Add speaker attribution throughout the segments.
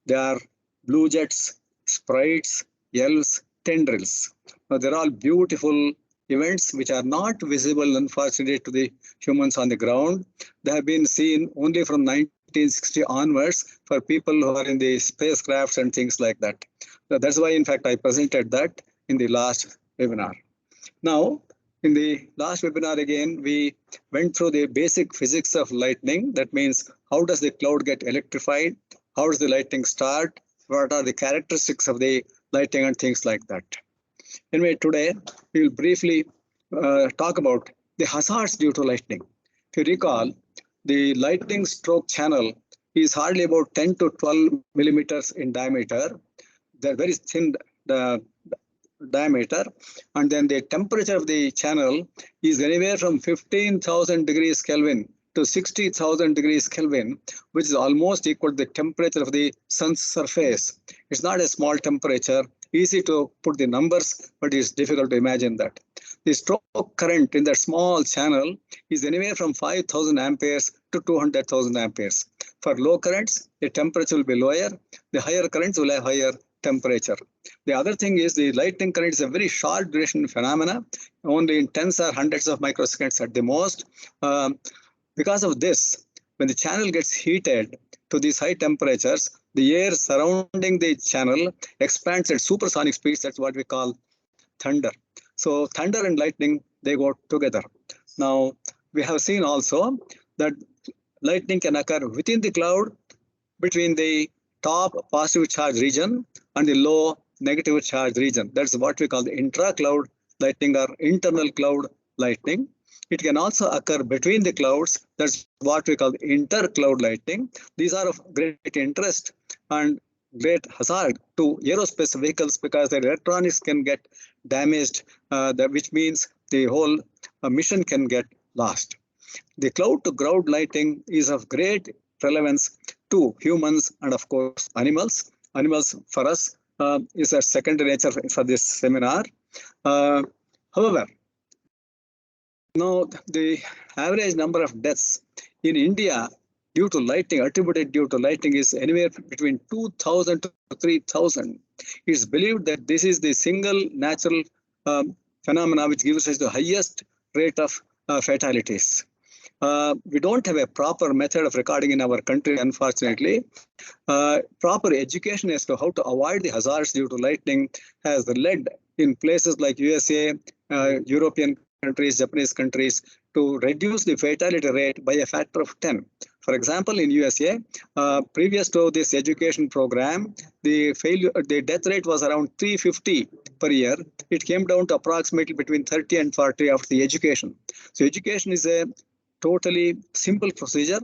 Speaker 1: They are blue jets, sprites, elves, tendrils. Now, they're all beautiful events which are not visible, unfortunately, to the humans on the ground. They have been seen only from 1960 onwards for people who are in the spacecrafts and things like that. So that's why, in fact, I presented that in the last webinar. Now, in the last webinar again, we went through the basic physics of lightning. That means, how does the cloud get electrified? How does the lightning start? What are the characteristics of the lightning and things like that? Anyway, today we will briefly talk about the hazards due to lightning. If you recall, the lightning stroke channel is hardly about 10 to 12 millimeters in diameter. They're very thin diameter, and then the temperature of the channel is anywhere from 15,000 degrees Kelvin to 60,000 degrees Kelvin, which is almost equal to the temperature of the sun's surface. It's not a small temperature, easy to put the numbers, but it's difficult to imagine that. The stroke current in that small channel is anywhere from 5,000 amperes to 200,000 amperes. For low currents, the temperature will be lower. The higher currents will have higher temperature. The other thing is the lightning current is a very short duration phenomena, only in tens or hundreds of microseconds at the most. Because of this, when the channel gets heated to these high temperatures, the air surrounding the channel expands at supersonic speeds. That's what we call thunder. So thunder and lightning, they go together. Now, we have seen also that lightning can occur within the cloud, between the top positive charge region and the low negative charge region. That's what we call the intra-cloud lightning or internal cloud lightning. It can also occur between the clouds. That's what we call inter-cloud lightning. These are of great interest and great hazard to aerospace vehicles because their electronics can get damaged, which means the whole mission can get lost. The cloud-to-ground lightning is of great relevance to humans and, of course, animals. Animals, for us, is a secondary nature for this seminar. However, now, the average number of deaths in India due to lightning, attributed due to lightning, is anywhere between 2,000 to 3,000. It's believed that this is the single natural phenomena which gives us the highest rate of fatalities. We don't have a proper method of recording in our country, unfortunately. Proper education as to how to avoid the hazards due to lightning has led in places like USA, European countries, Japanese countries, to reduce the fatality rate by a factor of 10. For example, in USA, previous to this education program, the death rate was around 350 per year. It came down to approximately between 30 and 40 after the education. So education is a totally simple procedure,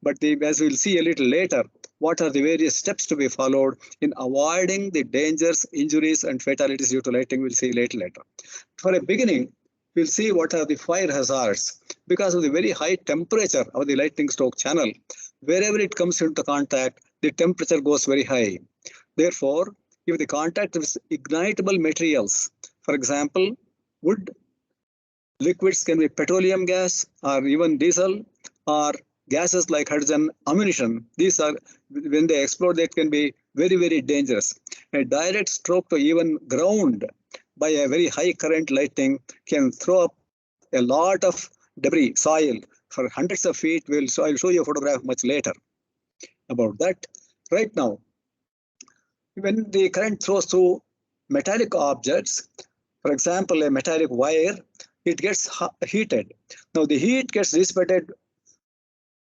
Speaker 1: but as we'll see a little later, what are the various steps to be followed in avoiding the dangers, injuries, and fatalities due to lightning, we'll see later. For a beginning, we'll see what are the fire hazards. Because of the very high temperature of the lightning stroke channel, wherever it comes into contact, the temperature goes very high. Therefore, if the contact is ignitable materials, for example, wood, liquids can be petroleum gas or even diesel, or gases like hydrogen, ammunition. These are, when they explode, that can be very, very dangerous. A direct stroke to even ground by a very high current lightning can throw up a lot of debris, soil, for hundreds of feet. I'll show you a photograph much later about that. Right now, when the current throws through metallic objects, for example, a metallic wire, it gets heated. Now, the heat gets dissipated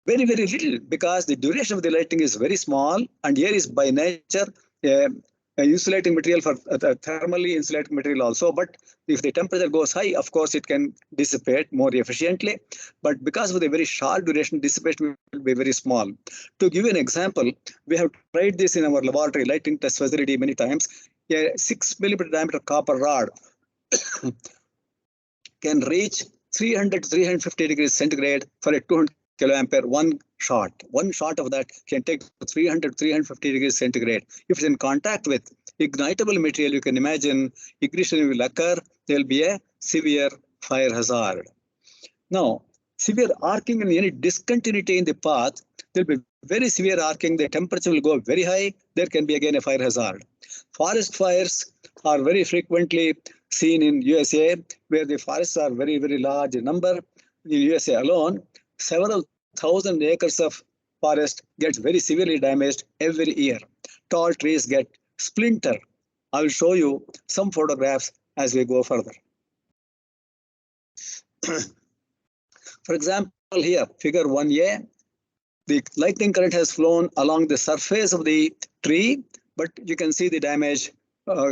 Speaker 1: very, very little because the duration of the lightning is very small, and air is by nature a insulating material, for thermally insulating material also. But if the temperature goes high, of course, it can dissipate more efficiently. But because of the very short duration, dissipation will be very small. To give you an example, we have tried this in our laboratory lightning test facility many times. A 6 millimeter diameter copper rod can reach 300 to 350 degrees centigrade for a 200 kiloampere. One shot of that can take 300 to 350 degrees centigrade. If it's in contact with ignitable material, you can imagine ignition will occur. There will be a severe fire hazard. Now, severe arcing and any discontinuity in the path, there will be very severe arcing, the temperature will go very high. There can be again a fire hazard. Forest fires are very frequently seen in USA, where the forests are very, very large in number. In USA alone, several thousand acres of forest gets very severely damaged every year. Tall trees get splintered. I will show you some photographs as we go further. For example, here, figure 1A, the lightning current has flown along the surface of the tree, but you can see the damage.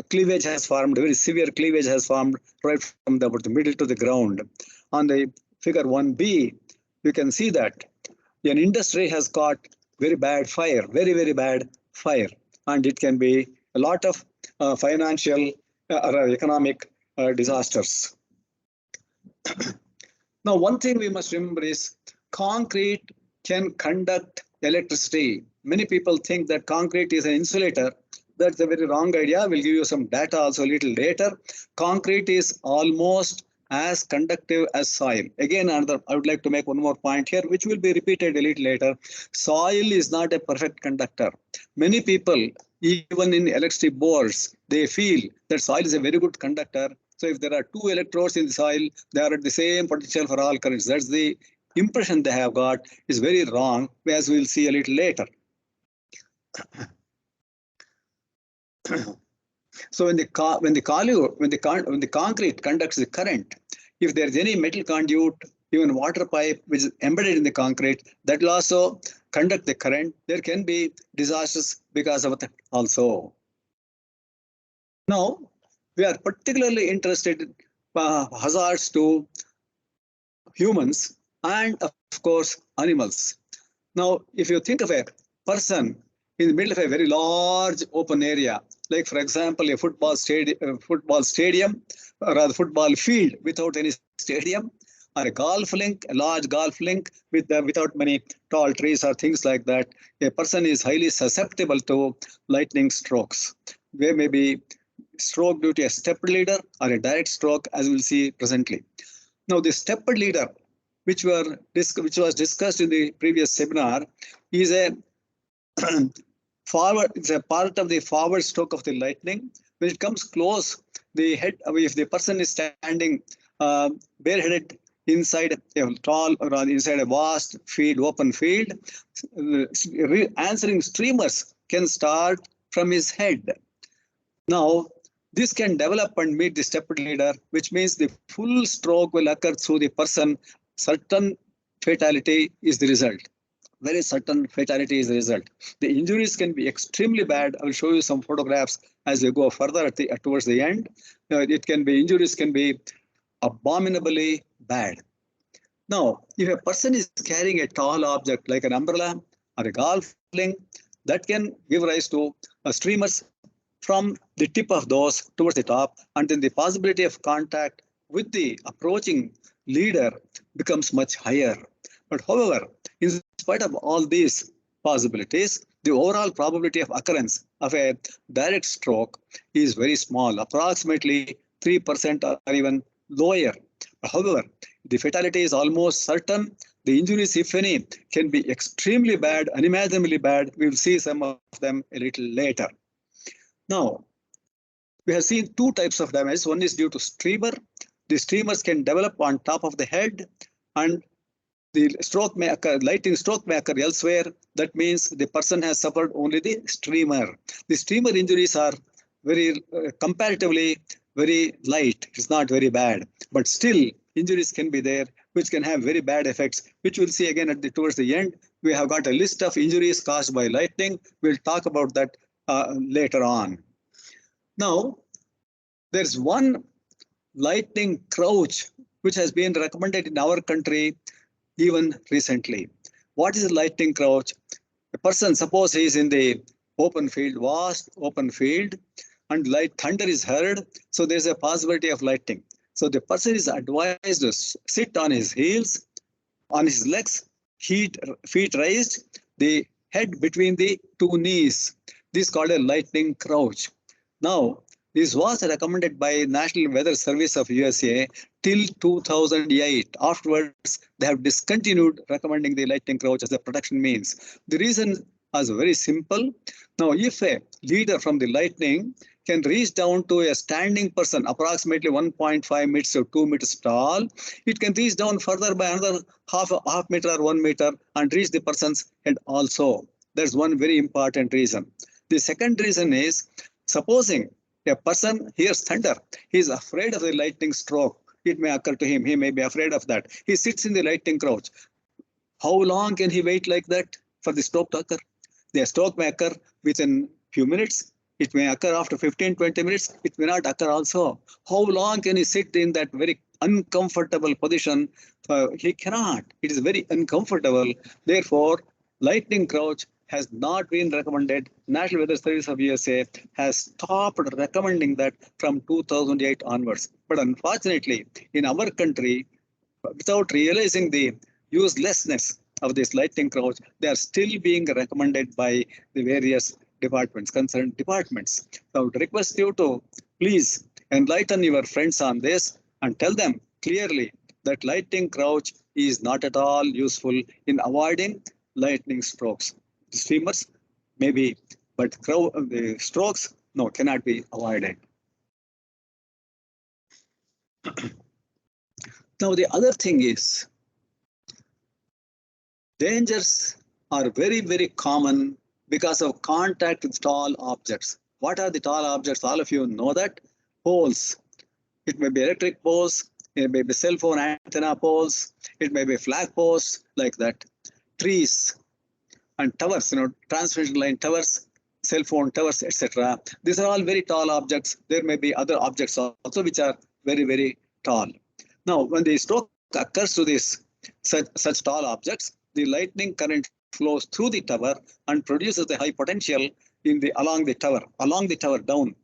Speaker 1: Cleavage has formed, very severe cleavage has formed right from the middle to the ground. On the figure 1B, you can see that an industry has caught very bad fire, very, very bad fire, and it can be a lot of financial or economic disasters. Now, one thing we must remember is concrete can conduct electricity. Many people think that concrete is an insulator. That's a very wrong idea. We'll give you some data also a little later. Concrete is almost as conductive as soil. Again, I would like to make one more point here, which will be repeated a little later. Soil is not a perfect conductor. Many people, even in electricity boards, they feel that soil is a very good conductor. So if there are two electrodes in the soil, they are at the same potential for all currents. That's the impression they have got, is very wrong, as we'll see a little later. So when the concrete conducts the current, if there is any metal conduit, even water pipe which is embedded in the concrete, that will also conduct the current. There can be disasters because of that also. Now, we are particularly interested in hazards to humans and, of course, animals. Now, if you think of a person in the middle of a very large open area, like, for example, a football stadium, or rather football field without any stadium, or a golf link, a large golf link without many tall trees or things like that, a person is highly susceptible to lightning strokes. There may be stroke due to a stepped leader or a direct stroke, as we'll see presently. Now, the stepped leader, which was discussed in the previous seminar, is a it's a part of the forward stroke of the lightning. When it comes close, the head, if the person is standing bareheaded inside a tall or inside a vast field, open field, answering streamers can start from his head. Now, this can develop and meet the stepped leader, which means the full stroke will occur through the person. Certain fatality is the result. Very certain fatality is the result. The injuries can be extremely bad. I will show you some photographs as we go further towards the end. Injuries can be abominably bad. Now, if a person is carrying a tall object like an umbrella or a golf link, that can give rise to streamers from the tip of those towards the top, and then the possibility of contact with the approaching leader becomes much higher. But however, in spite of all these possibilities, the overall probability of occurrence of a direct stroke is very small, approximately 3% or even lower. However, the fatality is almost certain. The injuries, if any, can be extremely bad, unimaginably bad. We will see some of them a little later. Now, we have seen two types of damage. One is due to streamer. The streamers can develop on top of the head, and the stroke may occur, lightning stroke may occur elsewhere. That means the person has suffered only the streamer. The streamer injuries are very comparatively very light. It's not very bad, but still injuries can be there, which can have very bad effects, which we'll see again towards the end. We have got a list of injuries caused by lightning. We'll talk about that later on. Now, there's one lightning crouch which has been recommended in our country even recently. What is a lightning crouch? A person, suppose he is in the open field, vast open field, and light thunder is heard, so there's a possibility of lightning. So the person is advised to sit on his heels, on his legs, feet raised, the head between the two knees. This is called a lightning crouch. Now, This was recommended by National Weather Service of USA till 2008. Afterwards, they have discontinued recommending the lightning crouch as a protection means. The reason is very simple. Now, if a leader from the lightning can reach down to a standing person approximately 1.5 meters or 2 meters tall, it can reach down further by another half meter or 1 meter and reach the person's head also. That's one very important reason. The second reason is, supposing a person hears thunder, he is afraid of the lightning stroke. It may occur to him, he may be afraid of that. He sits in the lightning crouch. How long can he wait like that for the stroke to occur? The stroke may occur within few minutes. It may occur after 15-20 minutes. It may not occur also. How long can he sit in that very uncomfortable position? He cannot. It is very uncomfortable. Therefore, lightning crouch has not been recommended. National Weather Service of USA has stopped recommending that from 2008 onwards. But unfortunately, in our country, without realizing the uselessness of this lightning crouch, they are still being recommended by the various departments, concerned departments. So I would request you to please enlighten your friends on this and tell them clearly that lightning crouch is not at all useful in avoiding lightning strokes. The streamers maybe, but the strokes, no, cannot be avoided. Now, the other thing is, dangers are very, very common because of contact with tall objects. What are the tall objects? All of you know that. Poles. It may be electric poles, it may be cell phone antenna poles, it may be flag posts like that. Trees and towers, transmission line towers, cell phone towers, etc. These are all very tall objects. There may be other objects also which are very, very tall. Now, when the stroke occurs to this such tall objects, the lightning current flows through the tower and produces the high potential along the tower down.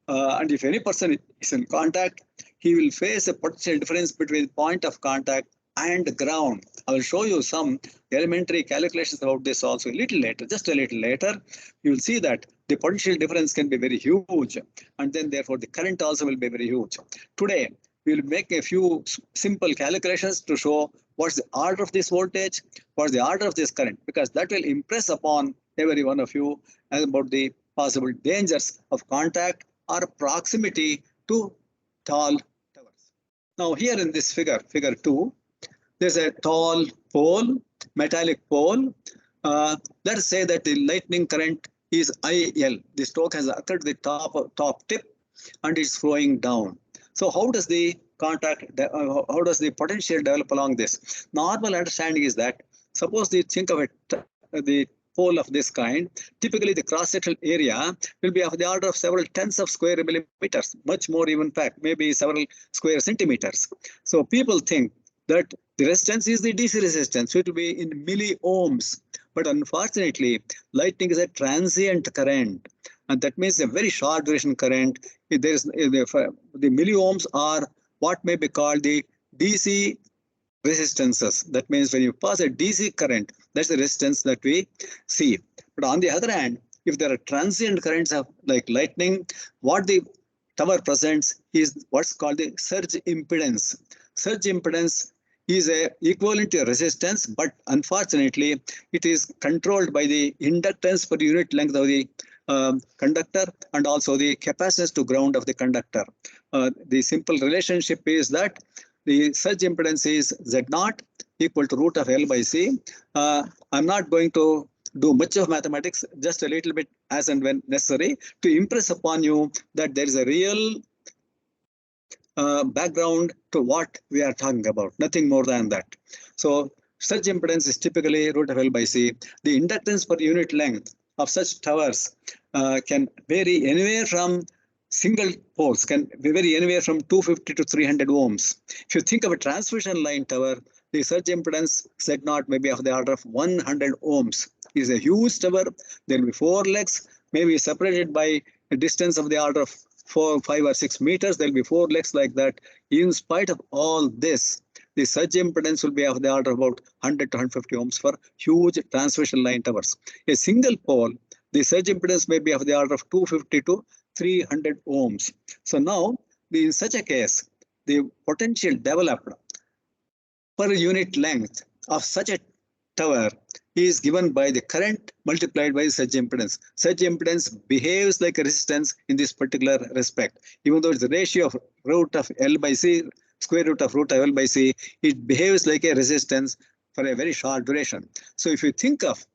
Speaker 1: And if any person is in contact, he will face a potential difference between point of contact and ground. I will show you some elementary calculations about this also a little later, just a little later. You will see that the potential difference can be very huge, and then therefore the current also will be very huge. Today, we will make a few simple calculations to show what's the order of this voltage, what's the order of this current, because that will impress upon every one of you about the possible dangers of contact or proximity to tall towers. Now here in this figure 2, there's a tall pole, metallic pole. Let's say that the lightning current is IL. The stroke has occurred at the top tip and it's flowing down. So how does the how does the potential develop along this? Normal understanding is that, suppose you think of the pole of this kind, typically the cross-sectional area will be of the order of several tens of square millimeters, much more even fact, maybe several square centimeters. So people think that the resistance is the DC resistance, so it will be in milliohms. But unfortunately, lightning is a transient current, and that means a very short duration current. The milliohms are what may be called the DC resistances. That means when you pass a DC current, that's the resistance that we see. But on the other hand, if there are transient currents of like lightning, what the tower presents is what's called the surge impedance. Surge impedance is equivalent to a resistance, but unfortunately, it is controlled by the inductance per unit length of the conductor and also the capacitance to ground of the conductor. The simple relationship is that the surge impedance is Z0 equal to root of L by C. I'm not going to do much of mathematics, just a little bit as and when necessary to impress upon you that there is a real background to what we are talking about, nothing more than that. So surge impedance is typically root of L by C. The inductance per unit length of such towers can vary anywhere from single poles, can vary anywhere from 250 to 300 ohms. If you think of a transmission line tower, the surge impedance Z0 may be of the order of 100 ohms. It is a huge tower. There will be 4 legs, maybe separated by a distance of the order of 4, 5 or 6 meters. There will be 4 legs like that. In spite of all this, the surge impedance will be of the order of about 100 to 150 ohms for huge transmission line towers. A single pole, the surge impedance may be of the order of 250 to 300 ohms. So now, in such a case, the potential developed per unit length of such a tower is given by the current multiplied by such impedance. Such impedance behaves like a resistance in this particular respect. Even though it's the ratio of root of L by C, square root of root of L by C, it behaves like a resistance for a very short duration. So if you think of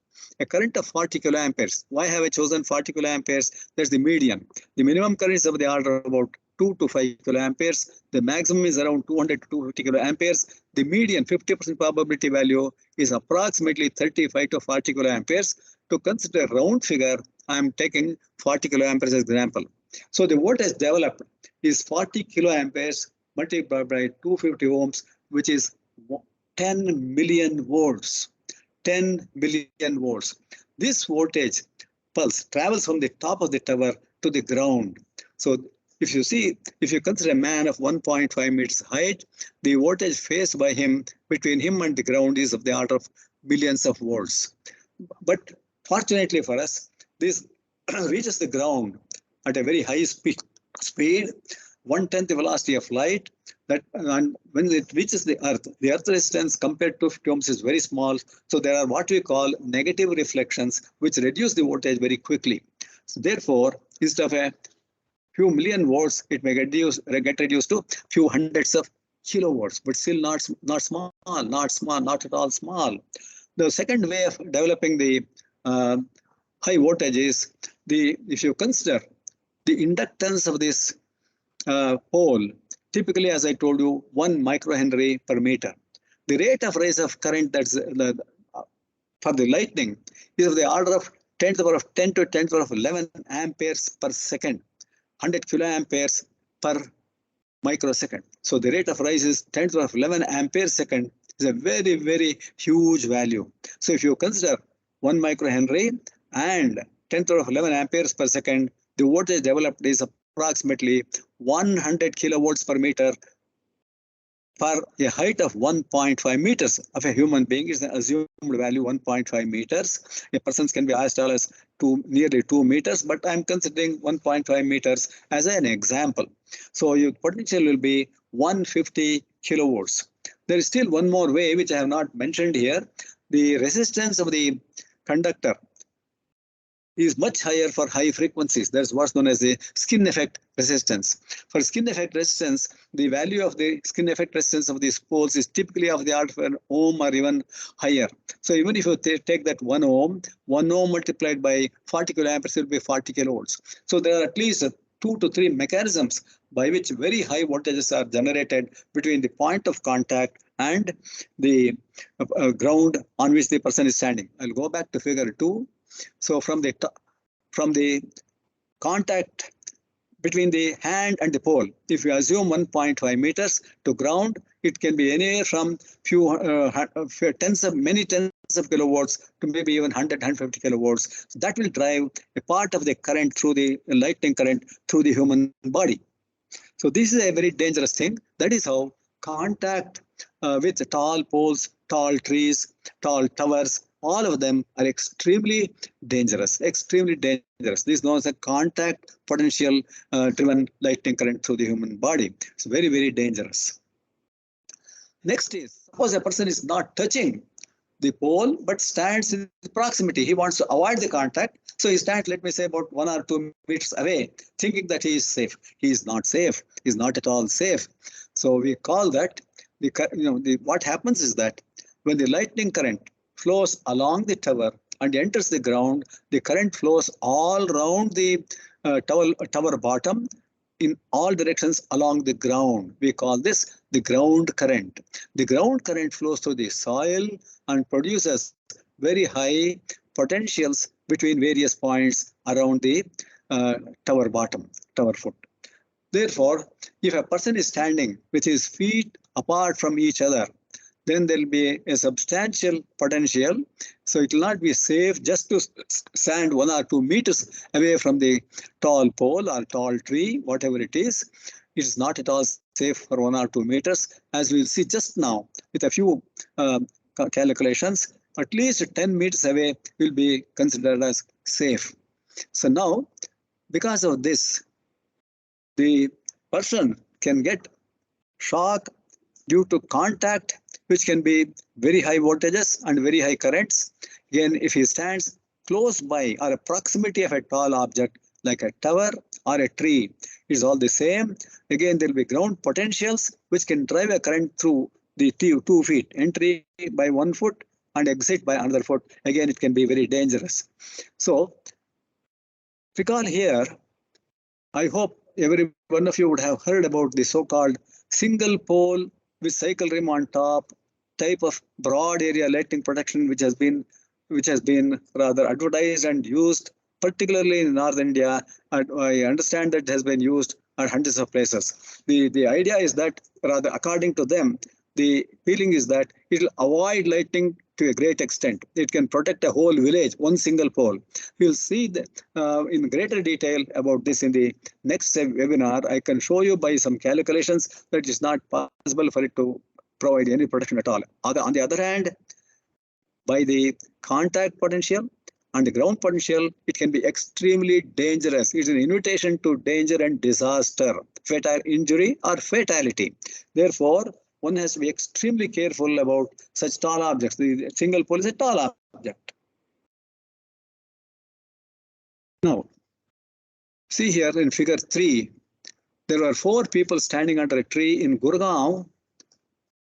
Speaker 1: a current of 40 kiloamperes, why have I chosen 40 kiloamperes? That's the median. The minimum current is of the order of about 2 to 5 kiloamperes. The maximum is around 200 to 250 kiloamperes. The median 50% probability value is approximately 35 to 40 kiloamperes. To consider a round figure, I am taking 40 kiloamperes as example. So the voltage developed is 40 kiloamperes multiplied by 250 ohms, which is 10 million volts. 10 million volts. This voltage pulse travels from the top of the tower to the ground. So if you consider a man of 1.5 meters height, the voltage faced by him between him and the ground is of the order of millions of volts. But fortunately for us, this reaches the ground at a very high speed, 1/10 the velocity of light. And when it reaches the earth resistance compared to 50 ohms is very small. So there are what we call negative reflections, which reduce the voltage very quickly. So therefore, instead of a few million volts, it may get reduced to few hundreds of kilovolts, but still not small, not at all small. The second way of developing the high voltage is if you consider the inductance of this pole, typically, as I told you, 1 microhenry per meter. The rate of rise of current that's for the lightning is of the order of 10 to the power of 10 to 10 to the power of 11 amperes per second, 100 kiloamperes per microsecond. So the rate of rise is 10 to the power of 11 amperes second is a very, very huge value. So if you consider 1 microhenry and 10 to the power of 11 amperes per second, the voltage developed is approximately 100 kilovolts per meter for a height of 1.5 meters of a human being is the assumed value 1.5 meters. A person can be as tall as nearly 2 meters, but I'm considering 1.5 meters as an example. So your potential will be 150 kilovolts. There is still one more way which I have not mentioned here. The resistance of the conductor is much higher for high frequencies. That's what's known as the skin effect resistance. For skin effect resistance, the value of the skin effect resistance of these poles is typically of the order of an ohm or even higher. So even if you take that 1 ohm multiplied by 40 kiloamperes will be 40 kilovolts. So there are at least 2 to 3 mechanisms by which very high voltages are generated between the point of contact and the ground on which the person is standing. I'll go back to figure 2. So from the contact between the hand and the pole, if you assume 1.5 meters to ground, it can be anywhere from many tens of kilowatts to maybe even 100, 150 kilowatts. So that will drive a part of the current through the lightning current through the human body. So this is a very dangerous thing. That is how contact with tall poles, tall trees, tall towers, all of them are extremely dangerous, extremely dangerous. This is known as a contact potential driven lightning current through the human body. It's very, very dangerous. Next is, suppose a person is not touching the pole, but stands in proximity. He wants to avoid the contact. So he stands, let me say, about 1 or 2 meters away, thinking that he is safe. He is not safe. He is not at all safe. So we call that, what happens is that when the lightning current flows along the tower and enters the ground, the current flows all around the tower bottom in all directions along the ground. We call this the ground current. The ground current flows through the soil and produces very high potentials between various points around the tower bottom, tower foot. Therefore, if a person is standing with his feet apart from each other, then there will be a substantial potential. So it will not be safe just to stand 1 or 2 meters away from the tall pole or tall tree, whatever it is. It is not at all safe for 1 or 2 meters. As we will see just now, with a few calculations, at least 10 meters away will be considered as safe. So now, because of this, the person can get shock due to contact, which can be very high voltages and very high currents. Again, if he stands close by or a proximity of a tall object like a tower or a tree, is all the same. Again, there will be ground potentials which can drive a current through the 2 feet, entry by 1 foot and exit by another foot. Again, it can be very dangerous. So, recall here, I hope every one of you would have heard about the so-called single pole with cycle rim on top type of broad area lighting protection, which has been rather advertised and used, particularly in North India. And I understand that it has been used at hundreds of places. The idea is that, rather according to them, the feeling is that it will avoid lighting to a great extent. It can protect a whole village, one single pole. We'll see that, in greater detail about this in the next webinar. I can show you by some calculations that it's not possible for it to provide any protection at all. On the other hand, by the contact potential and the ground potential, it can be extremely dangerous. It's an invitation to danger and disaster, fatal injury or fatality. Therefore, one has to be extremely careful about such tall objects. The single pole is a tall object. Now, see here in figure 3, there were 4 people standing under a tree in Gurgaon.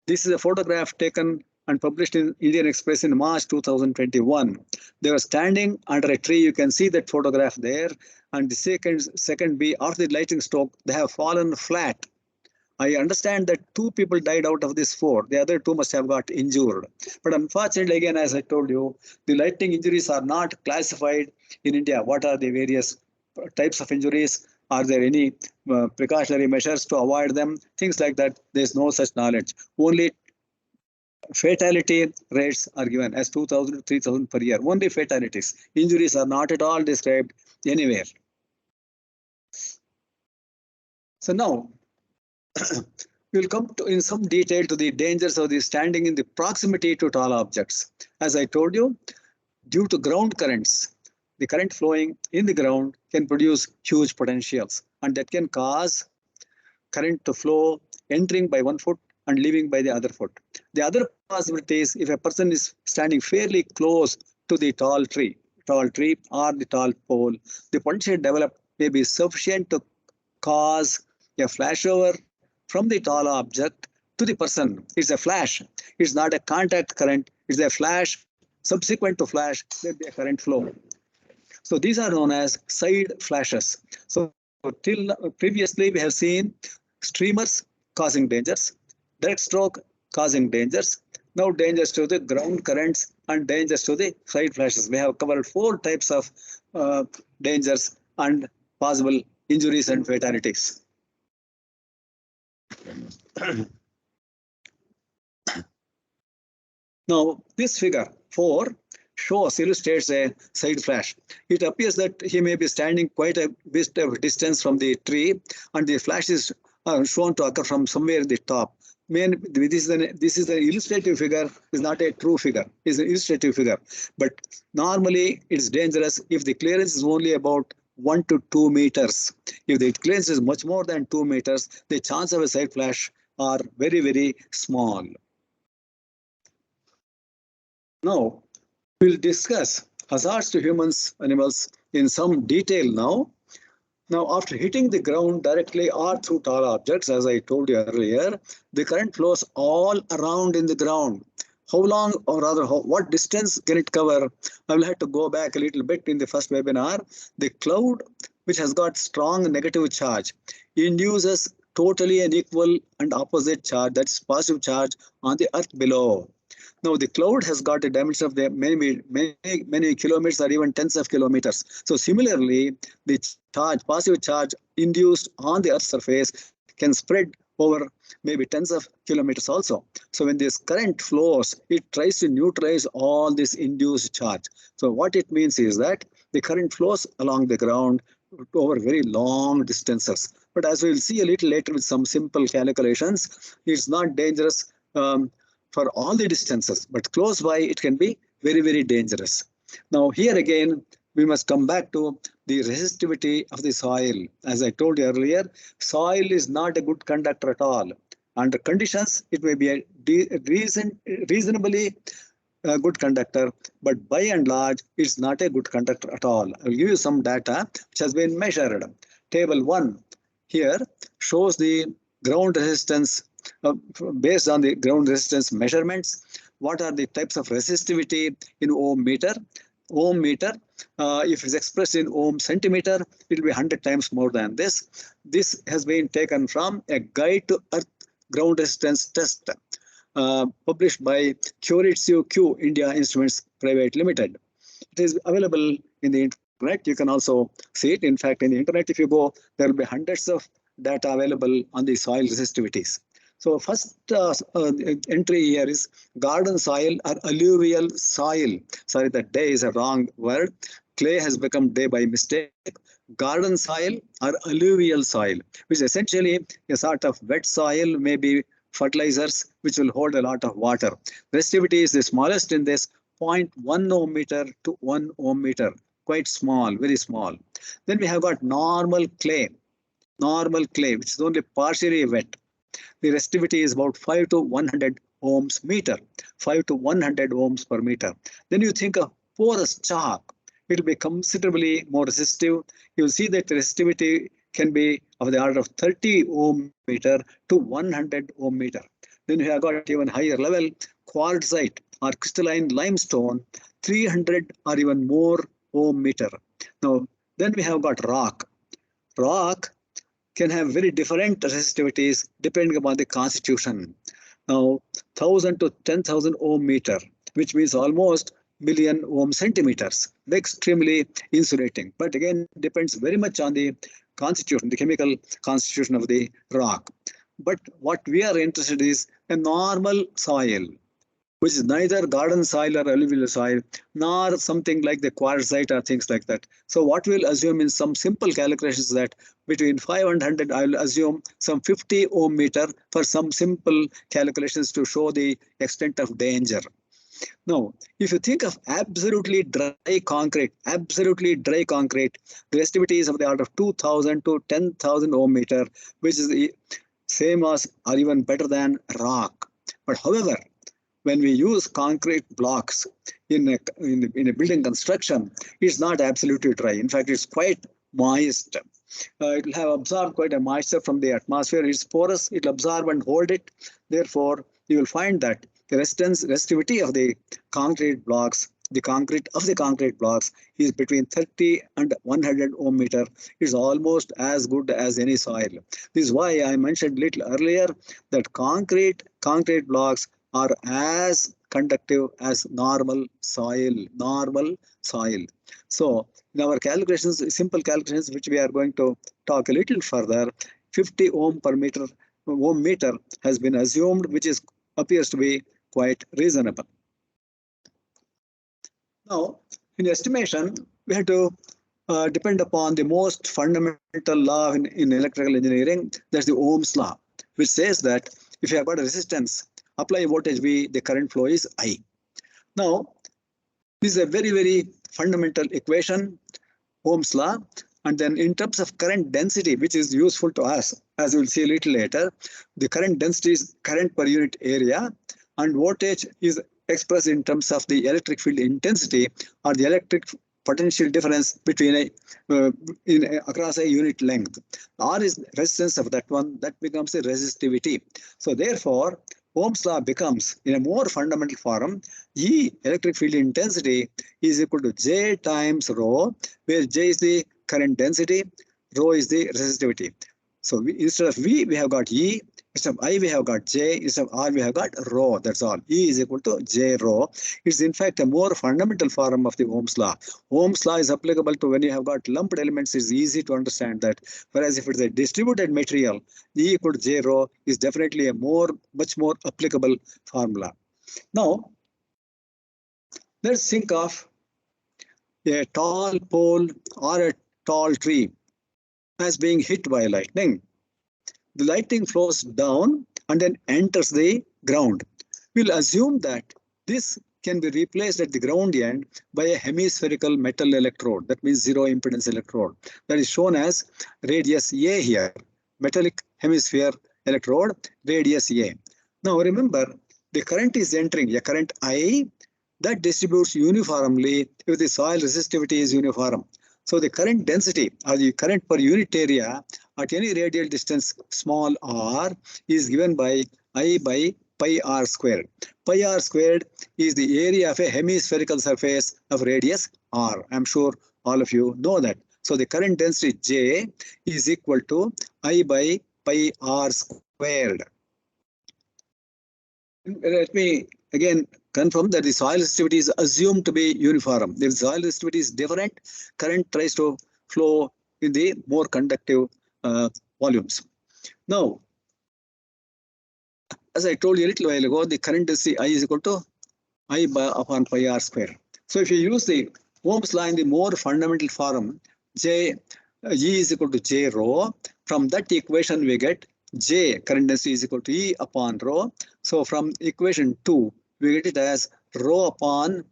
Speaker 1: This is a photograph taken and published in Indian Express in March 2021. They were standing under a tree. You can see that photograph there. And the second B, after the lightning stroke, they have fallen flat. I understand that 2 people died out of this 4. The other 2 must have got injured. But unfortunately, again, as I told you, the lightning injuries are not classified in India. What are the various types of injuries? Are there any precautionary measures to avoid them? Things like that. There's no such knowledge. Only fatality rates are given as 2,000 to 3,000 per year. Only fatalities. Injuries are not at all described anywhere. So now, we'll come to in some detail to the dangers of the standing in the proximity to tall objects. As I told you, due to ground currents, the current flowing in the ground can produce huge potentials, and that can cause current to flow entering by 1 foot and leaving by the other foot. The other possibility is if a person is standing fairly close to the tall tree or the tall pole, the potential developed may be sufficient to cause a flashover from the tall object to the person. It's a flash. It's not a contact current. It's a flash. Subsequent to flash, there'll be a current flow. So these are known as side flashes. So till previously, we have seen streamers causing dangers, direct stroke causing dangers, now dangers to the ground currents and dangers to the side flashes. We have covered 4 types of dangers and possible injuries and fatalities. Now, this figure 4 illustrates a side flash. It appears that he may be standing quite a bit of distance from the tree, and the flash is shown to occur from somewhere in the top. This is an illustrative figure, is not a true figure. It's an illustrative figure. But normally, it's dangerous if the clearance is only about 1 to 2 meters. If the clearance is much more than 2 meters, the chance of a side flash are very, very small. Now, we'll discuss hazards to humans, animals in some detail now. Now, after hitting the ground directly or through tall objects, as I told you earlier, the current flows all around in the ground. How long, or rather, what distance can it cover? I will have to go back a little bit in the first webinar. The cloud, which has got strong negative charge, induces totally an equal and opposite charge, that's positive charge, on the earth below. Now, the cloud has got a dimension of the many kilometers or even tens of kilometers. So similarly, the positive charge induced on the Earth's surface can spread over maybe tens of kilometers also. So when this current flows, it tries to neutralize all this induced charge. So what it means is that the current flows along the ground over very long distances. But as we'll see a little later with some simple calculations, it's not dangerous for all the distances, but close by it can be very, very dangerous. Now here again, we must come back to the resistivity of the soil. As I told you earlier, soil is not a good conductor at all. Under conditions, it may be a reasonably good conductor, but by and large, it's not a good conductor at all. I'll give you some data which has been measured. Table 1 here shows the ground resistance based on the ground resistance measurements. What are the types of resistivity in ohm meter? Ohm meter, if it's expressed in ohm centimeter, it will be 100 times more than this. This has been taken from a guide to earth ground resistance test published by Kyoritsu Q India Instruments Private Limited. It is available in the internet. You can also see it. In fact, in the internet, if you go, there will be hundreds of data available on the soil resistivities. So first entry here is garden soil or alluvial soil. Sorry, that day is a wrong word. Clay has become day by mistake. Garden soil or alluvial soil, which is essentially a sort of wet soil, maybe fertilizers, which will hold a lot of water. Resistivity is the smallest in this, 0.1 ohm meter to 1 ohm meter, quite small, very small. Then we have got normal clay, which is only partially wet. The resistivity is about 5 to 100 ohms meter, 5 to 100 ohms per meter. Then you think of porous chalk, it will be considerably more resistive. You will see that the resistivity can be of the order of 30 ohm meter to 100 ohm meter. Then you have got even higher level, quartzite or crystalline limestone, 300 or even more ohm meter. Now, then we have got rock. Rock can have very different resistivities depending upon the constitution. Now, 1000 to 10,000 ohm meter, which means almost million ohm centimeters, extremely insulating. But again, depends very much on the constitution, the chemical constitution of the rock. But what we are interested in is a normal soil, which is neither garden soil or alluvial soil, nor something like the quartzite or things like that. So what we'll assume in some simple calculations that between 5 and 100, I will assume some 50 ohm meter for some simple calculations to show the extent of danger. Now, if you think of absolutely dry concrete, the resistivity is of the order of 2000 to 10,000 ohm meter, which is the same as or even better than rock. But however, when we use concrete blocks in a building construction, it's not absolutely dry. In fact, it's quite moist. It will have absorbed quite a moisture from the atmosphere. It's porous, it will absorb and hold it. Therefore, you will find that the resistivity of the concrete blocks, is between 30 and 100 ohm meter. Is almost as good as any soil. This is why I mentioned little earlier that concrete blocks are as conductive as normal soil. So in our calculations, simple calculations, which we are going to talk a little further, 50 ohm meter has been assumed, which appears to be quite reasonable. Now, in estimation, we have to depend upon the most fundamental law in electrical engineering, that's the Ohm's law, which says that if you have got a resistance, apply voltage V, the current flow is I. Now, this is a very, very fundamental equation, Ohm's law. And then in terms of current density, which is useful to us, as we'll see a little later, the current density is current per unit area, and voltage is expressed in terms of the electric field intensity or the electric potential difference between across a unit length. R is resistance of that one, that becomes a resistivity. So therefore, Ohm's law becomes, in a more fundamental form, E, electric field intensity, is equal to J times rho, where J is the current density, rho is the resistivity. So instead of V, we have got E, instead of I, we have got J, instead of R, we have got rho, that's all. E is equal to J rho. It's in fact a more fundamental form of the Ohm's law. Ohm's law is applicable to when you have got lumped elements. It's easy to understand that. Whereas if it's a distributed material, E equal to J rho is definitely a much more applicable formula. Now, let's think of a tall pole or a tall tree as being hit by lightning. The lightning flows down and then enters the ground. We'll assume that this can be replaced at the ground end by a hemispherical metal electrode. That means zero impedance electrode. That is shown as radius A here. Metallic hemisphere electrode, radius A. Now remember, the current is entering, a current I that distributes uniformly if the soil resistivity is uniform. So the current density or the current per unit area at any radial distance small r is given by I by pi r squared. Pi r squared is the area of a hemispherical surface of radius r. I'm sure all of you know that. So the current density J is equal to I by pi r squared. Let me again confirm that the soil resistivity is assumed to be uniform. If the soil resistivity is different, current tries to flow in the more conductive volumes. Now, as I told you a little while ago, the current density I is equal to I upon pi r square. So if you use the Ohm's law in the more fundamental form, E is equal to J rho. From that equation we get J current density is equal to E upon rho. So from equation 2, we get it as rho upon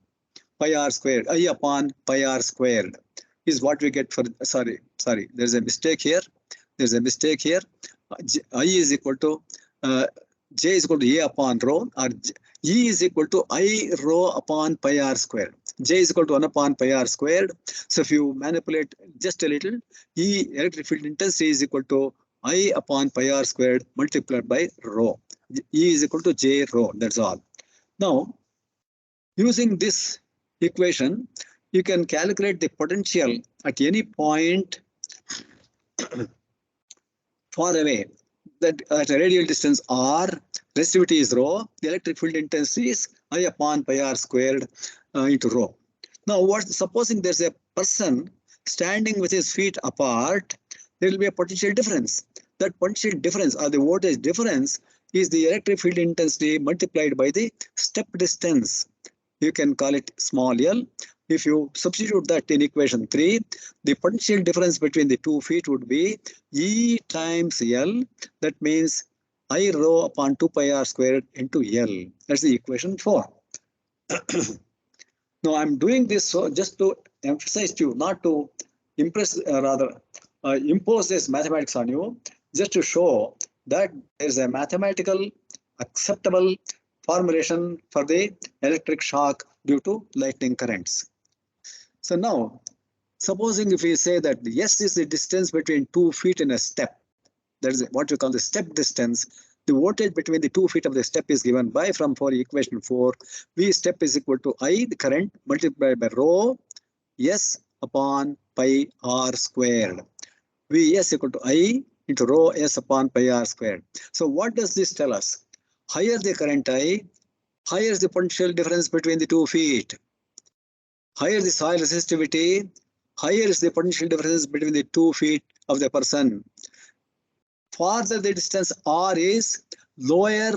Speaker 1: pi r squared, I upon pi r squared is what we get for, sorry, there's a mistake here. There's a mistake here. I is equal to, J is equal to A upon rho, or E is equal to I rho upon pi r squared. J is equal to 1 upon pi r squared. So if you manipulate just a little, E electric field intensity is equal to I upon pi r squared multiplied by rho. E is equal to J rho, that's all. Now, using this equation, you can calculate the potential at any point far away, that at a radial distance r, resistivity is rho, the electric field intensity is I upon pi r squared into rho. Now, supposing there's a person standing with his feet apart, there will be a potential difference. That potential difference or the voltage difference is the electric field intensity multiplied by the step distance. You can call it small l. If you substitute that in equation 3, the potential difference between the 2 feet would be E times L. That means I rho upon 2 pi r squared into L. That's the equation 4. Now I'm doing this so just to emphasize to you, not to impress, impose this mathematics on you, just to show that there is a mathematical acceptable formulation for the electric shock due to lightning currents. So now, supposing if we say that S is the distance between 2 feet in a step, that is what we call the step distance, the voltage between the 2 feet of the step is given by, for equation 4, V step is equal to I, the current, multiplied by rho S upon pi r squared. V S equal to I into rho S upon pi r squared. So what does this tell us? Higher the current I, higher is the potential difference between the 2 feet. Higher the soil resistivity, higher is the potential difference between the 2 feet of the person. Farther the distance r is, lower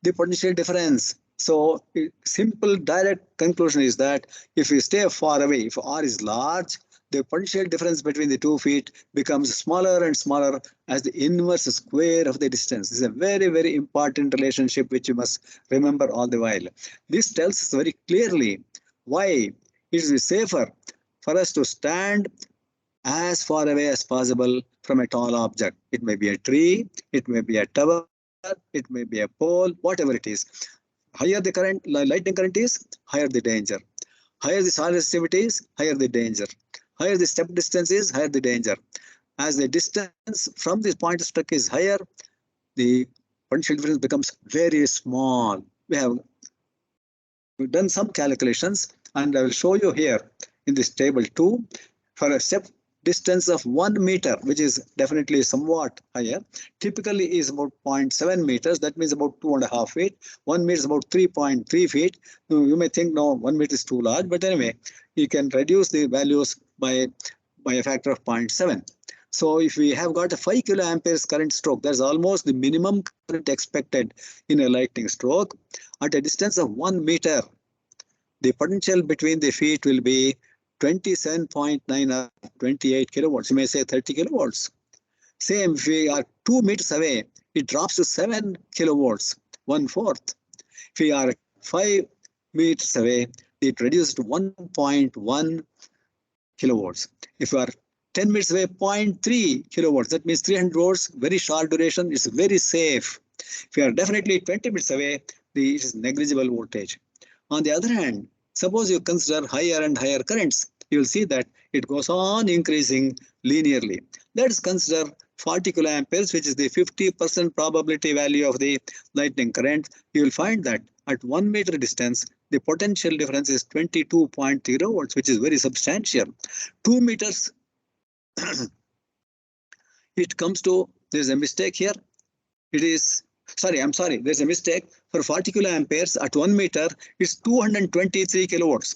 Speaker 1: the potential difference. So simple direct conclusion is that if we stay far away, if r is large, the potential difference between the 2 feet becomes smaller and smaller as the inverse square of the distance. This is a very, very important relationship which you must remember all the while. This tells us very clearly why it is safer for us to stand as far away as possible from a tall object. It may be a tree, it may be a tower, it may be a pole, whatever it is. Higher the current, lightning current is, higher the danger. Higher the soil resistivity is, higher the danger. Higher the step distance is, higher the danger. As the distance from this point struck is higher, the potential difference becomes very small. We've done some calculations, and I will show you here in this table 2. For a step distance of 1 meter, which is definitely somewhat higher, typically is about 0.7 meters. That means about 2.5 feet. 1 meter is about 3.3 feet. You may think, no, 1 meter is too large, but anyway, you can reduce the values by a factor of 0.7. So if we have got a 5 kiloamperes current stroke, that's almost the minimum current expected in a lightning stroke. At a distance of 1 meter, the potential between the feet will be 27.9 or 28 kilowatts. You may say 30 kilowatts. Same, if we are 2 meters away, it drops to 7 kilowatts, 1/4. If we are 5 meters away, it reduces to 1.1 kilovolts. If you are 10 meters away, 0.3 kilowatts, that means 300 volts, very short duration, it's very safe. If you are definitely 20 meters away, it is negligible voltage. On the other hand, suppose you consider higher and higher currents, you will see that it goes on increasing linearly. Let's consider 40 kiloamperes, which is the 50% probability value of the lightning current. You will find that at 1 meter distance, the potential difference is 22.0 volts, which is very substantial. 2 meters, it comes to, there's a mistake here. It is, I'm sorry, there's a mistake. For 40 kiloamperes at 1 meter, it's 223 kilowatts.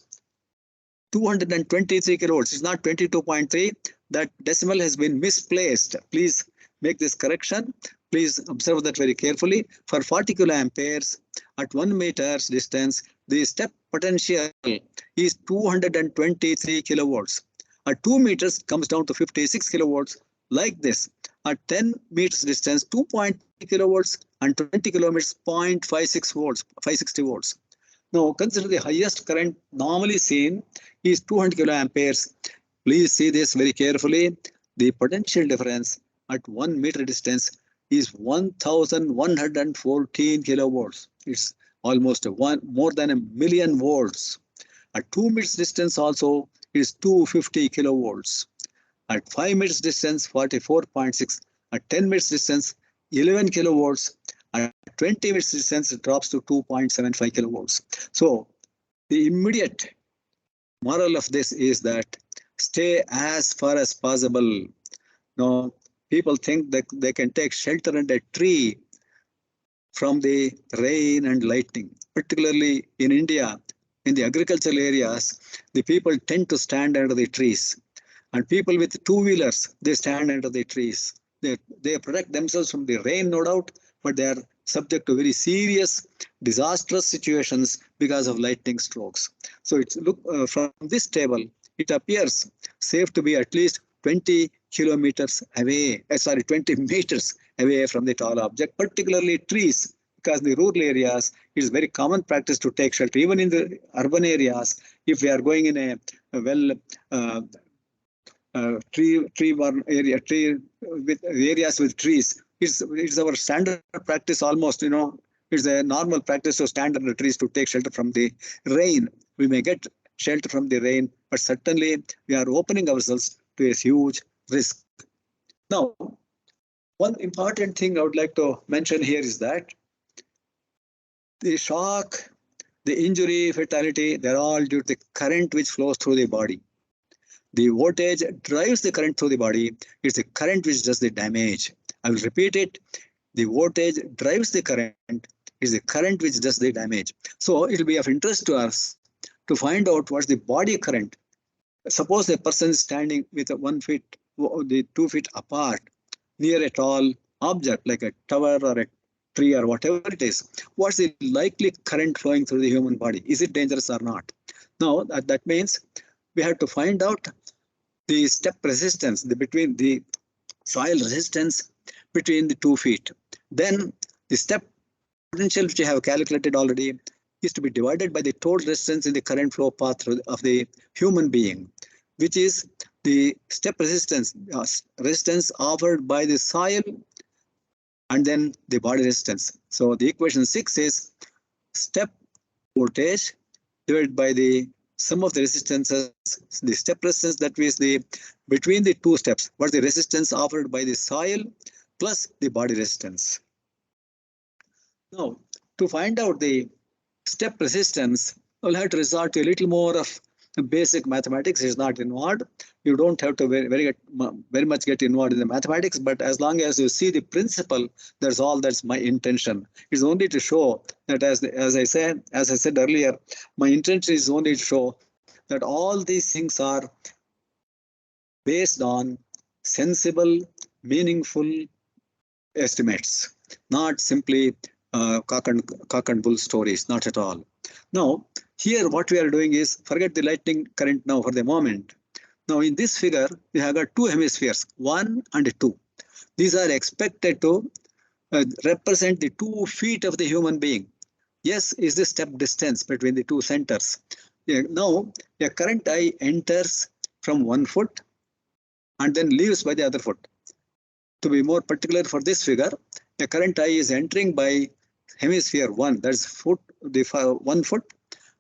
Speaker 1: 223 kilowatts, it's not 22.3. That decimal has been misplaced. Please make this correction. Please observe that very carefully. For 40 kiloamperes at 1 meter's distance, the step potential is 223 kilowatts. At 2 meters comes down to 56 kilowatts, like this. At 10 meters distance, 2.3 kilowatts, and 20 kilometers, 0.56 volts, 560 volts. Now consider the highest current normally seen is 200 kiloamperes. Please see this very carefully. The potential difference at 1 meter distance is 1,114 kilowatts. It's almost more than a million volts. At 2 meters distance also is 250 kilowatts. At 5 meters distance, 44.6. At 10 meters distance, 11 kilowatts. At 20 meters distance, it drops to 2.75 kilowatts. So the immediate moral of this is that stay as far as possible. Now, people think that they can take shelter under a tree from the rain and lightning. Particularly in India, in the agricultural areas, the people tend to stand under the trees. And people with two-wheelers, they stand under the trees. They protect themselves from the rain, no doubt, but they are subject to very serious, disastrous situations because of lightning strokes. So it's from this table, it appears safe to be at least 20 kilometers away, 20 meters away from the tall object, particularly trees, because in the rural areas, it is very common practice to take shelter. Even in the urban areas, if we are going in a tree-borne area, with areas with trees, it's our standard practice almost, it's a normal practice to stand under trees to take shelter from the rain. We may get shelter from the rain, but certainly we are opening ourselves to a huge risk. Now, one important thing I would like to mention here is that the shock, the injury, fatality, they're all due to the current which flows through the body. The voltage drives the current through the body. It's the current which does the damage. I will repeat it. The voltage drives the current. It's the current which does the damage. So it will be of interest to us to find out what's the body current. Suppose a person is standing with 1 feet, 2 feet apart near a tall object like a tower or a tree or whatever it is. What's the likely current flowing through the human body? Is it dangerous or not? Now that means we have to find out the step resistance between the soil resistance between the 2 feet. Then the step potential, which we have calculated already, is to be divided by the total resistance in the current flow path of the human being, which is the step resistance offered by the soil and then the body resistance. So the equation 6 is step voltage divided by the sum of the resistances, the step resistance, that is the between the two steps, what the resistance offered by the soil plus the body resistance. Now, to find out the step resistance, we'll have to resort to a little more of basic mathematics. Is not involved. You don't have to very much get involved in the mathematics, but as long as you see the principle, that's all. That's my intention. It's only to show that, as I said earlier, my intention is only to show that all these things are based on sensible, meaningful estimates, not simply cock and bull stories, not at all. Now, here what we are doing is, forget the lightning current now for the moment. Now in this figure, we have got two hemispheres, 1 and 2. These are expected to represent the 2 feet of the human being. S is the step distance between the two centers. Now, a current I enters from one foot and then leaves by the other foot. To be more particular for this figure, a current I is entering by hemisphere 1, that's foot, the 1 foot,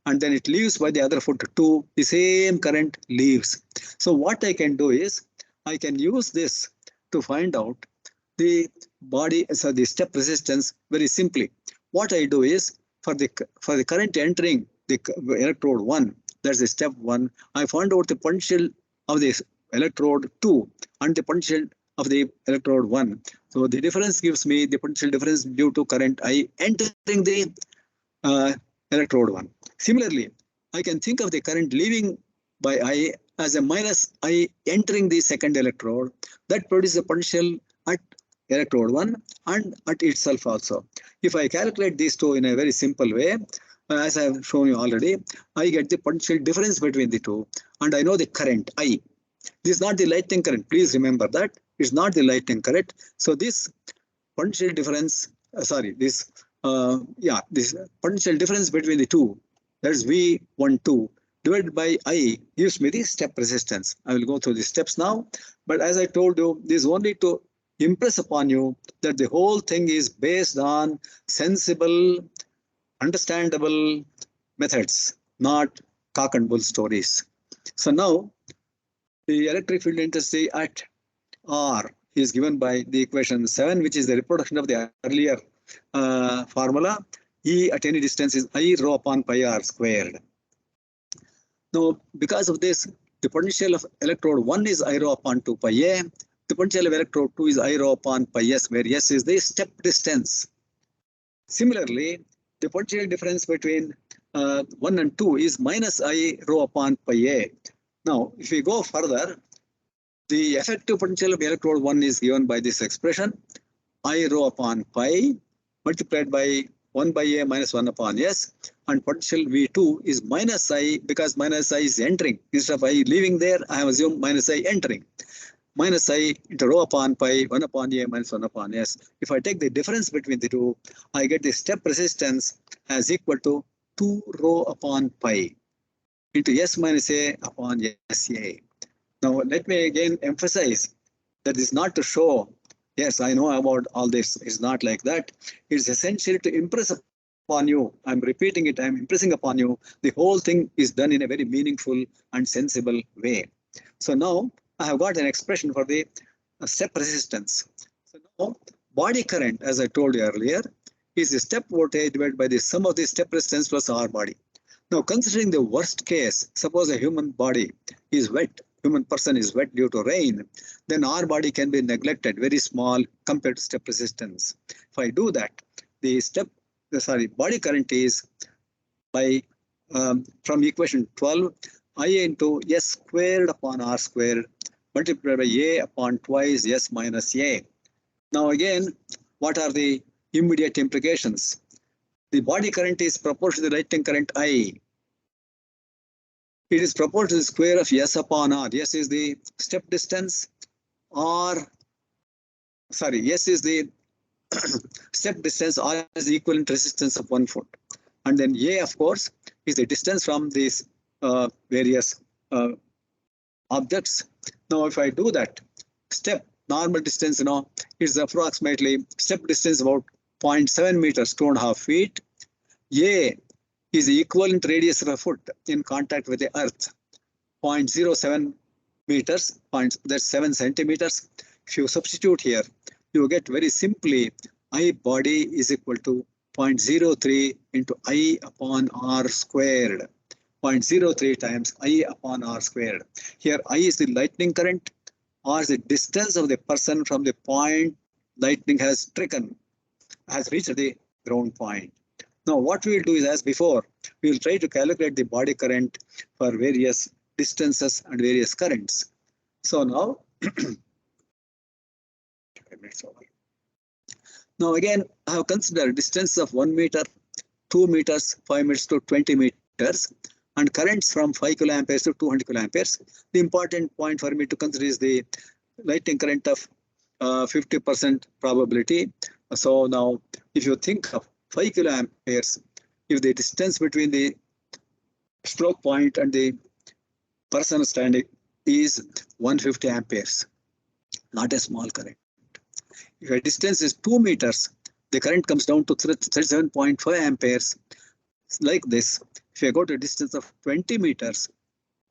Speaker 1: and then it leaves by the other foot 2, the same current leaves. So what I can do is, I can use this to find out the body, so the step resistance very simply. What I do is, for the current entering the electrode 1, that's the step 1, I find out the potential of the electrode 2 and the potential of the electrode 1. So the difference gives me the potential difference due to current I entering the electrode 1. Similarly, I can think of the current leaving by I as a minus I entering the second electrode. That produces a potential at electrode 1 and at itself also. If I calculate these two in a very simple way, as I have shown you already, I get the potential difference between the two, and I know the current I. This is not the lightning current. Please remember that it's not the lightning current. So this potential difference, this potential difference between the two, that's V12 divided by I, gives me the step resistance. I will go through the steps now, but as I told you, this is only to impress upon you that the whole thing is based on sensible, understandable methods, not cock and bull stories. So now, the electric field intensity at R is given by the equation 7, which is the reproduction of the earlier formula. E at any distance is I rho upon pi R squared. Now, because of this, the potential of electrode 1 is I rho upon 2 pi A. The potential of electrode 2 is I rho upon pi S, where S is the step distance. Similarly, the potential difference between 1 and 2 is minus I rho upon pi A. Now, if we go further, the effective potential of electrode 1 is given by this expression, I rho upon pi multiplied by 1 by A minus 1 upon S, and potential V2 is minus I, because minus I is entering. Instead of I leaving there, I have assumed minus I entering. Minus I into rho upon pi, 1 upon A minus 1 upon S. If I take the difference between the two, I get the step resistance as equal to 2 rho upon pi into S minus A upon SA. Now, let me again emphasize that is not to show, yes, I know about all this. It's not like that. It's essential to impress upon you. I'm repeating it. I'm impressing upon you. The whole thing is done in a very meaningful and sensible way. So now I have got an expression for the step resistance. So now body current, as I told you earlier, is the step voltage divided by the sum of the step resistance plus R body. Now, considering the worst case, suppose a human body is wet, human person is wet due to rain, then R body can be neglected, very small compared to step resistance. If I do that, the body current is by, from equation 12, I into S squared upon R squared multiplied by A upon twice S minus A. Now again, what are the immediate implications? The body current is proportional to the lightning current I. It is proportional to the square of S upon R. S is the step distance. S is the step distance. R is the equivalent resistance of 1 foot. And then A, of course, is the distance from these various objects. Now, if I do that, step normal distance, is approximately step distance about 0.7 meters, 2.5 feet. A is the equivalent radius of a foot in contact with the earth, 0.07 meters, that's 7 centimeters. If you substitute here, you get very simply I body is equal to 0.03 into I upon R squared. 0.03 times I upon R squared. Here I is the lightning current, R is the distance of the person from the point lightning has reached the ground point. Now what we will do is, as before, we will try to calculate the body current for various distances and various currents. So now, now again, I have considered distance of 1 meter, 2 meters, 5 meters to 20 meters, and currents from 5 kiloamperes to 200 kiloamperes. The important point for me to consider is the lightning current of 50% probability. So now, if you think of 5 kiloamperes, if the distance between the stroke point and the person standing is 150 amperes, not a small current. If a distance is 2 meters, the current comes down to 37.5 amperes. Like this, if you go to a distance of 20 meters,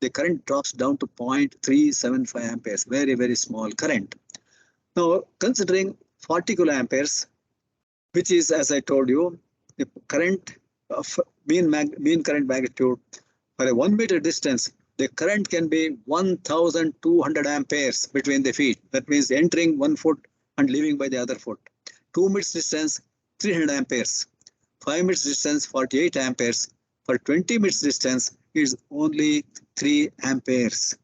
Speaker 1: the current drops down to 0.375 amperes, very, very small current. Now, considering 40 kiloamperes, which is, as I told you, the current of mean current magnitude for a 1 meter distance, the current can be 1,200 amperes between the feet. That means entering 1 foot and leaving by the other foot. 2 meters distance, 300 amperes. 5 meters distance, 48 amperes. For 20 meters distance, is only 3 amperes.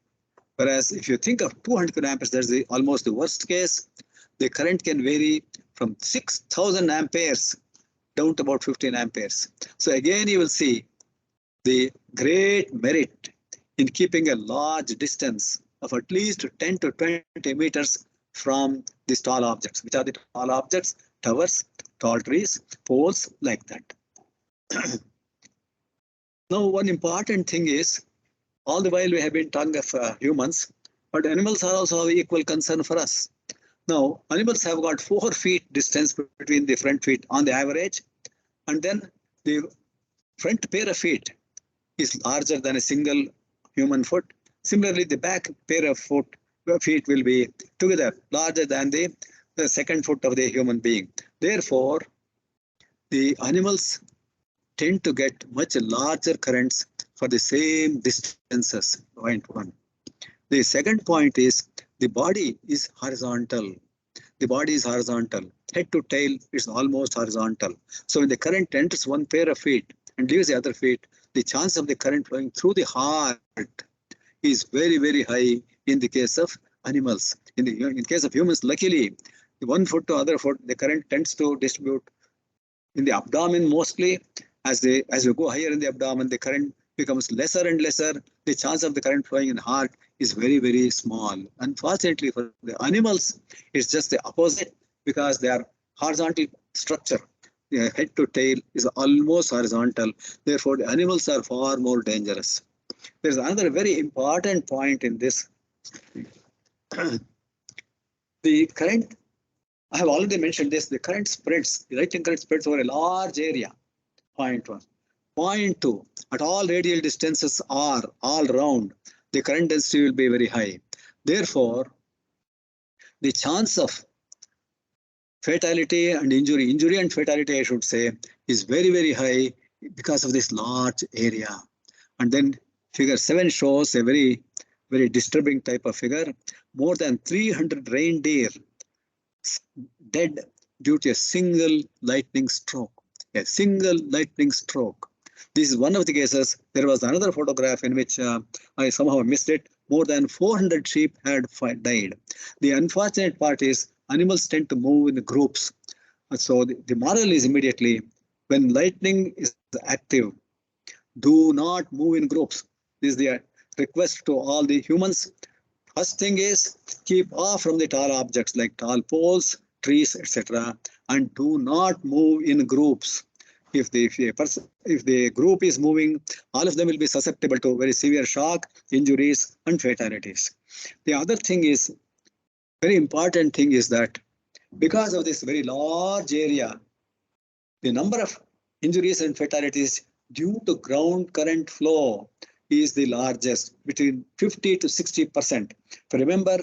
Speaker 1: Whereas if you think of 200 kiloamperes, that's almost the worst case. The current can vary from 6,000 amperes down to about 15 amperes. So again, you will see the great merit in keeping a large distance of at least 10 to 20 meters from these tall objects. Which are the tall objects? Towers, tall trees, poles, like that. Now, one important thing is, all the while we have been talking of humans, but animals are also of equal concern for us. Now, animals have got 4 feet distance between the front feet on the average, and then the front pair of feet is larger than a single human foot. Similarly, the back pair of feet will be together larger than the second foot of the human being. Therefore, the animals tend to get much larger currents for the same distances. Point 1. The second point is the body is horizontal. The body is horizontal. Head to tail is almost horizontal. So when the current enters one pair of feet and leaves the other feet, the chance of the current flowing through the heart is very, very high in the case of animals. In the case of humans, luckily, the 1 foot to other foot, the current tends to distribute in the abdomen mostly. As we go higher in the abdomen, the current becomes lesser and lesser. The chance of the current flowing in the heart is very, very small. Unfortunately for the animals, it's just the opposite because they are horizontal structure. The head to tail is almost horizontal. Therefore, the animals are far more dangerous. There's another very important point in this. The current, I have already mentioned this, the current spreads, the lightning current spreads over a large area. Point 1. Point 2, at all radial distances R, all round, the current density will be very high. Therefore, the chance of fatality and injury and fatality, I should say, is very, very high because of this large area. And then figure 7 shows a very, very disturbing type of figure. More than 300 reindeer dead due to a single lightning stroke. A single lightning stroke. This is one of the cases. There was another photograph in which I somehow missed it. More than 400 sheep had died. The unfortunate part is animals tend to move in groups. So the moral is immediately, when lightning is active, do not move in groups. This is the request to all the humans. First thing is, keep off from the tall objects like tall poles, trees, etc. And do not move in groups. If the group is moving, all of them will be susceptible to very severe shock, injuries, and fatalities. The other thing is, very important thing is that because of this very large area, the number of injuries and fatalities due to ground current flow is the largest, between 50 to 60%. But remember,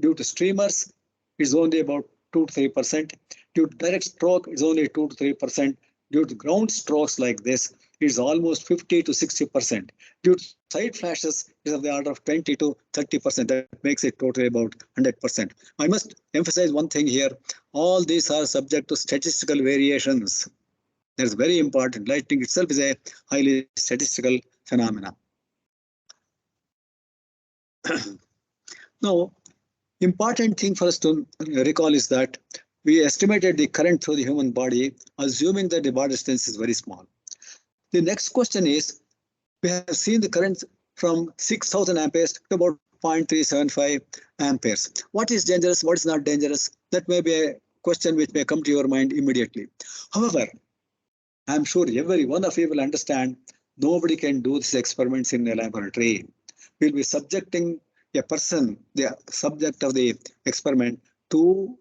Speaker 1: due to streamers, it's only about 2 to 3%. Due to direct stroke, it's only 2 to 3%. Due to ground strokes like this, it's almost 50 to 60%. Due to side flashes, it's of the order of 20 to 30%. That makes it totally about 100%. I must emphasize one thing here. All these are subject to statistical variations. That's very important. Lightning itself is a highly statistical phenomena. Now, important thing for us to recall is that we estimated the current through the human body, assuming that the body distance is very small. The next question is, we have seen the current from 6,000 amperes to about 0.375 amperes. What is dangerous? What is not dangerous? That may be a question which may come to your mind immediately. However, I'm sure every one of you will understand nobody can do these experiments in a laboratory. We'll be subjecting a person, the subject of the experiment, to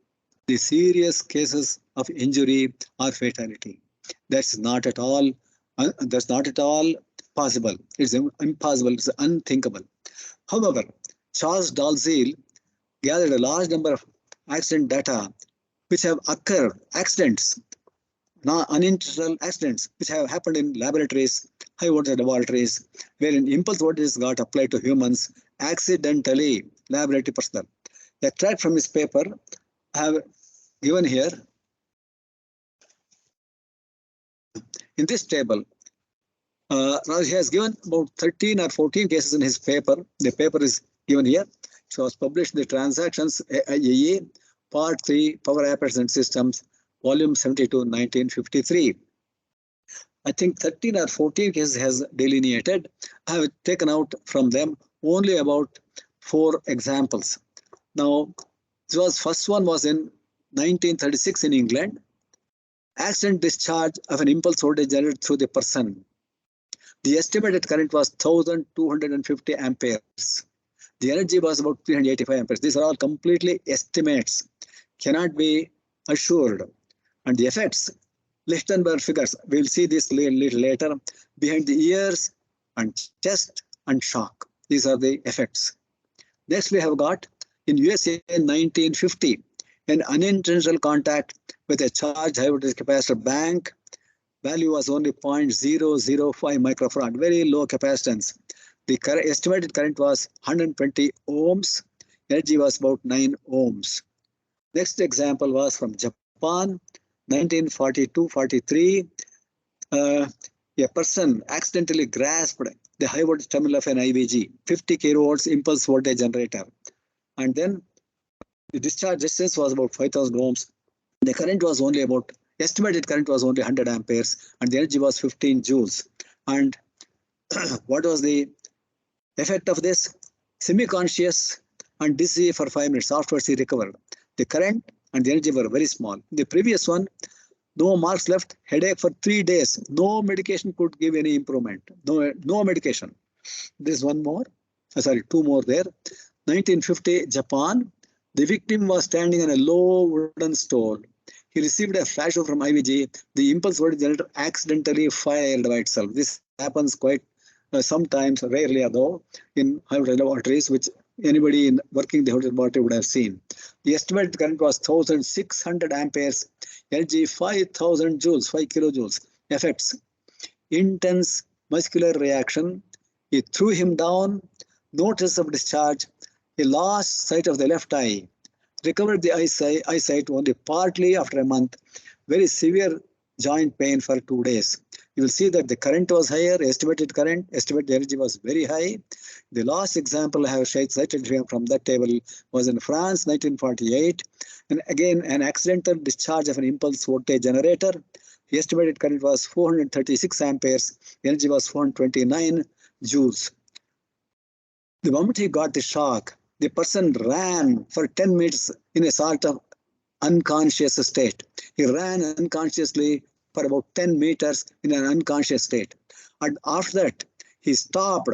Speaker 1: the serious cases of injury or fatality. That's not at all. That's not at all possible. It's impossible. It's unthinkable. However, Charles Dalzell gathered a large number of accident data which have occurred, accidents, unintentional accidents which have happened in laboratories, high voltage laboratories, wherein impulse voltage got applied to humans accidentally, laboratory personnel. A tract from his paper I have given here. In this table, he has given about 13 or 14 cases in his paper. The paper is given here. It was published in the Transactions AIEA, Part 3, Power Apparatus and Systems, Volume 72, 1953. I think 13 or 14 cases has delineated. I have taken out from them only about 4 examples. Now, first one was in 1936 in England. Accident discharge of an impulse voltage generated through the person. The estimated current was 1250 amperes. The energy was about 385 amperes. These are all completely estimates, cannot be assured. And the effects, Lichtenberg figures, we'll see this a little later, behind the ears and chest and shock. These are the effects. Next, we have got in USA in 1950, an unintentional contact with a charged high voltage capacitor bank. Value was only 0.005 microfarad, very low capacitance. The estimated current was 120 ohms. Energy was about 9 ohms. Next example was from Japan, 1942-43. A person accidentally grasped the high voltage terminal of an IVG, 50 kilovolts impulse voltage generator. And then the discharge distance was about 5,000 ohms. The current was only about, estimated current was only 100 amperes, and the energy was 15 joules. And what was the effect of this? Semi-conscious and dizzy for 5 minutes. Afterwards, he recovered. The current and the energy were very small. The previous one, no marks left, headache for 3 days. No medication could give any improvement. No medication. There's one more. Sorry, 2 more there. 1950, Japan. The victim was standing on a low wooden stool. He received a flash from IVG. The impulse voltage generator accidentally fired by itself. This happens quite sometimes, rarely though, in high voltage laboratories, which anybody in working the voltage laboratory would have seen. The estimated current was 1,600 amperes. Energy 5,000 joules, 5 kilojoules. Effects: intense muscular reaction. It threw him down. No trace of discharge. He lost sight of the left eye. Recovered the eyesight only partly after a month. Very severe joint pain for 2 days. You will see that the current was higher, estimated energy was very high. The last example I have cited here from that table was in France, 1948. And again, an accidental discharge of an impulse voltage generator. The estimated current was 436 amperes. Energy was 429 joules. The moment he got the shock, the person ran for 10 minutes in a sort of unconscious state. He ran unconsciously for about 10 meters in an unconscious state. And after that, he stopped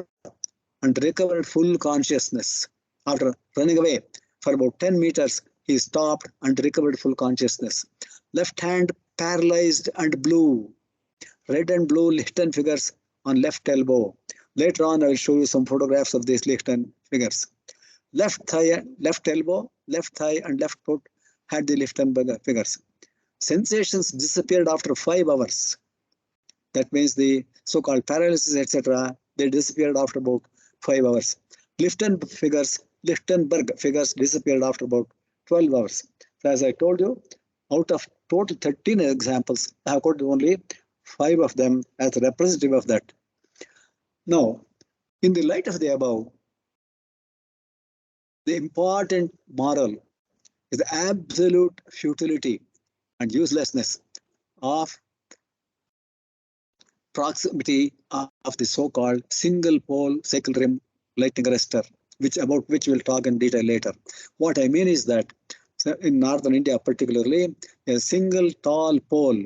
Speaker 1: and recovered full consciousness. After running away for about 10 meters, he stopped and recovered full consciousness. Left hand paralyzed and blue. Red and blue Lichten figures on left elbow. Later on, I will show you some photographs of these Lichten figures. Left thigh, left elbow, left thigh, and left foot had the Lichten figures. Sensations disappeared after 5 hours. That means the so-called paralysis, etc., they disappeared after about 5 hours. Lichtenberg figures disappeared after about 12 hours. So as I told you, out of total 13 examples, I have quoted only 5 of them as representative of that. Now, in the light of the above, the important moral is the absolute futility and uselessness of proximity of the so-called single pole cycle rim lightning arrestor, about which we'll talk in detail later. What I mean is that in northern India particularly, a single tall pole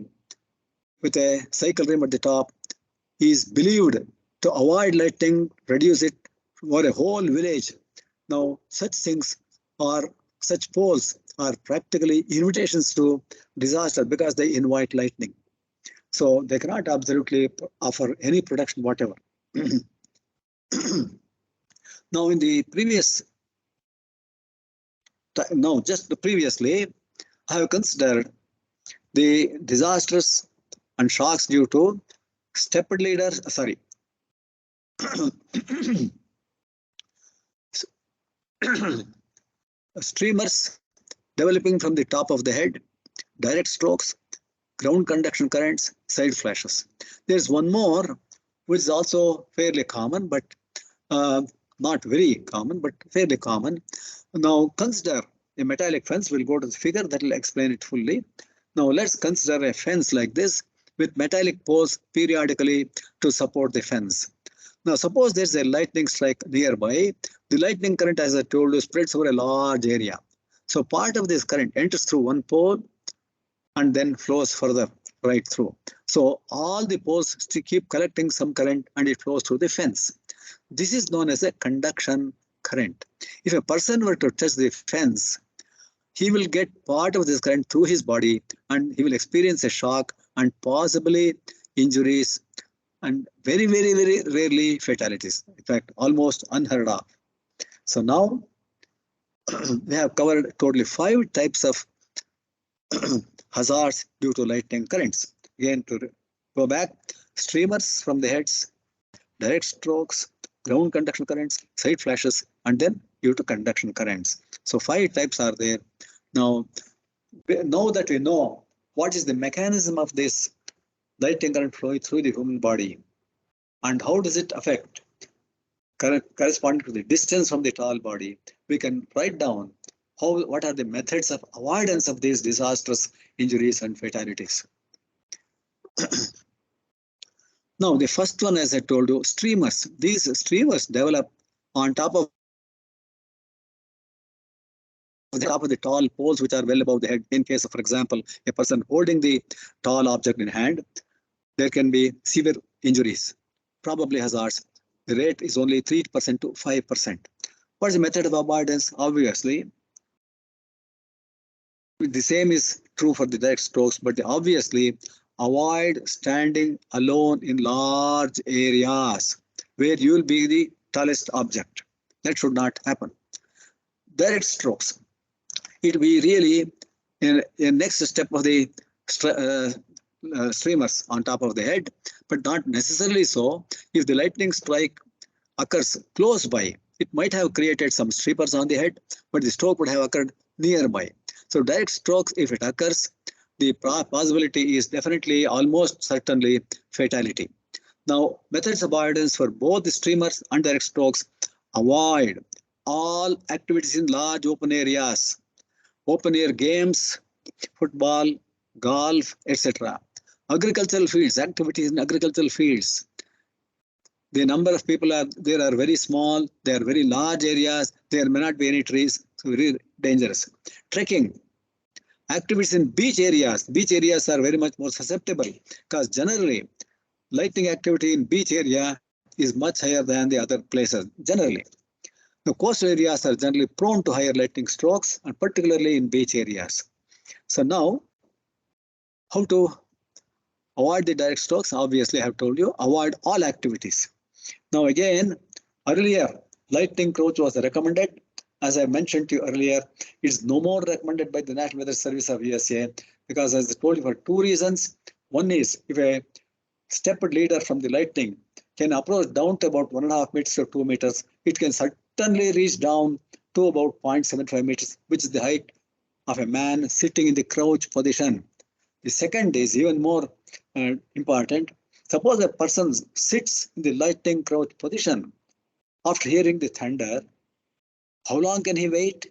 Speaker 1: with a cycle rim at the top is believed to avoid lightning, reduce it for a whole village. Now, such things are, such poles are practically invitations to disaster because they invite lightning. So they cannot absolutely offer any protection whatever. Now, in the previous, now just previously, I have considered the disasters and shocks due to stepped leaders, sorry, streamers developing from the top of the head, direct strokes, ground conduction currents, side flashes. There's one more, which is also fairly common, but not very common, but fairly common. Now consider a metallic fence. We'll go to the figure that will explain it fully. Now let's consider a fence like this with metallic poles periodically to support the fence. Now suppose there's a lightning strike nearby. The lightning current, as I told you, spreads over a large area. So part of this current enters through one pole and then flows further right through. So all the poles keep collecting some current and it flows through the fence. This is known as a conduction current. If a person were to touch the fence, he will get part of this current through his body and he will experience a shock and possibly injuries and very, very, very rarely fatalities. In fact, almost unheard of. So now we have covered totally 5 types of hazards due to lightning currents. Again, to go back, streamers from the heads, direct strokes, ground conduction currents, side flashes, and then due to conduction currents. So 5 types are there. Now that we know what is the mechanism of this lightning current flowing through the human body and how does it affect corresponding to the distance from the tall body, we can write down what are the methods of avoidance of these disastrous injuries and fatalities. Now, the first one, as I told you, streamers. These streamers develop on top of the tall poles which are well above the head. In case of, for example, a person holding the tall object in hand, there can be severe injuries, probably hazards. The rate is only 3% to 5%. What is the method of avoidance? Obviously, the same is true for the direct strokes, but obviously avoid standing alone in large areas where you will be the tallest object. That should not happen. Direct strokes. It will be really a next step of the streamers on top of the head, but not necessarily so. If the lightning strike occurs close by, it might have created some streamers on the head, but the stroke would have occurred nearby. So direct strokes, if it occurs, the possibility is definitely, almost certainly, fatality. Now, methods of avoidance for both the streamers and direct strokes: avoid all activities in large open areas, open air games, football, golf, etc. Agricultural fields, activities in agricultural fields. The number of people are very small, they are very large areas, there may not be any trees, so very dangerous. Trekking, activities in beach areas are very much more susceptible because generally lightning activity in beach area is much higher than the other places, generally. The coastal areas are generally prone to higher lightning strokes, and particularly in beach areas. So now, how to avoid the direct strokes? Obviously, I have told you, avoid all activities. Now again, earlier, lightning crouch was recommended. As I mentioned to you earlier, it's no more recommended by the National Weather Service of USA because, as I told you, for 2 reasons. One is, if a stepped leader from the lightning can approach down to about 1.5 meters to 2 meters, it can certainly reach down to about 0.75 meters, which is the height of a man sitting in the crouch position. The second is even more important. Suppose a person sits in the lightning crouch position after hearing the thunder. How long can he wait?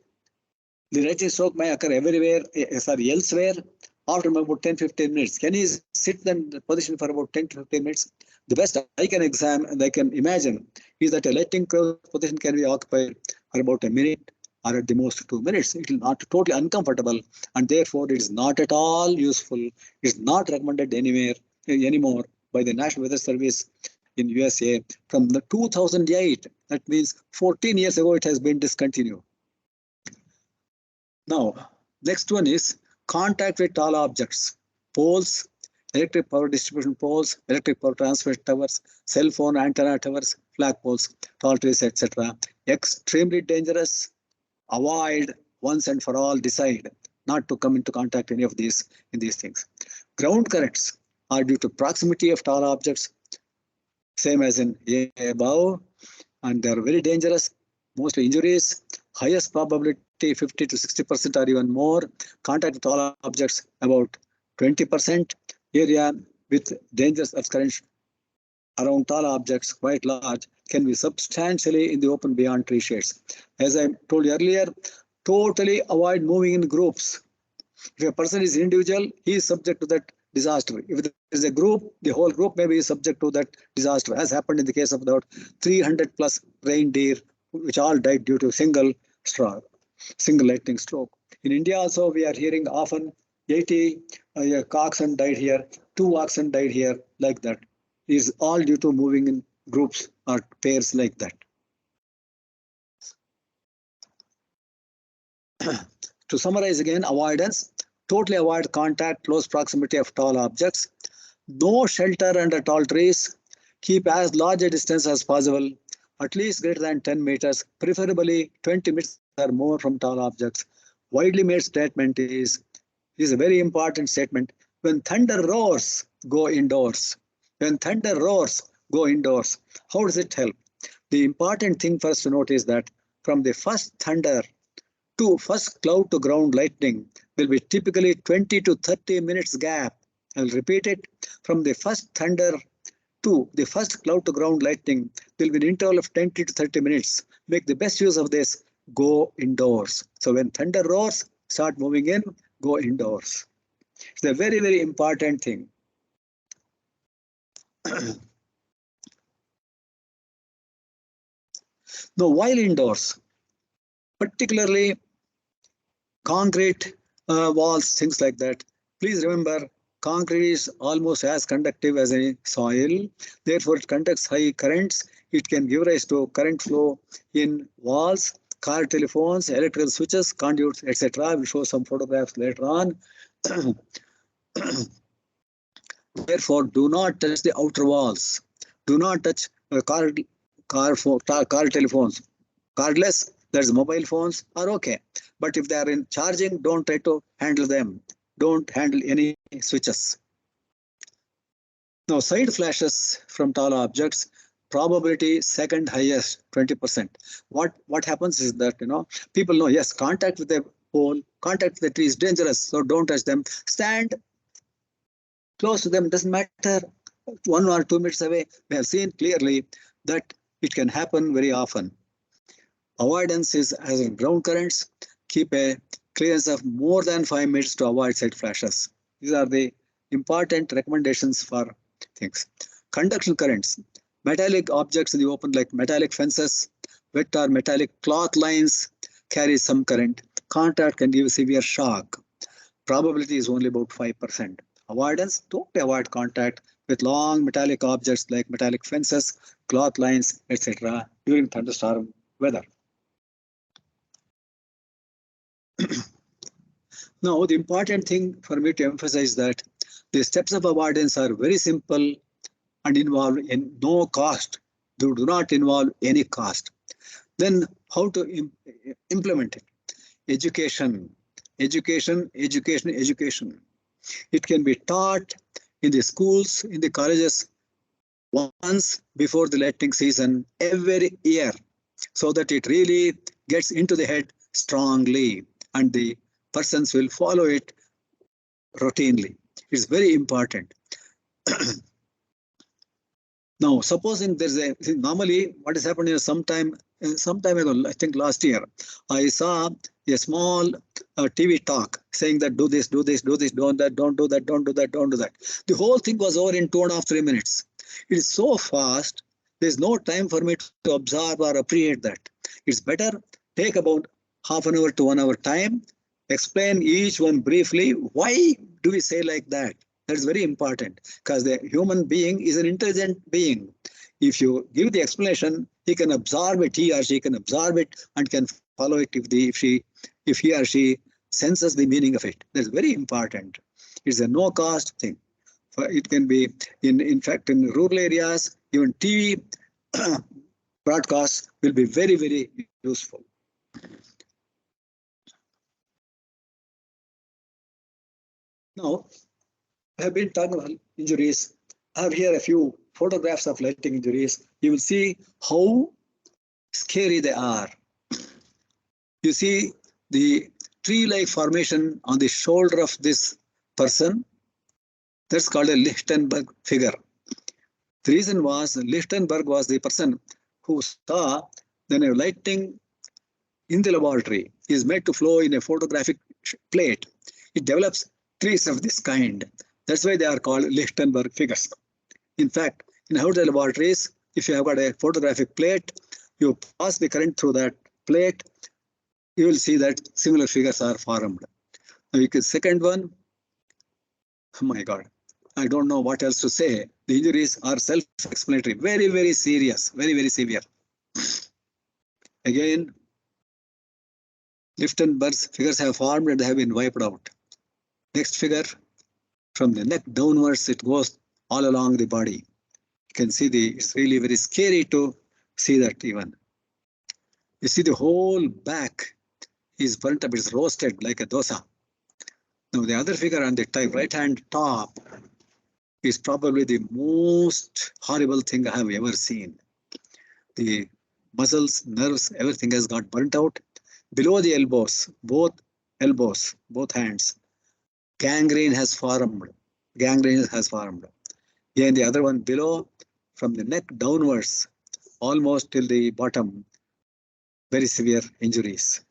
Speaker 1: The lightning stroke may occur elsewhere after about 10-15 minutes. Can he sit in the position for about 10 to 15 minutes? The best I can imagine is that a lightning crouch position can be occupied for about a minute or at the most 2 minutes. It is not totally uncomfortable, and therefore it is not at all useful. It is not recommended anywhere. anymore by the National Weather Service in USA from the 2008. That means 14 years ago it has been discontinued. Now, next one is contact with tall objects, poles, electric power distribution poles, electric power transmission towers, cell phone antenna towers, flagpoles, tall trees, etc. Extremely dangerous. Avoid once and for all. Decide not to come into contact any of these in these things. Ground currents are due to proximity of tall objects, same as in above, and they are very dangerous. Mostly injuries, highest probability 50 to 60% or even more. Contact with tall objects about 20%. Area with dangerous earth currents around tall objects quite large can be substantially in the open beyond tree shades. As I told you earlier, totally avoid moving in groups. If a person is individual, he is subject to that disaster. If there is a group, the whole group may be subject to that disaster, as happened in the case of about 300 plus reindeer, which all died due to single lightning stroke. In India also, we are hearing often 80 oxen died here, 2 oxen died here, like that. It is all due to moving in groups or pairs like that. To summarize again, avoidance, totally avoid contact, close proximity of tall objects, no shelter under tall trees, keep as large a distance as possible, at least greater than 10 meters, preferably 20 meters or more from tall objects. Widely made statement is a very important statement. When thunder roars, go indoors. When thunder roars, go indoors. How does it help? The important thing for us to note is that from the first thunder to first cloud to ground lightning will be typically 20 to 30 minutes gap. I'll repeat it. From the first thunder to the first cloud to ground lightning will be an interval of 20 to 30 minutes. Make the best use of this. Go indoors. So when thunder roars, start moving in, go indoors. It's a very, very important thing. Now, while indoors, particularly concrete walls, things like that, please remember concrete is almost as conductive as any soil. Therefore, it conducts high currents. It can give rise to current flow in walls, car telephones, electrical switches, conduits, etc. We'll show some photographs later on. Therefore, do not touch the outer walls. Do not touch car telephones. Cardless, there's mobile phones are okay. But if they are in charging, don't try to handle them. Don't handle any switches. Now, side flashes from tall objects, probability second highest, 20%. What happens is that, people know, yes, contact with the pole, contact with the tree is dangerous, so don't touch them. Stand close to them, doesn't matter, 1 or 2 meters away. We have seen clearly that it can happen very often. Avoidance is as in ground currents. Keep a clearance of more than 5 meters to avoid side flashes. These are the important recommendations for things. Conduction currents. Metallic objects in the open like metallic fences, wet or metallic cloth lines carry some current. Contact can give severe shock. Probability is only about 5%. Avoidance, don't avoid contact with long metallic objects like metallic fences, cloth lines, etc. during thunderstorm weather. Now, the important thing for me to emphasize that the steps of avoidance are very simple and involve in no cost. They do not involve any cost. Then how to implement it? Education, education, education, education. It can be taught in the schools, in the colleges, once before the lightning season, every year, so that it really gets into the head strongly and the persons will follow it routinely. It's very important. Now, supposing there's normally what has happened is some time ago, I think last year, I saw a small TV talk saying that do this, do this, do this, don't that, don't do that, don't do that, don't do that. The whole thing was over in 2.5 to 3 minutes. It is so fast, there's no time for me to absorb or appreciate that. It's better take about half an hour to 1 hour time, explain each one briefly. Why do we say like that? That's very important because the human being is an intelligent being. If you give the explanation, he can absorb it, he or she can absorb it and can follow it if he or she senses the meaning of it. That's very important. It's a no cost thing. It can be in fact in rural areas, even TV broadcasts will be very, very useful. Now, I have been talking about injuries. I have here a few photographs of lighting injuries. You will see how scary they are. You see the tree-like formation on the shoulder of this person. That's called a Lichtenberg figure. The reason was Lichtenberg was the person who saw that a lighting in the laboratory is made to flow in a photographic plate. It develops trees of this kind. That's why they are called Lichtenberg figures. In fact, in outer laboratories, if you have got a photographic plate, you pass the current through that plate, you will see that similar figures are formed. Now, you can second one. Oh my God, I don't know what else to say. The injuries are self-explanatory, very, very serious, very, very severe. Again, Lichtenberg's figures have formed and have been wiped out. Next figure, from the neck downwards, it goes all along the body. You can see it's really very scary to see that even. You see the whole back is burnt up, it's roasted like a dosa. Now the other figure on the right hand top is probably the most horrible thing I have ever seen. The muscles, nerves, everything has got burnt out. Below the elbows, both hands, gangrene has formed. Gangrene has formed. Again, the other one below, from the neck downwards, almost till the bottom, very severe injuries.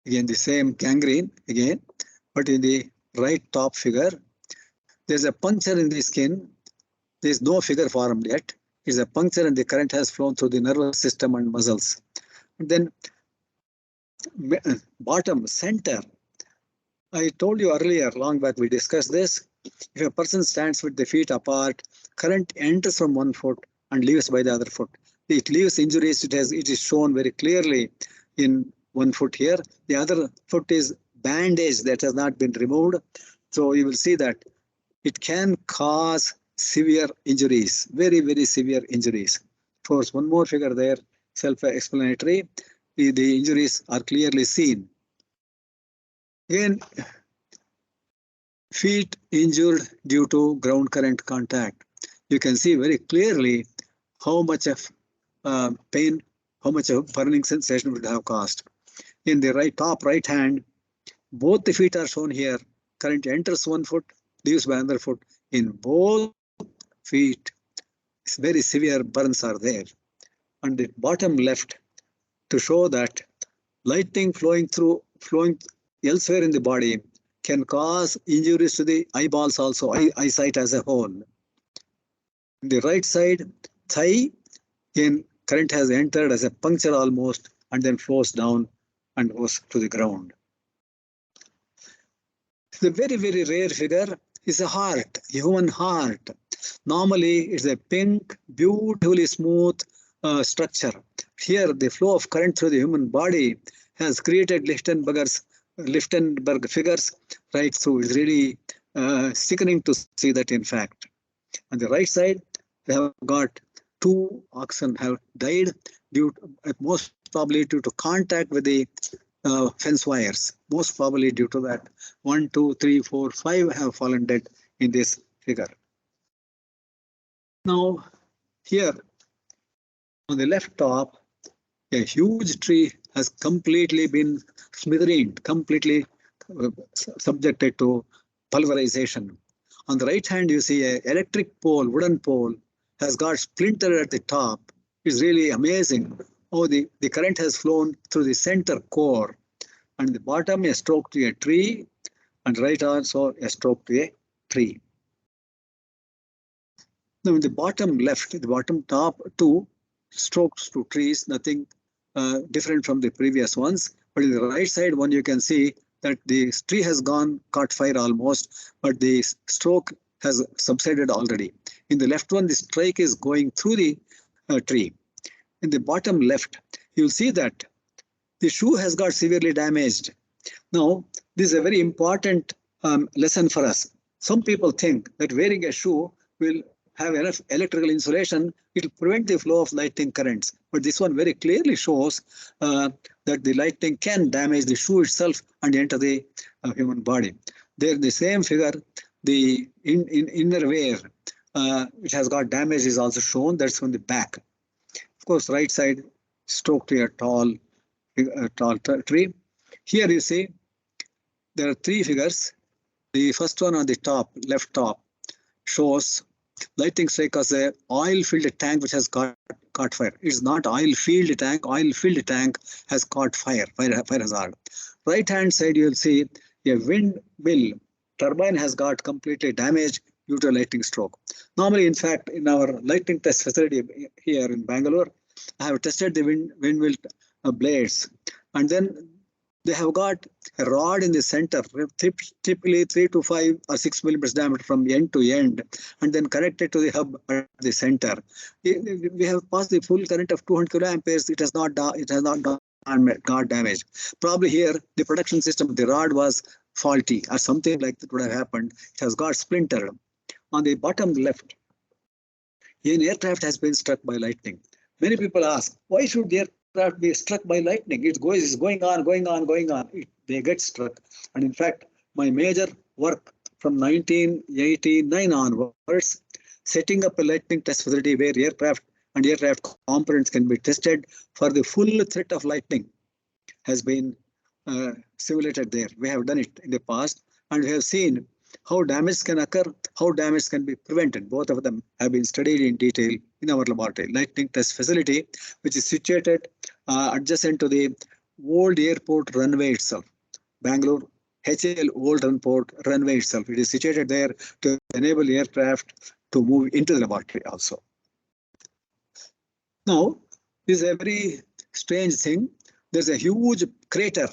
Speaker 1: Again, the same gangrene again, but in the right top figure, there's a puncture in the skin. There's no figure formed yet. It's a puncture and the current has flown through the nervous system and muscles. And then bottom, center. I told you earlier, long back we discussed this. If a person stands with the feet apart, current enters from one foot and leaves by the other foot. It leaves injuries. It is shown very clearly in one foot here. The other foot is bandaged, that has not been removed. So you will see that it can cause severe injuries, very, very severe injuries. Of course, one more figure there, self-explanatory. The injuries are clearly seen. Again, feet injured due to ground current contact. You can see very clearly how much of pain, how much of burning sensation would have caused. In the top right hand, both the feet are shown here. Current enters one foot, leaves by another foot. In both feet, very severe burns are there. On the bottom left, to show that lightning flowing elsewhere in the body can cause injuries to the eyeballs also, eyesight as a whole. On the right side, thigh, again, current has entered as a puncture almost and then flows down and goes to the ground. The very, very rare figure is a heart, a human heart. Normally, it's a pink, beautifully smooth structure. Here, the flow of current through the human body has created Lichtenberg figures right through. It's really sickening to see that, in fact. On the right side, they have got 2 oxen have died most probably due to contact with the fence wires. Most probably due to that. 1, 2, 3, 4, 5 have fallen dead in this figure. Now, here on the left top, a huge tree has completely been smithered, completely subjected to pulverization. On the right hand, you see an electric pole, wooden pole, has got splintered at the top. It's really amazing. Oh, the current has flown through the center core, and the bottom a stroke to a tree, and right also a stroke to a tree. Now, in the bottom left, the bottom top 2 strokes to trees, nothing different from the previous ones. But in the right side one, you can see that the tree has caught fire almost, but the stroke has subsided already. In the left one, the strike is going through the tree. In the bottom left, you'll see that the shoe has got severely damaged. Now, this is a very important lesson for us. Some people think that wearing a shoe will have enough electrical insulation, it will prevent the flow of lightning currents. But this one very clearly shows that the lightning can damage the shoe itself and enter the human body. There, the same figure, the inner wear, which has got damage, is also shown. That's on the back. Of course, right side, stroke to a tall tree. Here you see there are three figures. The first one on the top, left top, shows lightning strike as a oil-filled tank which has caught fire. It's not oil-filled tank. Oil-filled tank has caught fire hazard. Right-hand side, you'll see a windmill turbine has got completely damaged due to a lightning stroke. Normally, in fact, in our lightning test facility here in Bengaluru, I have tested the windmill blades, and then they have got a rod in the center, typically 3 to 5 or 6 millimeters diameter from end to end, and then connected to the hub at the center. We have passed the full current of 200 kiloamperes. It has not got damaged. Probably here the production system, the rod was faulty or something like that would have happened. It has got splintered. On the bottom left, an aircraft has been struck by lightning. Many people ask, why should the aircraft be struck by lightning? It's going on. They get struck. And in fact, my major work from 1989 onwards, setting up a lightning test facility where aircraft and aircraft components can be tested for the full threat of lightning, has been simulated there. We have done it in the past, and we have seen how damage can occur, how damage can be prevented. Both of them have been studied in detail in our laboratory. Lightning test facility, which is situated adjacent to the old airport runway itself. Bangalore HAL old airport runway itself. It is situated there to enable aircraft to move into the laboratory also. Now, this is a very strange thing. There's a huge crater.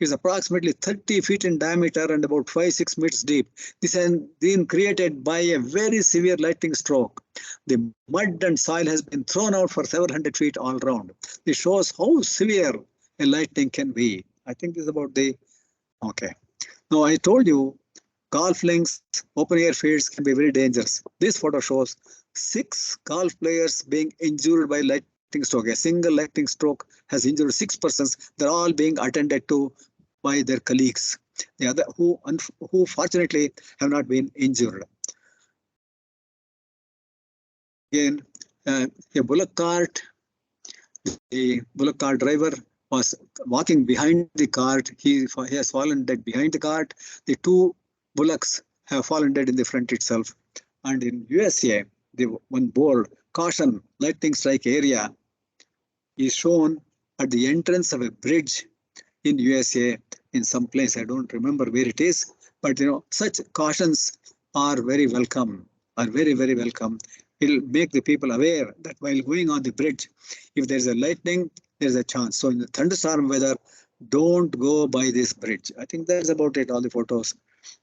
Speaker 1: It's approximately 30 feet in diameter and about 5-6 meters deep. This has been created by a very severe lightning stroke. The mud and soil has been thrown out for several hundred feet all around. This shows how severe a lightning can be. I think this is about the... Okay. Now, I told you golf links, open air fields can be very dangerous. This photo shows 6 golf players being injured by lightning stroke. A single lightning stroke has injured 6 persons. They're all being attended to by their colleagues, the other who fortunately have not been injured. Again, a bullock cart. The bullock cart driver was walking behind the cart. He has fallen dead behind the cart. The 2 bullocks have fallen dead in the front itself. And in USA, the one board, caution, lightning strike area, is shown at the entrance of a bridge in USA in some place. I don't remember where it is, but such cautions are very welcome, very welcome. It'll make the people aware that while going on the bridge, if there's a lightning, there's a chance. So in the thunderstorm weather, don't go by this bridge. I think that's about it, all the photos.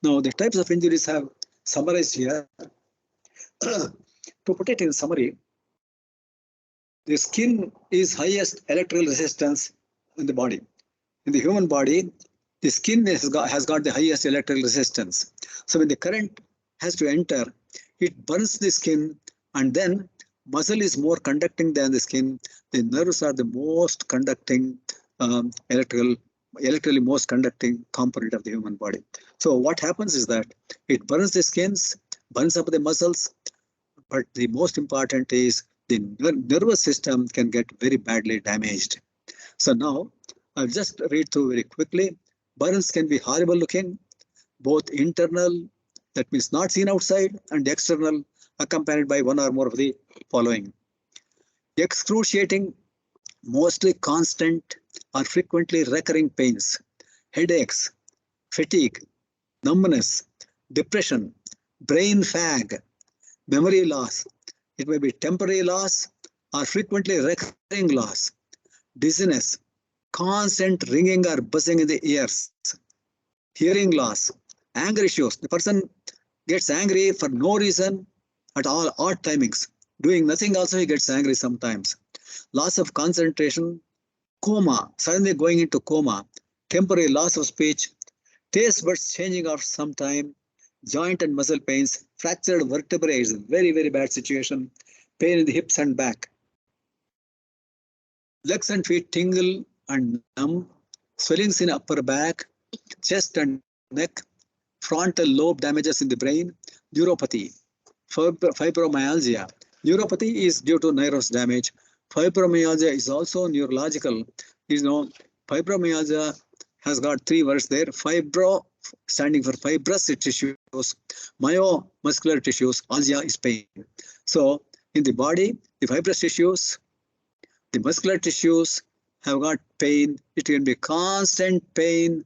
Speaker 1: Now, the types of injuries have summarized here. To put it in summary, the skin is highest electrical resistance in the body. In the human body, the skin has got the highest electrical resistance. So when the current has to enter, it burns the skin, and then muscle is more conducting than the skin. The nerves are the most conducting, electrically most conducting component of the human body. So what happens is that it burns the skins, burns up the muscles, but the most important is the nervous system can get very badly damaged. So now, I'll just read through very quickly. Burns can be horrible looking, both internal, that means not seen outside, and external, accompanied by one or more of the following. Excruciating, mostly constant or frequently recurring pains, headaches, fatigue, numbness, depression, brain fag, memory loss. It may be temporary loss or frequently recurring loss, dizziness, constant ringing or buzzing in the ears, hearing loss, anger issues. The person gets angry for no reason at all, odd timings. Doing nothing also he gets angry sometimes. Loss of concentration, coma, suddenly going into coma, temporary loss of speech, taste buds changing after some time, joint and muscle pains, fractured vertebrae is a very, very bad situation, pain in the hips and back. Legs and feet tingle and numb, swellings in upper back, chest and neck, frontal lobe damages in the brain, neuropathy, fibromyalgia. Neuropathy is due to nerves damage. Fibromyalgia is also neurological. You know, fibromyalgia has got three words there. Fibro standing for fibrous tissues, myomuscular tissues, algia is pain. So in the body, the fibrous tissues, the muscular tissues have got pain. It can be constant pain,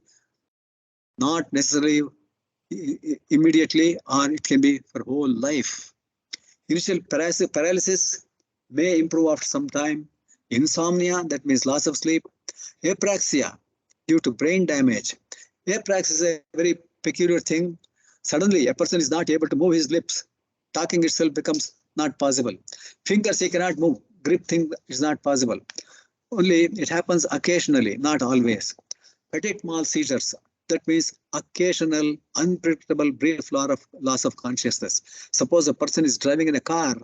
Speaker 1: not necessarily immediately, or it can be for whole life. Initial paralysis may improve after some time. Insomnia, that means loss of sleep. Apraxia, due to brain damage. Apraxia is a very peculiar thing. Suddenly, a person is not able to move his lips. Talking itself becomes not possible. Fingers he cannot move. Grip thing is not possible. Only it happens occasionally, not always. Petit mal seizures. That means occasional, unpredictable brief loss of consciousness. Suppose a person is driving in a car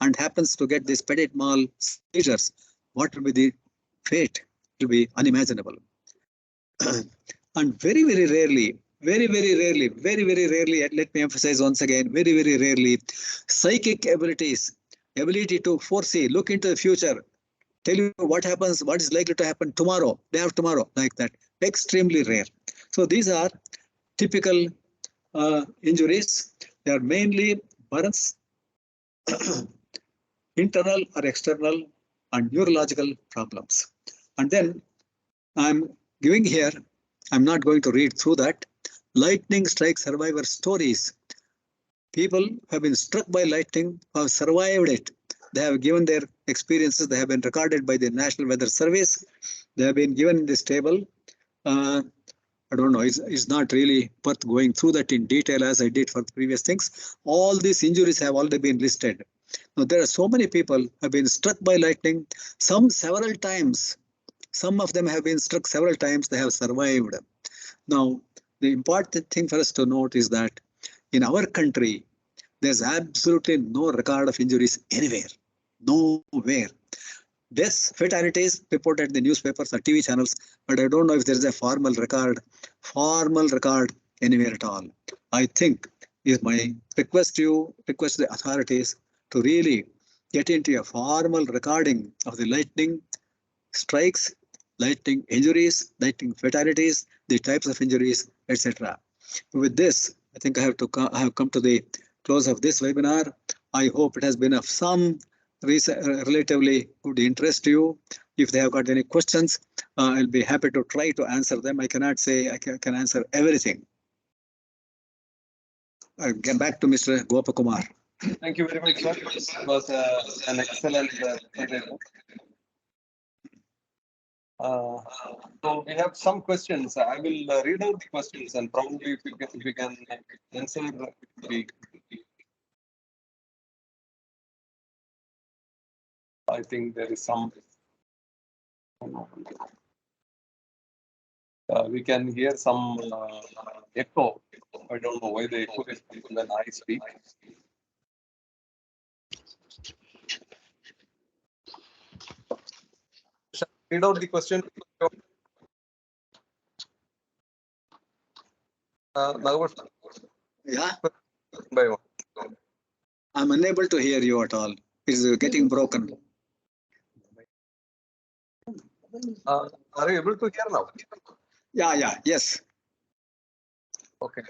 Speaker 1: and happens to get these petit mal seizures. What will be the fate? It will be unimaginable. And very, very rarely, very, very rarely, let me emphasize once again, very, very rarely, psychic abilities, ability to foresee, look into the future, tell you what happens, what is likely to happen tomorrow, day after tomorrow, like that. Extremely rare. So these are typical injuries. They are mainly burns, internal or external, and neurological problems. And then I'm giving here, I'm not going to read through that, lightning strike survivor stories. People have been struck by lightning, have survived it. They have given their experiences. They have been recorded by the National Weather Service. They have been given this table. I don't know, it's not really worth going through that in detail as I did for the previous things. All these injuries have already been listed. Now, there are so many people who have been struck by lightning, some several times. Some of them have been struck several times, they have survived. Now, the important thing for us to note is that in our country, there's absolutely no record of injuries anywhere, nowhere. Deaths, fatalities reported in the newspapers or TV channels, but I don't know if there is a formal record anywhere at all. I think is my request to you, request the authorities to really get into a formal recording of the lightning strikes, lightning injuries, lightning fatalities, the types of injuries, etc. With this, I think I have come to the close of this webinar. I hope it has been of some relatively good interest to you. If they have got any questions, I'll be happy to try to answer them. I cannot say I can answer everything. I'll get back to Mr. Gopakumar.
Speaker 2: Thank you very much, sir. It was an excellent presentation. So we have some questions. I will read out the questions and probably if we can answer the. I think there is some. We can hear some echo. I don't know why the echo is when I speak. Shall I read out the question? Nagabhushana.
Speaker 1: Yeah.
Speaker 2: By one.
Speaker 1: I'm unable to hear you at all. It's getting broken.
Speaker 2: Are you able to hear now?
Speaker 1: Yeah, yes.
Speaker 2: Okay.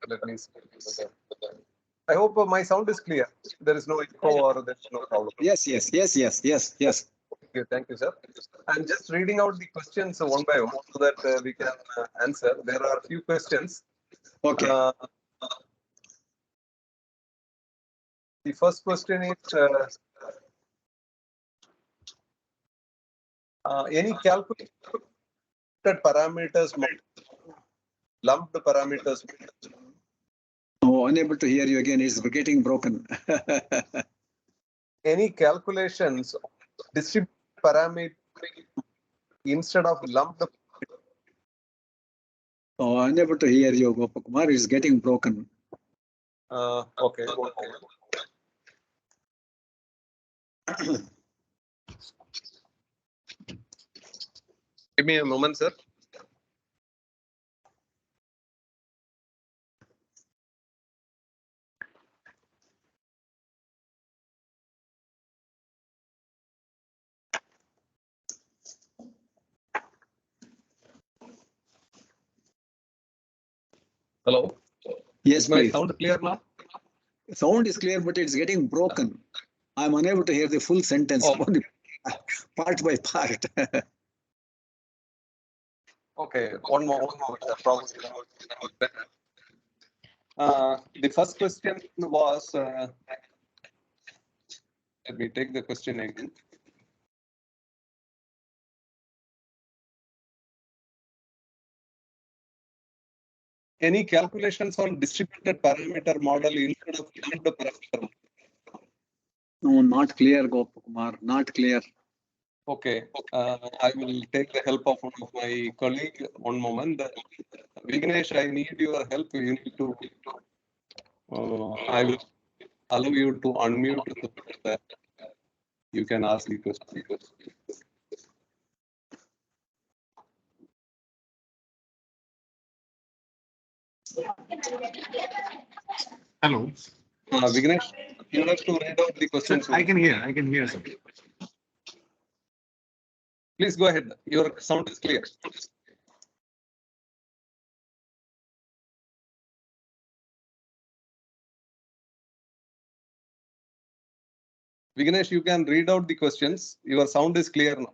Speaker 2: Let me see. I hope my sound is clear. There is no echo or there's no problem.
Speaker 1: Yes.
Speaker 2: Thank you, sir. I'm just reading out the questions one by one so that we can answer. There are a few questions.
Speaker 1: Okay.
Speaker 2: The first question is, any calculated parameters lumped parameters.
Speaker 1: Oh, unable to hear you again. It's getting broken.
Speaker 2: Any calculations distribute parameter instead of lumped.
Speaker 1: Oh, unable to hear you, Gopakumar. It's getting broken.
Speaker 2: Okay. Give me a moment, sir. Hello.
Speaker 1: Yes,
Speaker 2: Is my
Speaker 1: please.
Speaker 2: sound clear now?
Speaker 1: Sound is clear, but it's getting broken. I'm unable to hear the full sentence, only part by part.
Speaker 2: Okay, one more. Probably. The first question was, let me take the question again. Any calculations on distributed parameter model instead of lumped parameter model?
Speaker 1: No, not clear, Gopakumar. Not clear.
Speaker 2: Okay, I will take the help of one of my colleague. One moment. Vignesh, I need your help. You need to. I will allow you to unmute the. You can ask the question.
Speaker 3: Hello.
Speaker 2: Vignesh, you have to read out the question.
Speaker 3: I can hear, sir.
Speaker 2: Please go ahead. Your sound is clear. Vignesh, you can read out the questions. Your sound is clear now.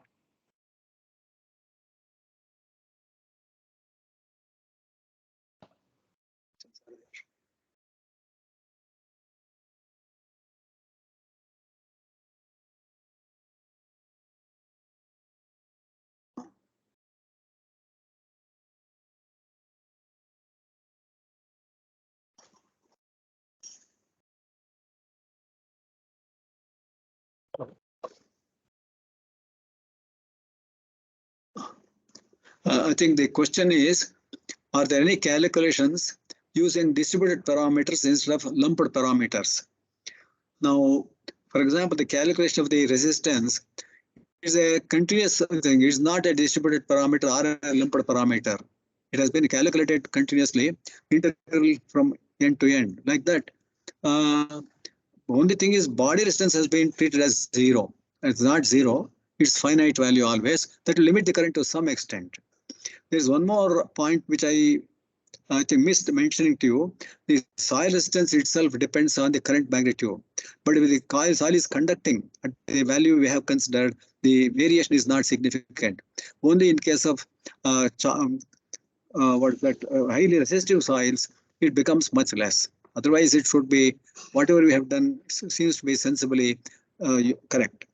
Speaker 1: I think the question is, are there any calculations using distributed parameters instead of lumped parameters? Now, for example, the calculation of the resistance is a continuous thing. It's not a distributed parameter or a lumped parameter. It has been calculated continuously, integral from end to end, like that. Only thing is body resistance has been treated as zero. It's not zero. It's finite value always. That will limit the current to some extent. There's one more point which I think missed mentioning to you. The soil resistance itself depends on the current magnitude. But if the soil is conducting at the value we have considered, the variation is not significant. Only in case of highly resistive soils, it becomes much less. Otherwise, it should be whatever we have done seems to be sensibly correct.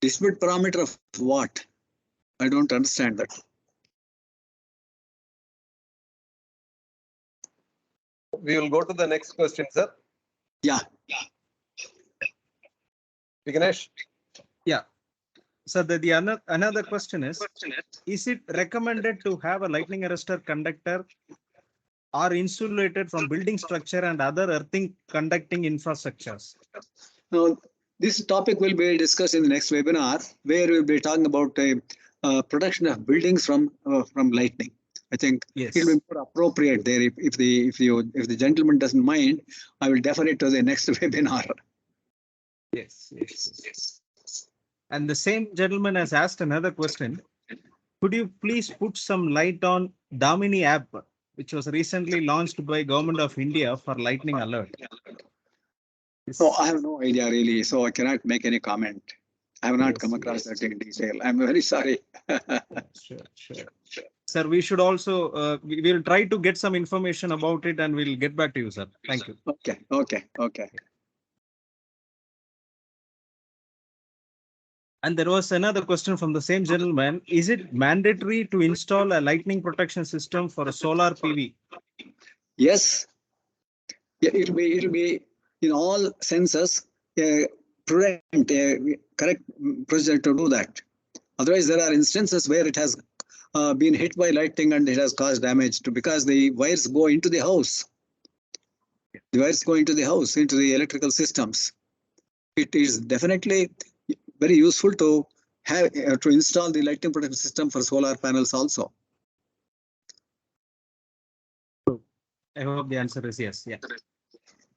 Speaker 1: Dispute parameter of what? I don't understand that.
Speaker 2: We will go to the next question, sir.
Speaker 1: Yeah.
Speaker 2: Vignesh.
Speaker 3: Yeah. So another question is it recommended to have a lightning arrestor conductor or insulated from building structure and other earthing conducting infrastructures?
Speaker 1: Now, this topic will be discussed in the next webinar, where we'll be talking about protection of buildings from lightning. I think
Speaker 3: yes,
Speaker 1: it will be more appropriate there. If the gentleman doesn't mind, I will defer it to the next webinar.
Speaker 3: Yes. And the same gentleman has asked another question. Could you please put some light on Damini app, which was recently launched by Government of India for lightning alert?
Speaker 1: So I have no idea really, so I cannot make any comment. I have not come across that in detail. I'm very sorry.
Speaker 3: Sure. Sir, we should also, we will try to get some information about it and we'll get back to you, sir. Thank you.
Speaker 1: Okay.
Speaker 3: And there was another question from the same gentleman. Is it mandatory to install a lightning protection system for a solar PV?
Speaker 1: Yes, yeah, it'll be in all senses prudent, correct procedure to do that. Otherwise, there are instances where it has been hit by lightning and it has caused damage because the wires go into the house. The wires go into the house, into the electrical systems. It is definitely very useful to have to install the lightning protection system for solar panels also.
Speaker 3: I hope the answer is yes. Yeah.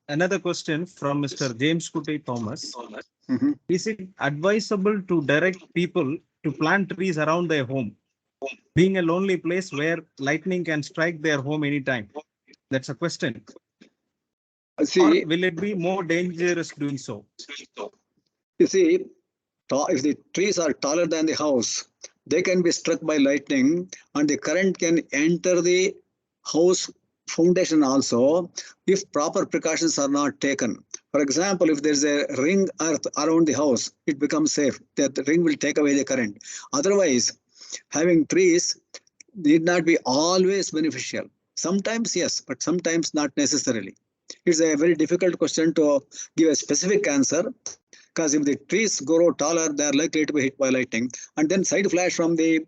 Speaker 3: Another question from Mr. James Kuti Thomas.
Speaker 1: Mhm.
Speaker 3: Is it advisable to direct people to plant trees around their home, being a lonely place where lightning can strike their home anytime? That's a question. Or
Speaker 1: See,
Speaker 3: will it be more dangerous doing so?
Speaker 1: you see, if the trees are taller than the house, they can be struck by lightning and the current can enter the house foundation also if proper precautions are not taken. For example, if there's a ring earth around the house, it becomes safe. That ring will take away the current. Otherwise, having trees need not be always beneficial. Sometimes yes, but sometimes not necessarily. It's a very difficult question to give a specific answer because if the trees grow taller, they are likely to be hit by lightning. And then side flash from the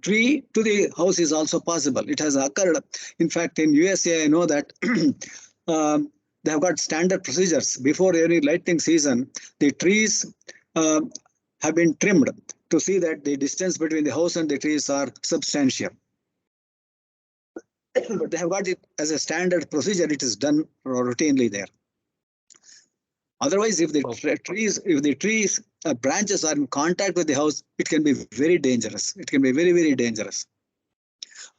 Speaker 1: tree to the house is also possible. It has occurred. In fact, in USA, I know that they have got standard procedures. Before every lightning season, the trees have been trimmed to see that the distance between the house and the trees are substantial. But they have got it as a standard procedure. It is done routinely there. Otherwise, if the trees branches are in contact with the house, it can be very dangerous. It can be very, very dangerous.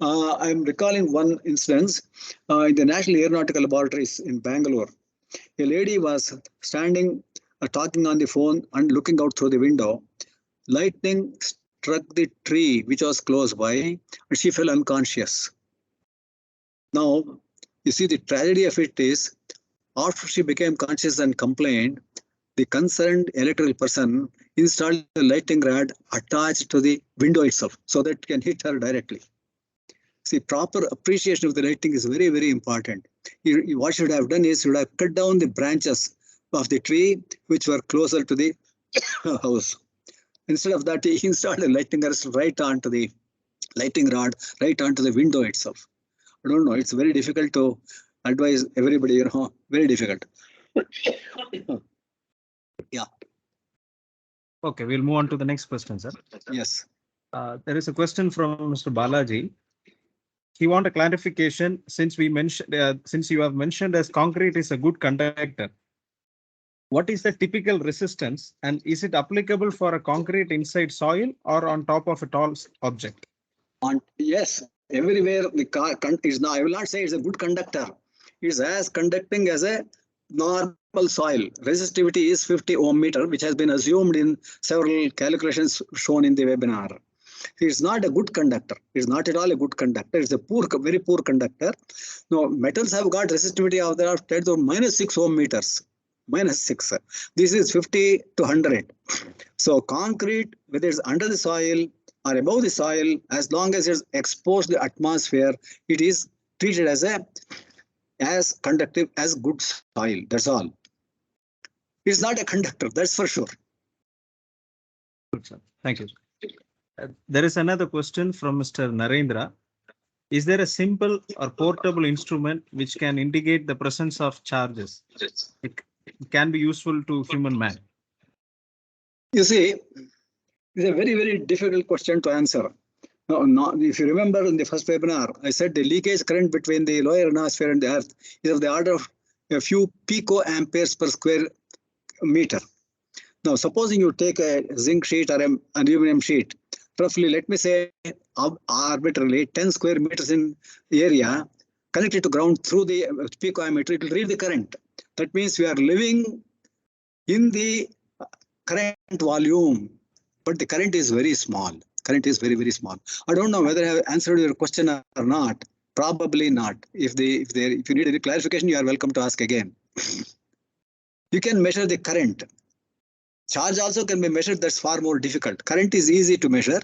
Speaker 1: I'm recalling one instance in the National Aeronautical Laboratories in Bengaluru. A lady was standing, talking on the phone and looking out through the window. Lightning struck the tree which was close by, and she fell unconscious. Now, you see, the tragedy of it is, after she became conscious and complained, the concerned electrical person installed a lightning rod attached to the window itself so that it can hit her directly. See, proper appreciation of the lightning is very, very important. What should have done is should have cut down the branches of the tree which were closer to the house. Instead of that, he installed a lightning arrest right onto the lightning rod, right onto the window itself. I don't know. It's very difficult to advise everybody, very difficult. Yeah.
Speaker 3: Okay, we'll move on to the next question, sir.
Speaker 1: Yes.
Speaker 3: There is a question from Mr. Balaji. He wants a clarification since you have mentioned as concrete is a good conductor. What is the typical resistance and is it applicable for a concrete inside soil or on top of a tall object?
Speaker 1: Yes, everywhere the car is now. I will not say it's a good conductor. It's as conducting as a normal soil. Resistivity is 50 ohm meter, which has been assumed in several calculations shown in the webinar. It's not a good conductor. It's not at all a good conductor. It's a very poor conductor. Now, metals have got resistivity of that 10 to minus 6 ohm meters. Minus 6. This is 50 to 100. So concrete, whether it's under the soil or above the soil, as long as it's exposed to the atmosphere, it is treated as conductive as good soil. That's all. It's not a conductor, that's for sure.
Speaker 3: Good, sir. Thank you. There is another question from Mr. Narendra. Is there a simple or portable instrument which can indicate the presence of charges? It can be useful to human man.
Speaker 1: You see, it's a very, very difficult question to answer. No, if you remember in the first webinar, I said the leakage current between the lower ionosphere and the earth is of the order of a few picoamperes per square meter. Now, supposing you take a zinc sheet or an aluminum sheet, roughly, let me say arbitrarily 10 square meters in area, connected to ground through the picoammeter, it will read the current. That means we are living in the current volume, but the current is very small. Current is very, very small. I don't know whether I have answered your question or not. Probably not. If you need any clarification, you are welcome to ask again. You can measure the current. Charge also can be measured. That's far more difficult. Current is easy to measure.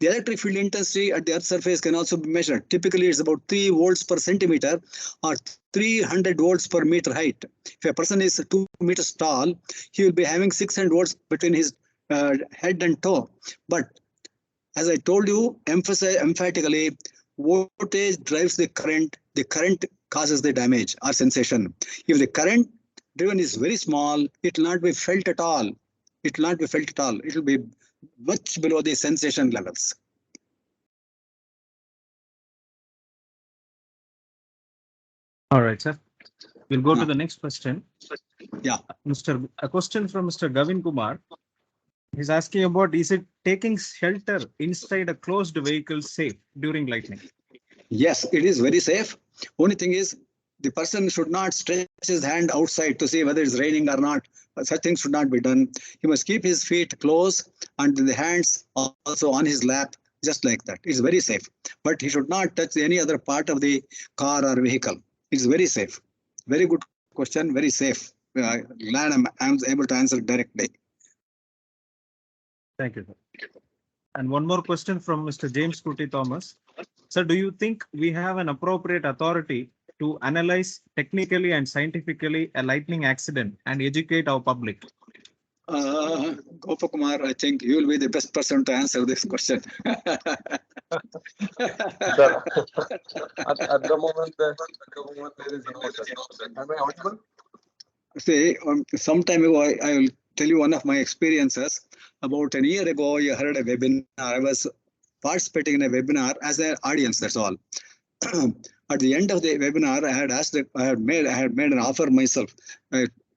Speaker 1: The electric field intensity at the Earth's surface can also be measured. Typically, it's about 3 volts per centimeter or 300 volts per meter height. If a person is 2 meters tall, he will be having 600 volts between his head and toe. But as I told you, emphatically, voltage drives the current causes the damage or sensation. If the current driven is very small, it will not be felt at all. It will not be felt at all. It will be much below the sensation levels.
Speaker 3: All right, sir. We'll go to the next question.
Speaker 1: Yeah.
Speaker 3: A question from Mr. Gavin Kumar. He's asking about, is it taking shelter inside a closed vehicle safe during lightning?
Speaker 1: Yes, it is very safe. Only thing is, the person should not stretch his hand outside to see whether it's raining or not. Such things should not be done. He must keep his feet close and the hands also on his lap, just like that. It's very safe. But he should not touch any other part of the car or vehicle. It's very safe. Very good question. Very safe. Glad I'm able to answer directly.
Speaker 3: Thank you, sir. And one more question from Mr. James Kuti Thomas. Sir, do you think we have an appropriate authority to analyze technically and scientifically a lightning accident and educate our public?
Speaker 1: Gopakumar, I think you will be the best person to answer this question.
Speaker 2: At the moment, there is no. Am I audible?
Speaker 1: See, some time ago, I will tell you one of my experiences. About a year ago, I heard a webinar. I was participating in a webinar as an audience, that's all. At the end of the webinar, I had made an offer myself,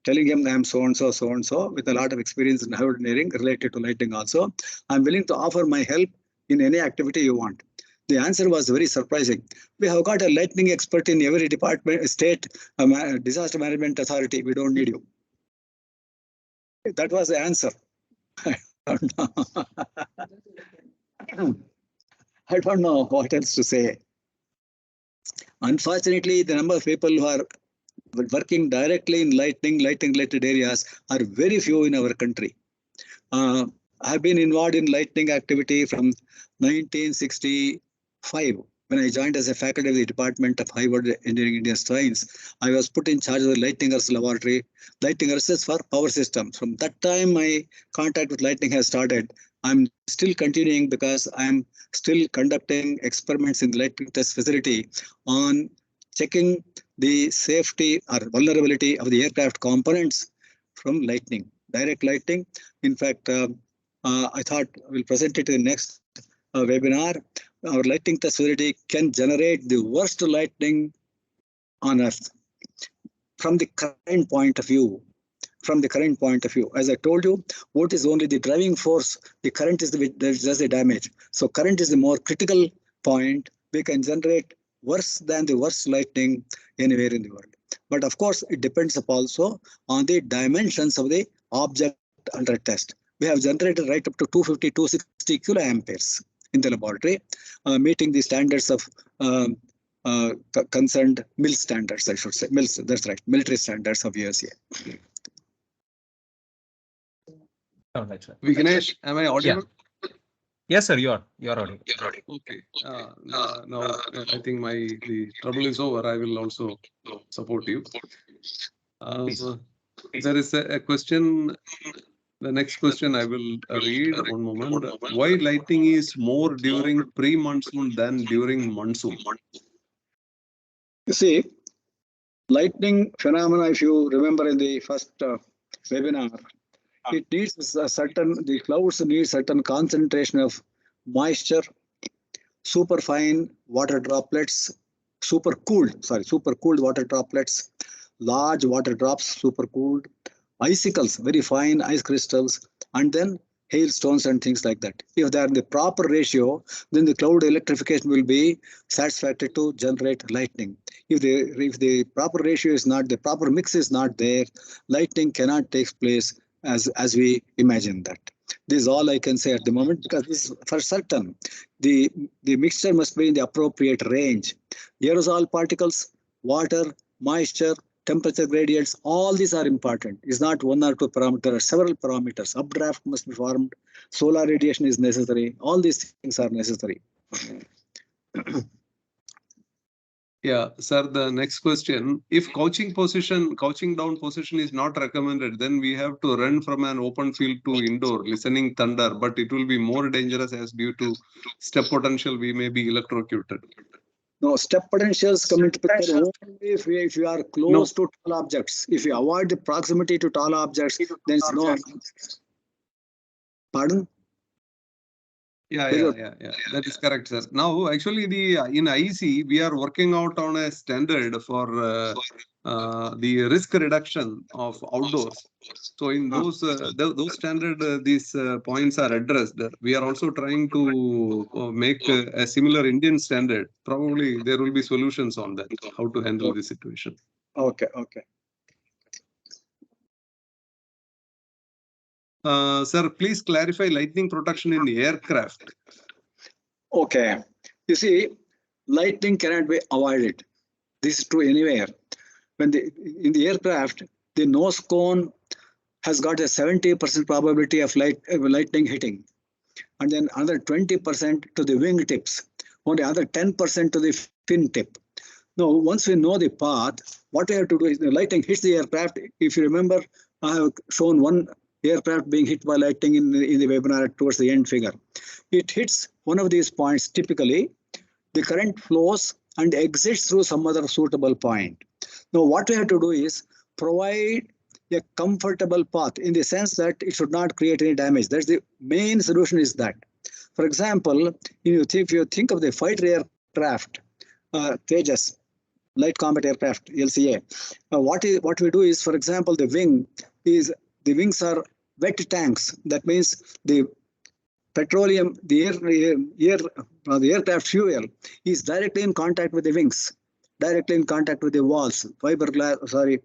Speaker 1: telling him I am so and so with a lot of experience in high engineering related to lighting also. I'm willing to offer my help in any activity you want. The answer was very surprising. We have got a lightning expert in every department, state, disaster management authority. We don't need you. That was the answer. I don't know what else to say. Unfortunately, the number of people who are working directly in lighting related areas are very few in our country. I have been involved in lighting activity from 1965. When I joined as a faculty of the Department of High Voltage Engineering Indian Science, I was put in charge of the lighting research laboratory, lighting research for power systems. From that time, my contact with lighting has started. I'm still continuing because I'm still conducting experiments in the lighting test facility on checking the safety or vulnerability of the aircraft components from lightning, direct lighting. In fact, I thought we'll present it in the next webinar. Our lighting test facility can generate the worst lightning on Earth from the current point of view. As I told you, what is only the driving force? The current is that does the damage. So current is the more critical point. We can generate worse than the worst lightning anywhere in the world. But of course, it depends also on the dimensions of the object under test. We have generated right up to 250, 260 kiloamperes in the laboratory, meeting the standards of concerned MIL standards, I should say. MILs, that's right, military standards of USA.
Speaker 3: All right, sir.
Speaker 2: Vignesh, am I audible?
Speaker 3: Yeah. Yes, sir, you're audible.
Speaker 2: Okay. Now I think the trouble is over. I will also support you. There is a question. The next question I will read. One moment. Why lighting is more during pre-monsoon than during monsoon?
Speaker 1: You see, lightning phenomena, if you remember in the first webinar, it needs the clouds need certain concentration of moisture, superfine water droplets, supercooled water droplets, large water drops, supercooled, icicles, very fine ice crystals, and then hailstones and things like that. If they are in the proper ratio, then the cloud electrification will be satisfactory to generate lightning. If the proper ratio is not, the proper mix is not there, lightning cannot take place as we imagine that. This is all I can say at the moment, because this is for certain. The mixture must be in the appropriate range. Aerosol particles, water, moisture, temperature gradients, all these are important. It's not one or two parameters, there are several parameters. Updraft must be formed, solar radiation is necessary, all these things are necessary.
Speaker 2: Yeah, sir, the next question. If couching down position is not recommended, then we have to run from an open field to indoor, listening thunder, but it will be more dangerous as due to step potential, we may be electrocuted.
Speaker 1: No, step potentials come into picture only if you are close to tall objects. If you avoid the proximity to tall objects, then it's no. Pardon?
Speaker 2: Yeah, that is correct, sir. Now, actually, in IC, we are working out on a standard for the risk reduction of outdoors. So, in those standard, these points are addressed. We are also trying to make a similar Indian standard. Probably there will be solutions on that, how to handle this situation.
Speaker 1: Okay.
Speaker 2: Sir, please clarify lightning protection in the aircraft.
Speaker 1: Okay. You see, lightning cannot be avoided. This is true anywhere. When in the aircraft, the nose cone has got a 70% probability of lightning hitting, and then another 20% to the wing tips, only other 10% to the fin tip. Now, once we know the path, what we have to do is the lightning hits the aircraft. If you remember, I have shown one aircraft being hit by lightning in the webinar towards the end figure. It hits one of these points typically, the current flows and exits through some other suitable point. Now, what we have to do is provide a comfortable path in the sense that it should not create any damage. That's the main solution is that. For example, if you think of the fighter aircraft, Tejas, light combat aircraft, LCA, what we do is, for example, the wings are wet tanks. That means the petroleum, the aircraft fuel is directly in contact with the wings, directly in contact with the walls, FRP,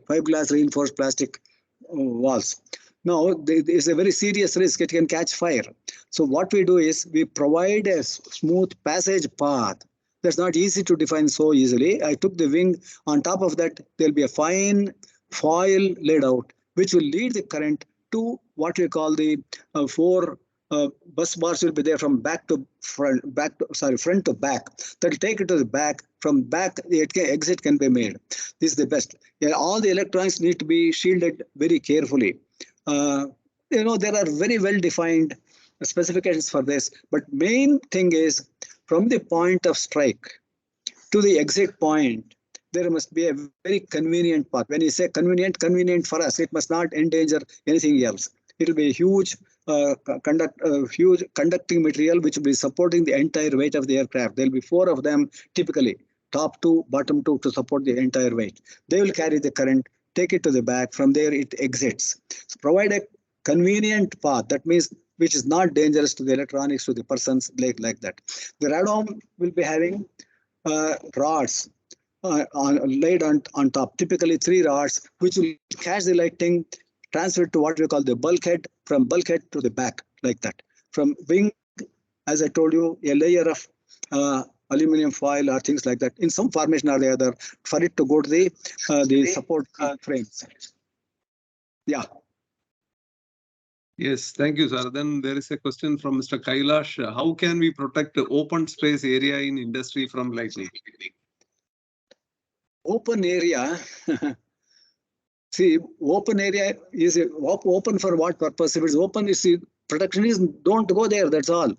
Speaker 1: fiberglass reinforced plastic walls. Now, there is a very serious risk, it can catch fire. So what we do is we provide a smooth passage path. That's not easy to define so easily. I took the wing, on top of that, there'll be a fine foil laid out, which will lead the current to what we call the four bus bars will be there from front to back. That will take it to the back. From back, the exit can be made. This is the best. Yeah, all the electronics need to be shielded very carefully. There are very well defined specifications for this, but main thing is from the point of strike to the exit point, there must be a very convenient path. When you say convenient for us, it must not endanger anything else. It will be a huge conducting material which will be supporting the entire weight of the aircraft. There will be 4 of them typically, top 2, bottom 2, to support the entire weight. They will carry the current, take it to the back. From there, it exits. So provide a convenient path. That means which is not dangerous to the electronics, to the persons, like that. The radome will be having rods laid on top, typically 3 rods, which will catch the lightning, transfer to what we call the bulkhead, from bulkhead to the back, like that. From wing, as I told you, a layer of aluminum foil or things like that, in some formation or the other, for it to go to the support frames. Yeah.
Speaker 2: Yes, thank you, sir. Then there is a question from Mr. Kailash. How can we protect the open space area in industry from lightning?
Speaker 1: Open area. See, open area is open for what purpose? If it's open, protection is don't go there. That's all.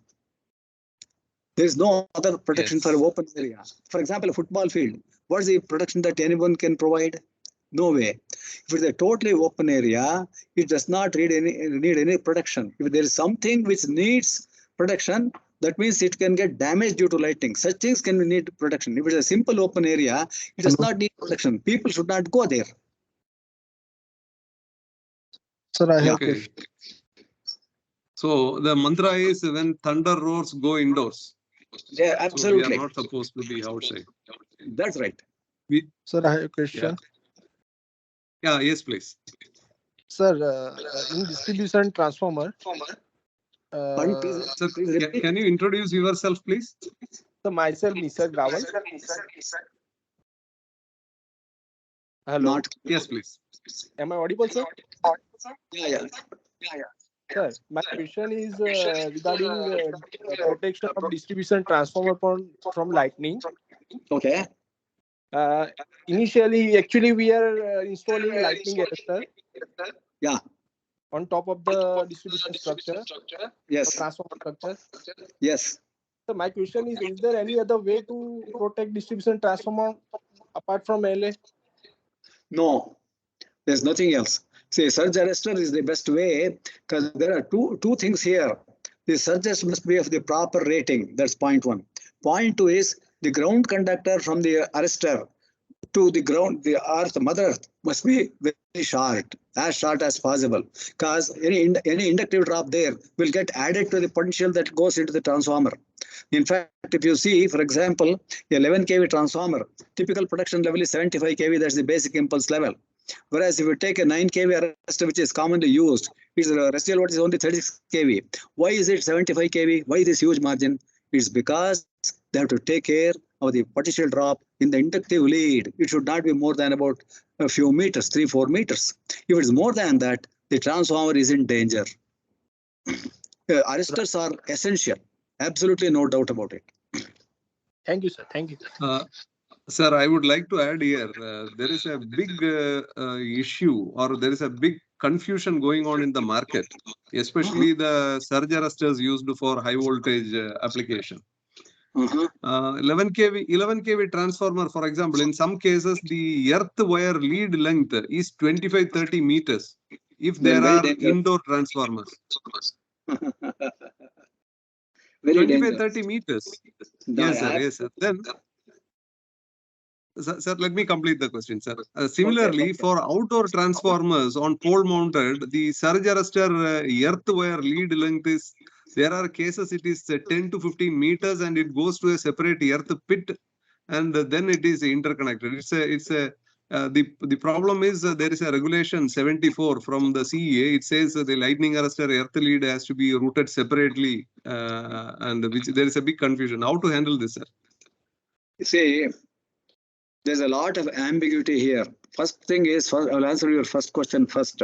Speaker 1: There is no other protection for open area. For example, a football field. What is the protection that anyone can provide? No way. If it's a totally open area, it does not need any protection. If there is something which needs protection, that means it can get damaged due to lightning. Such things can need protection. If it's a simple open area, it does not need protection. People should not go there.
Speaker 4: Sir, I have
Speaker 2: okay. So the mantra is when thunder roars, go indoors.
Speaker 1: Yeah, absolutely.
Speaker 2: So we are not supposed to be outside.
Speaker 1: That's right.
Speaker 4: Sir, I have a question.
Speaker 2: Yeah, yes, please.
Speaker 4: Sir, in distribution transformer.
Speaker 2: Sir, can you introduce yourself, please?
Speaker 4: So myself, Mr. Gravel. Hello.
Speaker 1: Not.
Speaker 2: Yes, please.
Speaker 4: Am I audible, sir?
Speaker 1: Yeah.
Speaker 4: Sir, my question is regarding protection of distribution transformer from lightning.
Speaker 1: Okay.
Speaker 4: Initially, actually, we are installing lightning arrestor.
Speaker 1: Yeah.
Speaker 4: On top of the distribution structure,
Speaker 1: Yes.
Speaker 4: transformer structure.
Speaker 1: Yes.
Speaker 4: So my question is there any other way to protect distribution transformer apart from LA?
Speaker 1: No. There's nothing else. See, surge arrestor is the best way because there are two things here. The surges must be of the proper rating. That's point one. Point two is the ground conductor from the arrestor to the ground, the earth, mother earth, must be very short, as short as possible. Because any inductive drop there will get added to the potential that goes into the transformer. In fact, if you see, for example, the 11 kV transformer, typical production level is 75 kV. That's the basic impulse level. Whereas if you take a 9 kV arrestor, which is commonly used, its residual voltage is only 36 kV. Why is it 75 kV? Why this huge margin? It's because they have to take care of the potential drop in the inductive lead. It should not be more than about a few meters, 3-4 meters. If it's more than that, the transformer is in danger. Arrestors are essential. Absolutely no doubt about it.
Speaker 4: Thank you, sir. Thank you.
Speaker 2: Sir, I would like to add here, there is a big issue, or there is a big confusion going on in the market, especially the surge arresters used for high voltage application. 11 kV transformer, for example, in some cases, the earth wire lead length is 25-30 meters if there are indoor transformers. 25-30 meters. Yes, sir. Yes, sir. Then, sir, let me complete the question, sir. Similarly, for outdoor transformers on pole mounted, the surge arrestor earth wire lead length is, there are cases it is 10 to 15 meters and it goes to a separate earth pit and then it is interconnected. The problem is there is a regulation 74 from the CEA. It says the lightning arrestor earth lead has to be routed separately and which there is a big confusion. How to handle this, sir?
Speaker 1: See, there's a lot of ambiguity here. First thing is, I'll answer your first question first.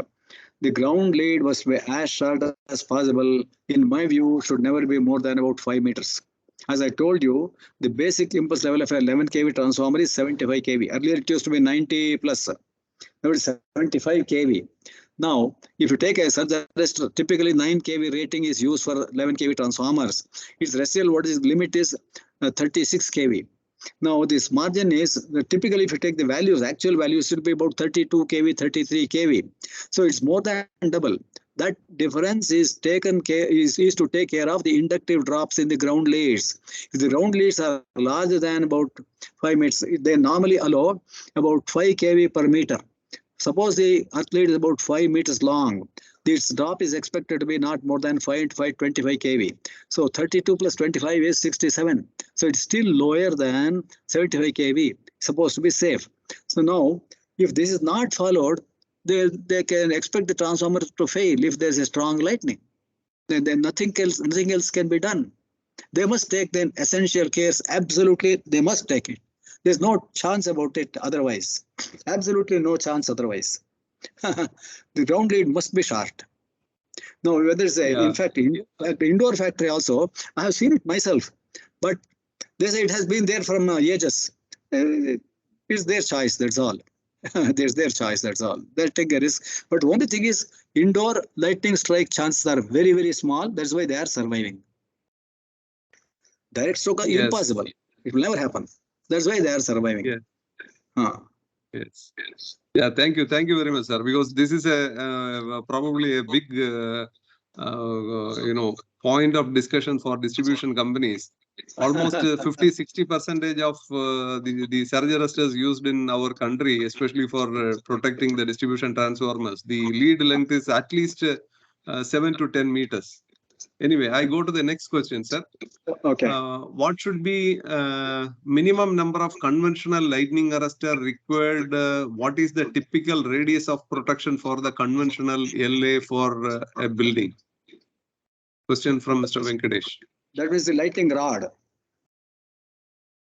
Speaker 1: The ground lead must be as short as possible. In my view, should never be more than about 5 meters. As I told you, the basic impulse level of a 11 kV transformer is 75 kV. Earlier, it used to be 90 plus. Now it's 75 kV. Now, if you take a surge arrestor, typically 9 kV rating is used for 11 kV transformers. Its residual voltage limit is 36 kV. Now, this margin is typically, if you take the values, actual values should be about 32 kV, 33 kV. So it's more than double. That difference is taken care is to take care of the inductive drops in the ground leads. If the ground leads are larger than about 5 meters, they normally allow about 5 kV per meter. Suppose the earth lead is about 5 meters long. This drop is expected to be not more than 25 kV. So 32 plus 25 is 67. So it's still lower than 75 kV, supposed to be safe. So now, if this is not followed, they can expect the transformer to fail if there's a strong lightning. Then nothing else can be done. They must take the essential cares. Absolutely, they must take it. There's no chance about it otherwise. Absolutely no chance otherwise. The ground lead must be short. Now, whether it's in fact, the indoor factory also, I have seen it myself. But they say it has been there from ages. It's their choice, that's all. There's their choice, that's all. They'll take a risk. But one thing is, indoor lightning strike chances are very, very small. That's why they are surviving. Direct stroke, impossible. It will never happen. That's why they are surviving.
Speaker 2: Yes. Yeah, thank you very much, sir. Because this is probably a big, point of discussion for distribution companies. Almost 50-60% of the surge arresters used in our country, especially for protecting the distribution transformers, the lead length is at least 7 to 10 meters. Anyway, I go to the next question, sir.
Speaker 1: Okay.
Speaker 2: What should be minimum number of conventional lightning arrestor required? What is the typical radius of protection for the conventional LA for a building? Question from Mr. Venkatesh.
Speaker 1: That means the lightning rod.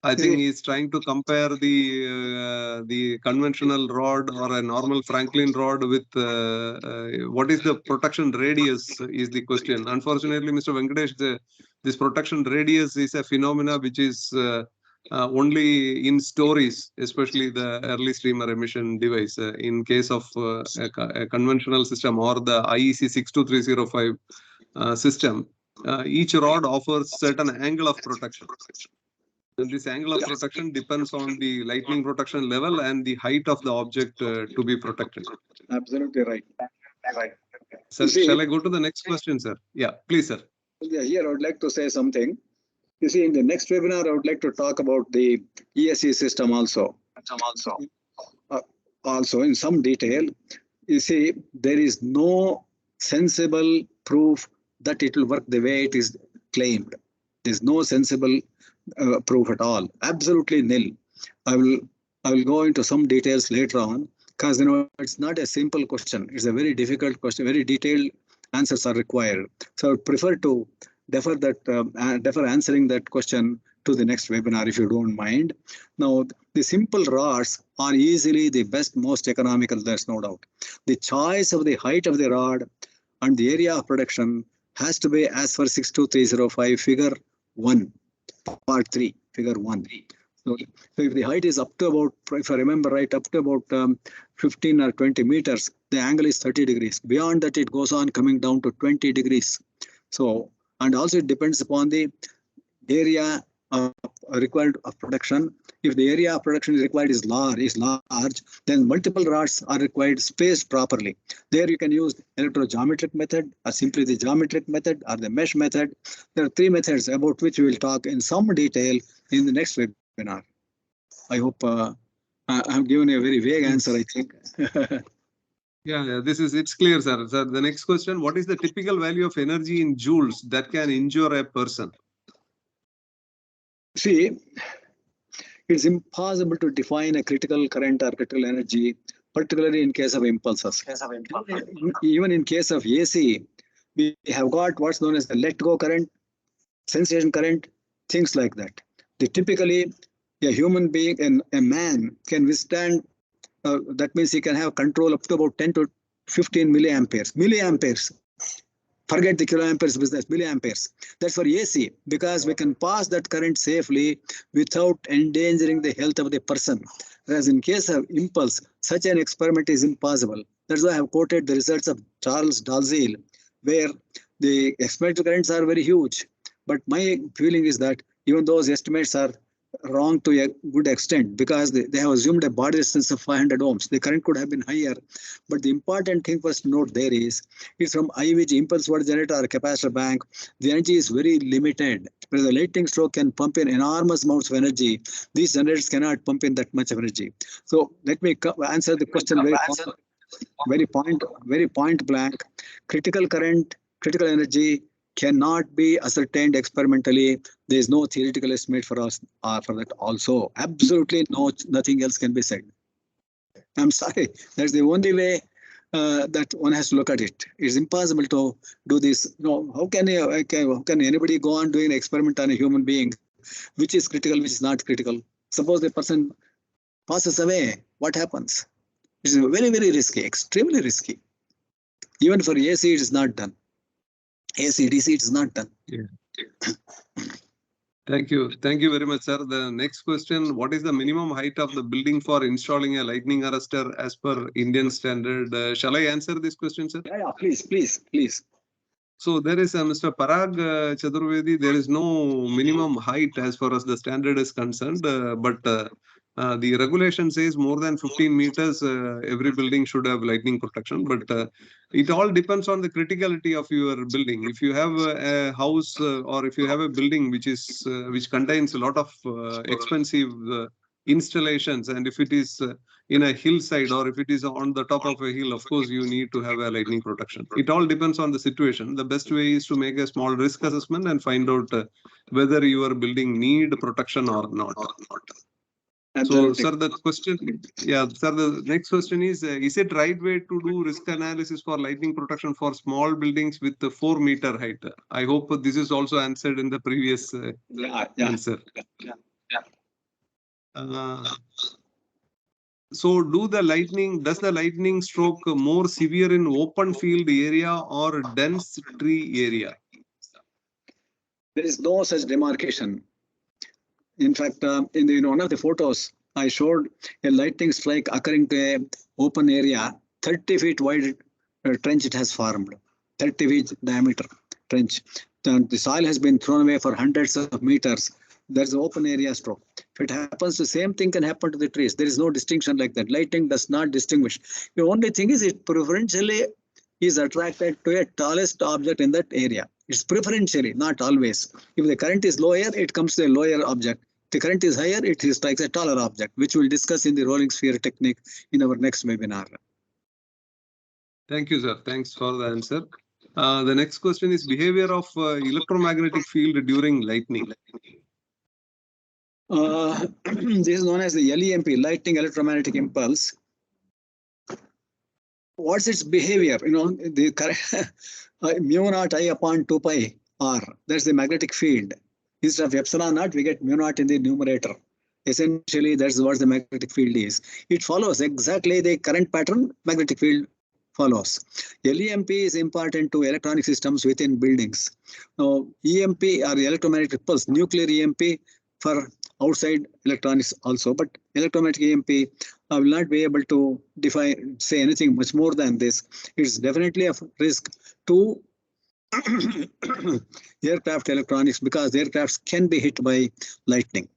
Speaker 2: I think he's trying to compare the conventional rod or a normal Franklin rod with what is the protection radius is the question. Unfortunately, Mr. Venkatesh, this protection radius is a phenomena which is only in stories, especially the early streamer emission device. In case of a conventional system or the IEC 62305 system, each rod offers certain angle of protection. And this angle of protection depends on the lightning protection level and the height of the object to be protected.
Speaker 1: Absolutely right.
Speaker 2: Sir, shall I go to the next question, sir? Yeah, please, sir.
Speaker 1: Yeah, here I would like to say something. You see, in the next webinar, I would like to talk about the ESE system also. Also, in some detail, you see, there is no sensible proof that it will work the way it is claimed. There is no sensible proof at all. Absolutely nil. I will go into some details later on, because it's not a simple question. It's a very difficult question. Very detailed answers are required. So I would prefer to defer answering that question to the next webinar, if you don't mind. Now, the simple rods are easily the best, most economical. There's no doubt. The choice of the height of the rod and the area of production has to be as per 62305 figure 1. Part 3, figure 1. So if the height is up to about, if I remember right, up to about 15 or 20 meters, the angle is 30 degrees. Beyond that, it goes on coming down to 20 degrees. So, and also it depends upon the area required of production. If the area of production is required is large, then multiple rods are required spaced properly. There you can use electrogeometric method, or simply the geometric method, or the mesh method. There are 3 methods about which we will talk in some detail in the next webinar. I hope I have given a very vague answer, I think.
Speaker 2: Yeah, it's clear, sir. Sir, the next question: what is the typical value of energy in joules that can injure a person?
Speaker 1: See, it's impossible to define a critical current or critical energy, particularly in case of impulses. Even in case of AC, we have got what's known as the let-go current, sensation current, things like that. Typically, a human being and a man can withstand, that means he can have control up to about 10 to 15 milliamperes. Forget the kiloamperes business, milliamperes. That's for AC, because we can pass that current safely without endangering the health of the person. Whereas in case of impulse, such an experiment is impossible. That's why I have quoted the results of Charles Dalzell, where the experimental currents are very huge. But my feeling is that even those estimates are wrong to a good extent, because they have assumed a body resistance of 500 ohms. The current could have been higher. But the important thing for us to note there is, it's from IVG, impulse water generator or capacitor bank, the energy is very limited. Whereas the lightning stroke can pump in enormous amounts of energy. These generators cannot pump in that much of energy. So let me answer the question very point blank. Critical current, critical energy cannot be ascertained experimentally. There is no theoretical estimate for us for that also. Absolutely nothing else can be said. I'm sorry. That's the only way that one has to look at it. It's impossible to do this. How can anybody go on doing an experiment on a human being, which is critical, which is not critical? Suppose the person passes away, what happens? It's very, very risky, extremely risky. Even for AC, it is not done. AC, DC, it is not done.
Speaker 2: Yeah. Thank you very much, sir. The next question: what is the minimum height of the building for installing a lightning arrestor as per Indian standard? Shall I answer this question, sir?
Speaker 1: Yeah, please.
Speaker 2: So there is Mr. Parag Chaturvedi. There is no minimum height as far as the standard is concerned, but the regulation says more than 15 meters, every building should have lightning protection. But it all depends on the criticality of your building. If you have a house or if you have a building which contains a lot of expensive installations, and if it is in a hillside or if it is on the top of a hill, of course you need to have a lightning protection. It all depends on the situation. The best way is to make a small risk assessment and find out whether your building need protection or not. So, sir, the next question is it right way to do risk analysis for lightning protection for small buildings with the 4 meter height? I hope this is also answered in the previous answer. So does the lightning stroke more severe in open field area or dense tree area?
Speaker 1: There is no such demarcation. In fact, in one of the photos, I showed a lightning strike occurring to a open area, 30 feet wide trench it has formed, 30 feet diameter trench. The soil has been thrown away for hundreds of meters. There's an open area stroke. If it happens, the same thing can happen to the trees. There is no distinction like that. Lightning does not distinguish. The only thing is it preferentially is attracted to a tallest object in that area. It's preferentially, not always. If the current is lower, it comes to a lower object. If the current is higher, it strikes a taller object, which we'll discuss in the rolling sphere technique in our next webinar.
Speaker 2: Thank you, sir. Thanks for the answer. The next question is behavior of electromagnetic field during lightning.
Speaker 1: This is known as the LEMP, lightning electromagnetic impulse. What's its behavior? The mu naught I upon 2 pi r. That's the magnetic field. Instead of epsilon naught, we get mu naught in the numerator. Essentially, that's what the magnetic field is. It follows exactly the current pattern. Magnetic field follows. LEMP is important to electronic systems within buildings. Now, EMP or electromagnetic pulse, nuclear EMP for outside electronics also, but electromagnetic EMP, I will not be able to say anything much more than this. It's definitely a risk to aircraft electronics because aircrafts can be hit by lightning.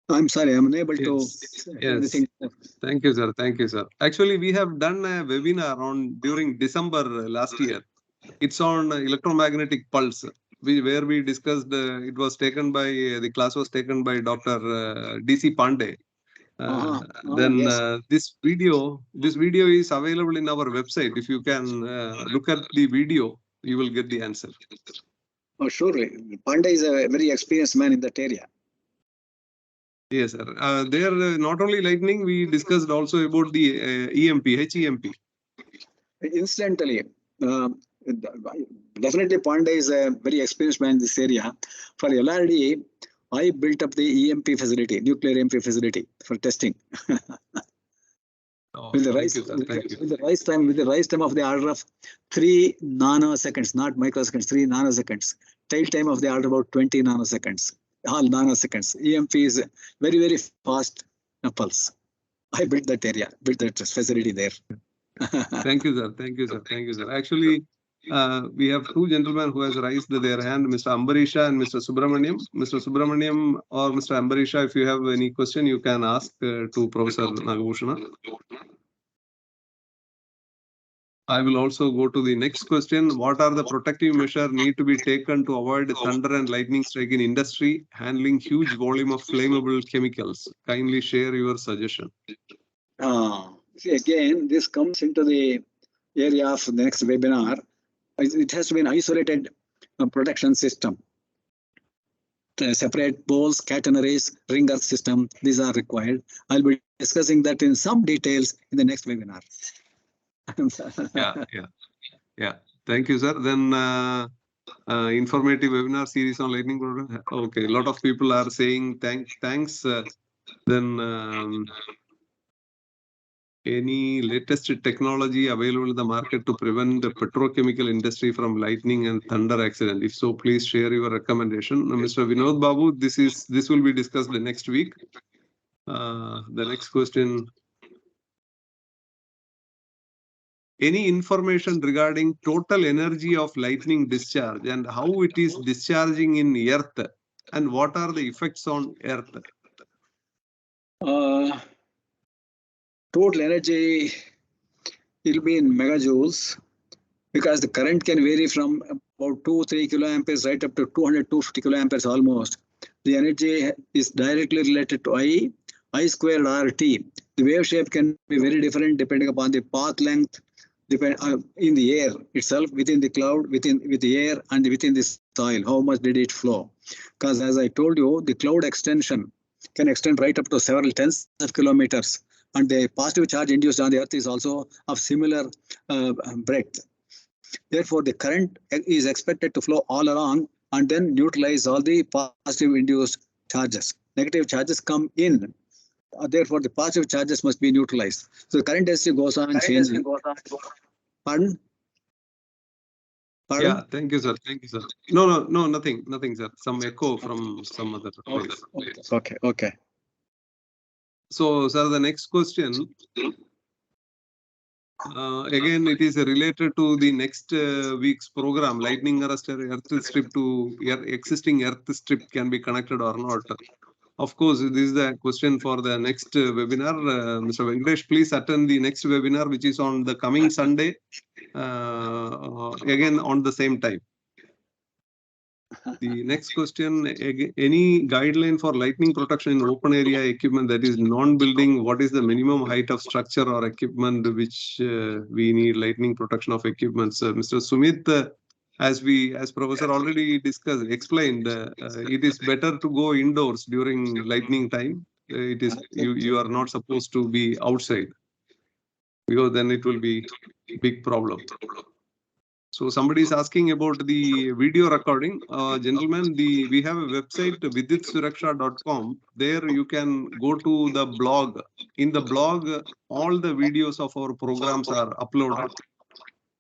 Speaker 1: I'm sorry, I'm unable to say anything.
Speaker 2: Thank you, sir. Thank you, sir. Actually, we have done a webinar during December last year. It's on electromagnetic pulse, where we discussed. The class was taken by Dr. DC Pandey. This video is available in our website. If you can look at the video, you will get the answer.
Speaker 1: Oh, surely. Pandey is a very experienced man in that area.
Speaker 2: Yes, sir. There, not only lightning, we discussed also about the EMP, HEMP.
Speaker 1: Incidentally, definitely Pandey is a very experienced man in this area. For LRD, I built up the EMP facility, nuclear EMP facility for testing. With the rise time of the order of 3 nanoseconds, not microseconds, 3 nanoseconds. Tail time of the order about 20 nanoseconds. All nanoseconds. EMP is very, very fast pulse. I built that area, built that facility there.
Speaker 2: Thank you, sir. Thank you, sir. Thank you, sir. Actually, we have two gentlemen who has raised their hand, Mr. Ambarisha and Mr. Subramaniam. Mr. Subramaniam or Mr. Ambarisha, if you have any question, you can ask to Professor Nagabhushana. I will also go to the next question. What are the protective measures need to be taken to avoid thunder and lightning strike in industry handling huge volume of flammable chemicals? Kindly share your suggestion.
Speaker 1: See, again, this comes into the area of the next webinar. It has to be an isolated protection system. Separate bowls, catenaries, ring earth system, these are required. I'll be discussing that in some details in the next webinar.
Speaker 2: Yeah. Thank you, sir. Then informative webinar series on lightning protection. Okay, a lot of people are saying thanks. Then any latest technology available in the market to prevent the petrochemical industry from lightning and thunder accident? If so, please share your recommendation. Mr. Vinod Babu, this will be discussed the next week. The next question. Any information regarding total energy of lightning discharge and how it is discharging in earth and what are the effects on earth?
Speaker 1: Total energy will be in megajoules because the current can vary from about 2-3 kiloamperes right up to 200-250 kiloamperes almost. The energy is directly related to I squared RT. The wave shape can be very different depending upon the path length, in the air itself, within the cloud, with the air and within the soil. How much did it flow? Because as I told you, the cloud extension can extend right up to several tens of kilometers. And the positive charge induced on the earth is also of similar breadth. Therefore, the current is expected to flow all along and then neutralize all the positive induced charges. negative charges come in. Therefore, the positive charges must be neutralized. So the current density goes on changing. Pardon? Pardon?
Speaker 2: Yeah, thank you, sir. Thank you, sir. No, nothing, sir. Some echo from some other place.
Speaker 1: Okay.
Speaker 2: So, sir, the next question. Again, it is related to the next week's program. Lightning arrestor earth strip to existing earth strip can be connected or not. Of course, this is the question for the next webinar. Mr. Venkatesh, please attend the next webinar, which is on the coming Sunday, again on the same time. The next question, any guideline for lightning protection in open area equipment that is non-building? What is the minimum height of structure or equipment which we need lightning protection of equipment? Mr. Sumit, as Professor already explained, it is better to go indoors during lightning time. It is you are not supposed to be outside, because then it will be a big problem. So somebody is asking about the video recording. Gentlemen, we have a website, VIDYUT There you can go to the blog. In the blog, all the videos of our programs are uploaded.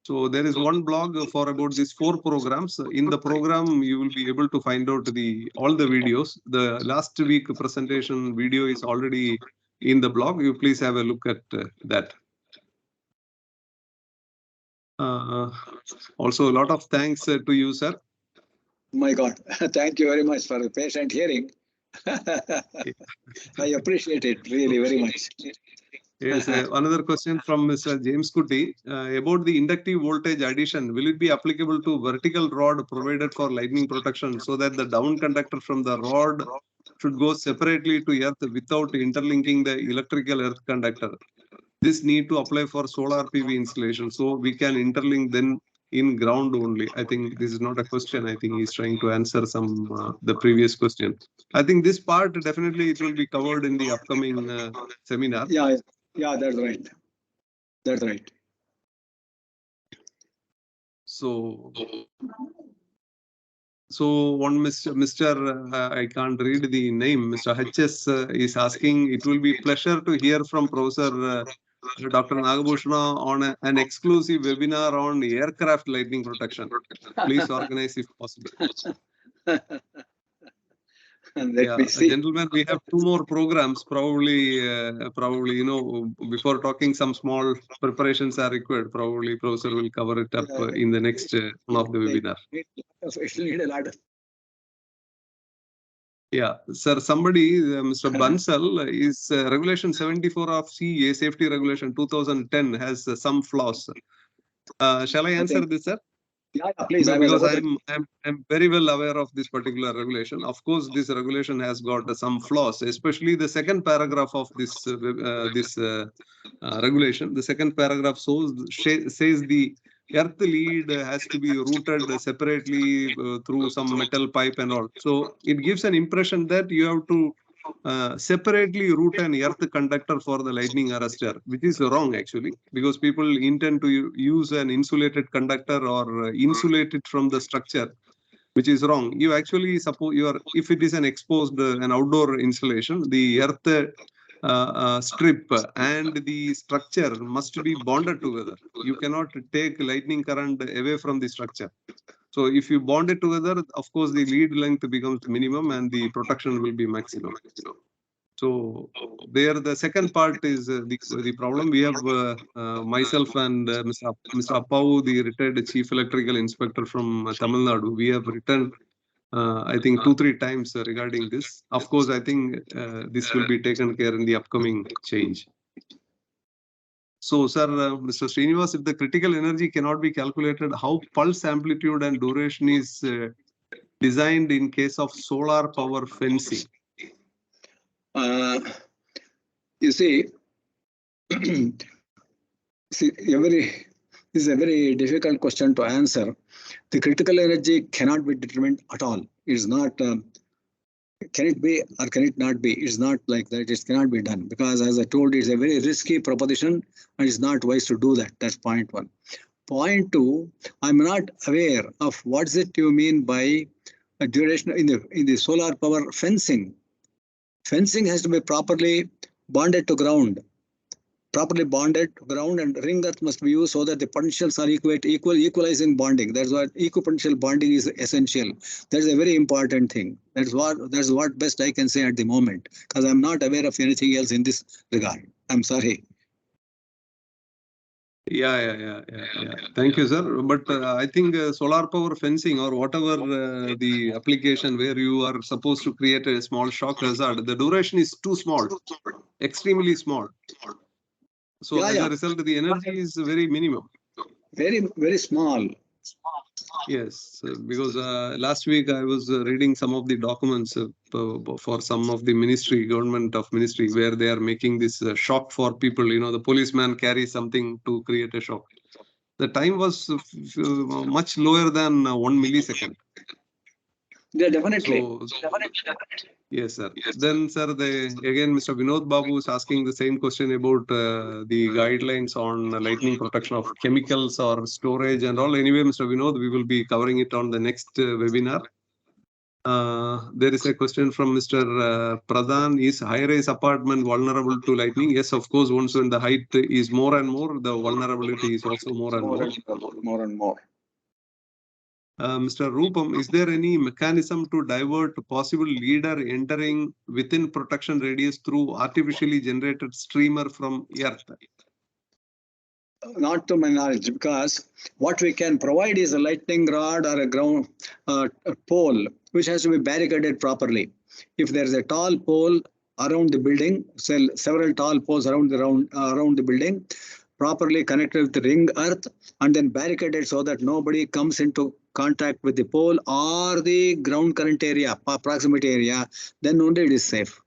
Speaker 2: So there is one blog for about these 4 programs. In the program, you will be able to find out all the videos. The last week presentation video is already in the blog. You please have a look at that. Also, a lot of thanks to you, sir.
Speaker 1: My God, thank you very much for the patient hearing. I appreciate it really very much.
Speaker 2: Yes, another question from Mr. James Kuti about the inductive voltage addition. Will it be applicable to vertical rod provided for lightning protection so that the down conductor from the rod should go separately to earth without interlinking the electrical earth conductor? This need to apply for solar PV installation, so we can interlink then in ground only. I think this is not a question. I think he's trying to answer the previous question. I think this part definitely it will be covered in the upcoming seminar.
Speaker 1: Yeah, that's right. That's right.
Speaker 2: So one Mr. I can't read the name. Mr. HS is asking. It will be a pleasure to hear from Professor Dr. Nagabhushana on an exclusive webinar on aircraft lightning protection. Please organize if possible.
Speaker 1: Let me see.
Speaker 2: Gentlemen, we have 2 more programs. Probably, before talking, some small preparations are required. Probably, Professor will cover it up in the next one of the webinar.
Speaker 1: It will need a lot of.
Speaker 2: Yeah, sir, somebody, Mr. Bansal, is Regulation 74 of CA Safety Regulation 2010 has some flaws. Shall I answer this, sir?
Speaker 1: Yeah, please.
Speaker 2: Because I'm very well aware of this particular regulation. Of course, this regulation has got some flaws, especially the second paragraph of this regulation. The second paragraph says the earth lead has to be routed separately through some metal pipe and all. So it gives an impression that you have to separately route an earth conductor for the lightning arrestor, which is wrong actually, because people intend to use an insulated conductor or insulate it from the structure, which is wrong. You actually suppose if it is an exposed an outdoor installation, the earth strip and the structure must be bonded together. You cannot take lightning current away from the structure. So if you bond it together, of course, the lead length becomes minimum and the protection will be maximum. So there, the second part is the problem. We have myself and Mr. Appavu, the retired Chief Electrical Inspector from Tamil Nadu. We have written I think 2-3 times regarding this. Of course, I think this will be taken care in the upcoming change. So, sir, Mr. Srinivas, if the critical energy cannot be calculated, how pulse amplitude and duration is designed in case of solar power fencing?
Speaker 1: You see, this is a very difficult question to answer. The critical energy cannot be determined at all. It is not, can it be or can it not be? It's not like that. It cannot be done because, as I told you, it's a very risky proposition and it's not wise to do that. That's point 1. Point 2, I'm not aware of what is it you mean by a duration in the solar power fencing. Fencing has to be properly bonded to ground. Properly bonded to ground, and ring earth must be used so that the potentials are equalizing bonding. That's what equipotential bonding is essential. That's a very important thing. That's what best I can say at the moment, because I'm not aware of anything else in this regard. I'm sorry.
Speaker 2: Yeah. Thank you, sir. But I think solar power fencing or whatever the application where you are supposed to create a small shock hazard, the duration is too small, extremely small. So as a result, the energy is very minimum.
Speaker 1: Very small.
Speaker 2: Yes, because last week I was reading some of the documents for some of the government of ministry, where they are making this shock for people. You know, the policeman carries something to create a shock. The time was much lower than 1 millisecond.
Speaker 1: Yeah, definitely.
Speaker 2: So, yes, sir. Then, sir, again, Mr. Vinod Babu is asking the same question about the guidelines on lightning protection of chemicals or storage and all. Anyway, Mr. Vinod, we will be covering it on the next webinar. There is a question from Mr. Pradhan. Is high-rise apartment vulnerable to lightning? Yes, of course. Once when the height is more and more, the vulnerability is also more and more.
Speaker 1: More and more.
Speaker 2: Mr. Rupam, is there any mechanism to divert possible leader entering within protection radius through artificially generated streamer from earth?
Speaker 1: Not to my knowledge, because what we can provide is a lightning rod or a ground a pole, which has to be barricaded properly. If there is a tall pole around the building, several tall poles around the building, properly connected with the ring earth and then barricaded so that nobody comes into contact with the pole or the ground current area, proximity area, then only it is safe.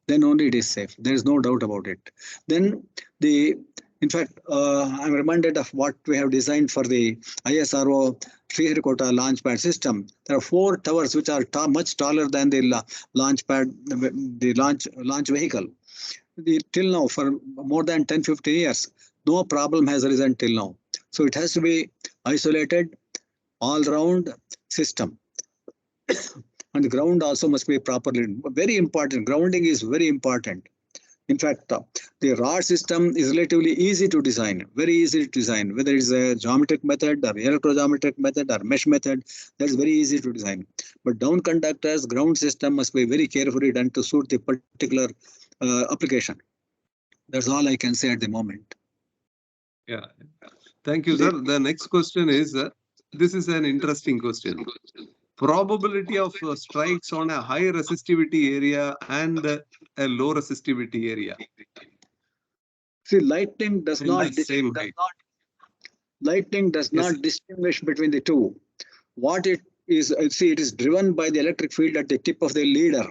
Speaker 1: Then only it is safe. There is no doubt about it. Then in fact, I'm reminded of what we have designed for the ISRO Sriharikota launch pad system. There are 4 towers which are much taller than the launch pad, the launch vehicle. Till now, for more than 10-15 years, no problem has arisen till now. So it has to be isolated, all-round system. And the ground also must be properly, very important. Grounding is very important. In fact, the rod system is relatively easy to design, very easy to design, whether it's a geometric method or electrogeometric method or mesh method, that's very easy to design. But down conductors, ground system must be very carefully done to suit the particular application. That's all I can say at the moment.
Speaker 2: Yeah. Thank you, sir. The next question is, this is an interesting question. Probability of strikes on a high resistivity area and a low resistivity area.
Speaker 1: See, lightning does not distinguish between the two. What it is, see, it is driven by the electric field at the tip of the leader.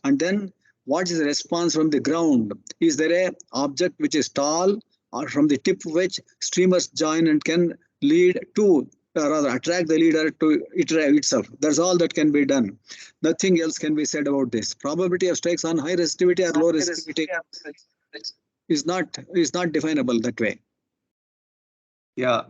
Speaker 1: And then what is the response from the ground? Is there a object which is tall, or from the tip of which streamers join and can lead to, or rather attract the leader to itself? That's all that can be done. Nothing else can be said about this. Probability of strikes on high resistivity or low resistivity is not definable that way.
Speaker 2: Yeah.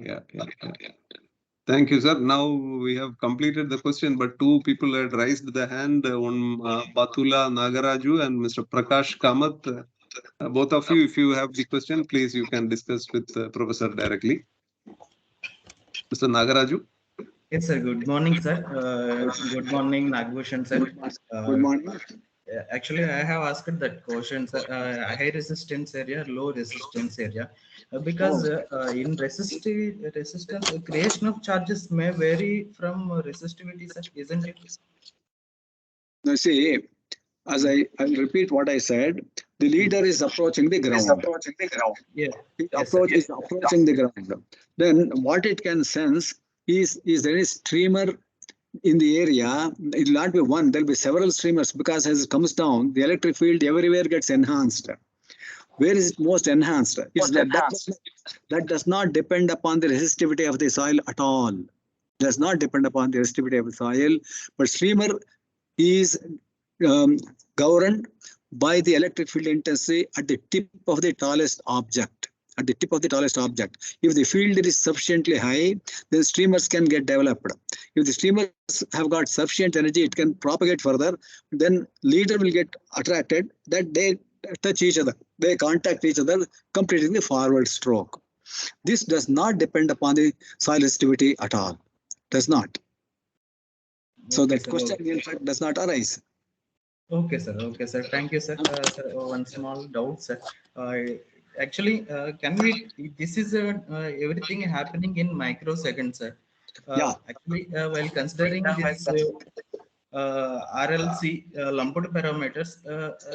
Speaker 2: Thank you, sir. Now we have completed the question, but 2 people had raised the hand, one Batula Nagaraju and Mr. Prakash Kamath. Both of you, if you have the question, please you can discuss with Professor directly. Mr. Nagaraju.
Speaker 5: Yes, sir. Good morning, sir. Good morning, Nagabhushana, sir.
Speaker 1: Good morning.
Speaker 5: Actually, I have asked that question, sir. High resistance area, low resistance area, because in resistance, creation of charges may vary from resistivity, sir, isn't it?
Speaker 1: Now see, as I'll repeat what I said, the leader is approaching the ground.
Speaker 5: Yeah.
Speaker 1: It is approaching the ground. Then what it can sense is there any streamer in the area? It will not be one, there will be several streamers, because as it comes down, the electric field everywhere gets enhanced. Where is it most enhanced? That does not depend upon the resistivity of the soil at all. Does not depend upon the resistivity of the soil, but streamer is governed by the electric field intensity at the tip of the tallest object. at the tip of the tallest object. If the field is sufficiently high, then streamers can get developed. If the streamers have got sufficient energy, it can propagate further. Then leader will get attracted that they touch each other. They contact each other, completing the forward stroke. This does not depend upon the soil resistivity at all. Does not. So
Speaker 5: Okay,
Speaker 1: that
Speaker 5: sir.
Speaker 1: question in fact does not arise.
Speaker 5: Okay, sir. Okay, sir. Thank you, sir. Sir, one small doubt, sir. Actually, can we? This is everything happening in microseconds, sir.
Speaker 1: Yeah.
Speaker 5: Actually, while considering this RLC lumped parameters,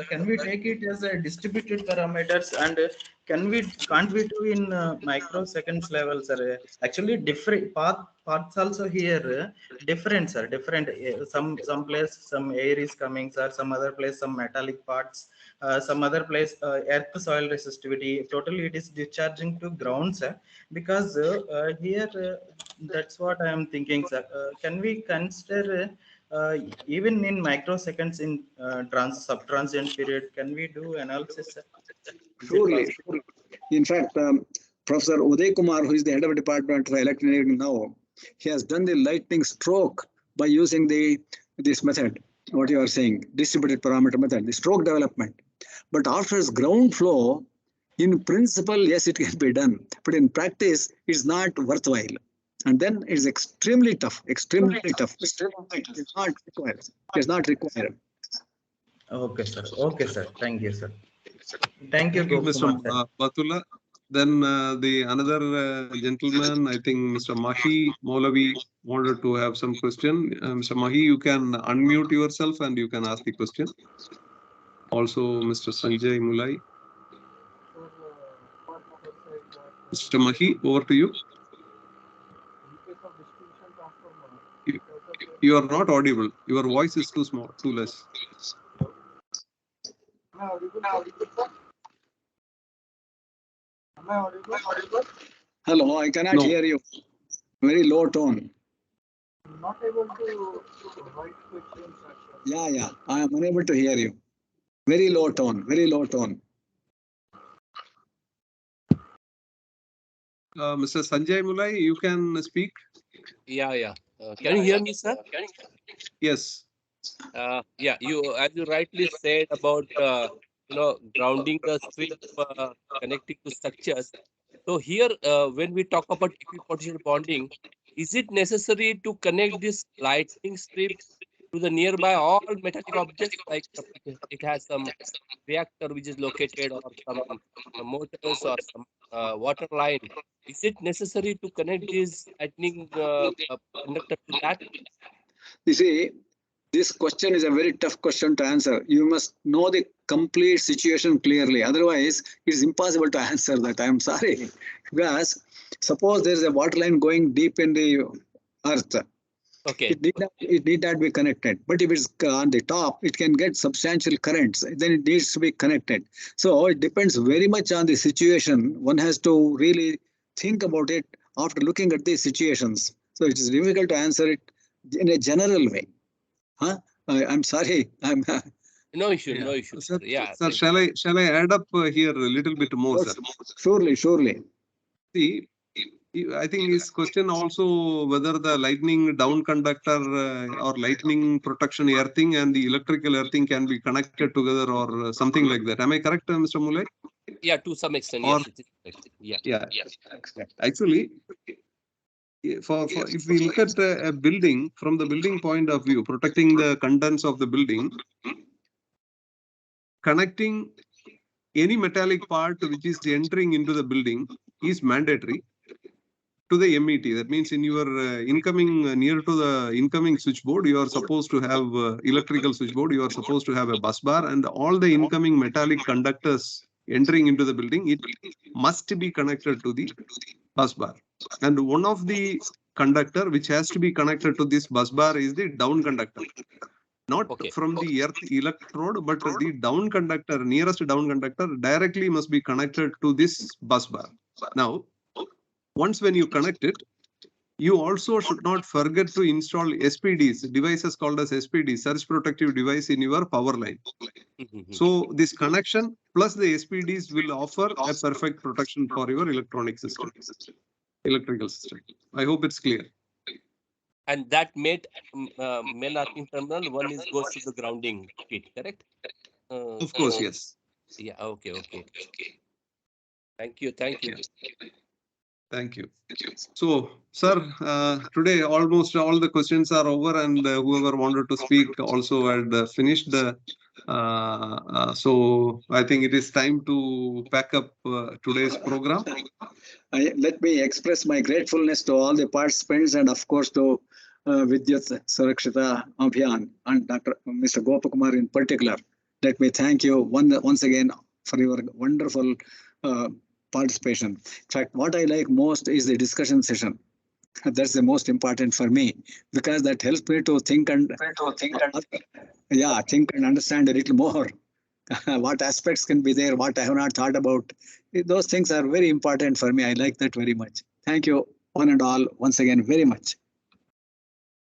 Speaker 5: can we take it as a distributed parameters, and can't we do in microseconds level, sir? Actually, different paths also here different, sir. Different. Some place some air is coming, sir. Some other place some metallic parts. Some other place earth soil resistivity. Totally, it is discharging to ground, sir. Because here, that's what I am thinking, sir. Can we consider? Even in microseconds in sub-transient period, can we do analysis?
Speaker 1: Surely. In fact, Professor Uday Kumar, who is the head of the department of electronics now, he has done the lightning stroke by using this method, what you are saying, distributed parameter method, the stroke development. But after its ground flow, in principle, yes, it can be done. But in practice, it's not worthwhile. And then it's extremely tough, extremely tough. It's not required. It's not required.
Speaker 5: Okay, sir. Okay, sir. Thank you, sir. Thank you,
Speaker 2: Mr.
Speaker 5: Gopkumar, sir.
Speaker 2: Batula. Then the another gentleman, I think Mr. Mahi Molavi wanted to have some question. Mr. Mahi, you can unmute yourself and you can ask the question. Also, Mr. Sanjay Mulai. Mr. Mahi, over to you. You are not audible. Your voice is too small, too less.
Speaker 4: Am I audible?
Speaker 1: Hello, I cannot hear you. Very low tone.
Speaker 4: I'm not able to write questions.
Speaker 1: Yeah. I am unable to hear you. Very low tone, very low tone.
Speaker 2: Mr. Sanjay Mulai, you can speak.
Speaker 6: Yeah. Can you hear me, sir?
Speaker 2: Yes.
Speaker 6: Yeah, as you rightly said about grounding the strip connecting to structures. So here, when we talk about equipotential bonding, is it necessary to connect this lightning strip to the nearby all metallic objects, like it has some reactor which is located, or some motors, or some water line? Is it necessary to connect this lightning conductor to that?
Speaker 1: You see, this question is a very tough question to answer. You must know the complete situation clearly. Otherwise, it's impossible to answer that. I'm sorry. Because suppose there is a water line going deep in the earth.
Speaker 6: Okay.
Speaker 1: It need not be connected. But if it's on the top, it can get substantial currents. Then it needs to be connected. So it depends very much on the situation. One has to really think about it after looking at these situations. So it is difficult to answer it in a general way. Huh? I'm sorry.
Speaker 6: No issue.
Speaker 2: Yeah.
Speaker 6: No issue.
Speaker 2: Sir,
Speaker 6: Yeah.
Speaker 2: sir, shall I add up here a little bit more, sir?
Speaker 1: Surely.
Speaker 2: See, I think his question also whether the lightning down conductor or lightning protection earthing and the electrical earthing can be connected together or something like that. Am I correct, Mr. Mulai?
Speaker 6: Yeah, to some extent,
Speaker 2: Or,
Speaker 6: yes. It is correct.
Speaker 2: Yeah. Actually, for if we look at a building from the building point of view, protecting the contents of the building, connecting any metallic part which is entering into the building is mandatory to the MET. That means in your incoming near to the incoming switchboard, you are supposed to have electrical switchboard. You are supposed to have a bus bar, and all the incoming metallic conductors entering into the building, it must be connected to the bus bar. And one of the conductor which has to be connected to this bus bar is the down conductor. Not from the earth electrode, but the down conductor, nearest down conductor directly must be connected to this bus bar. Now, once when you connect it, you also should not forget to install SPDs, devices called as SPDs, surge protective device in your power line. So this connection plus the SPDs will offer a perfect protection for your electronic system, electrical system. I hope it's clear.
Speaker 6: And that main arcing terminal, one is goes to the grounding pit, correct?
Speaker 2: Of course, yes.
Speaker 6: Yeah, okay. Thank you.
Speaker 2: Thank you. So, sir, today almost all the questions are over, and whoever wanted to speak also had finished. So I think it is time to pack up today's program.
Speaker 1: Let me express my gratefulness to all the participants and of course to VIDYUT SURAKSHIT Abhiyan and Mr. Gopakumar in particular. Let me thank you once again for your wonderful participation. In fact, what I like most is the discussion session. That's the most important for me because that helps me to think and understand a little more. What aspects can be there, what I have not thought about. Those things are very important for me. I like that very much. Thank you, one and all, once again, very much.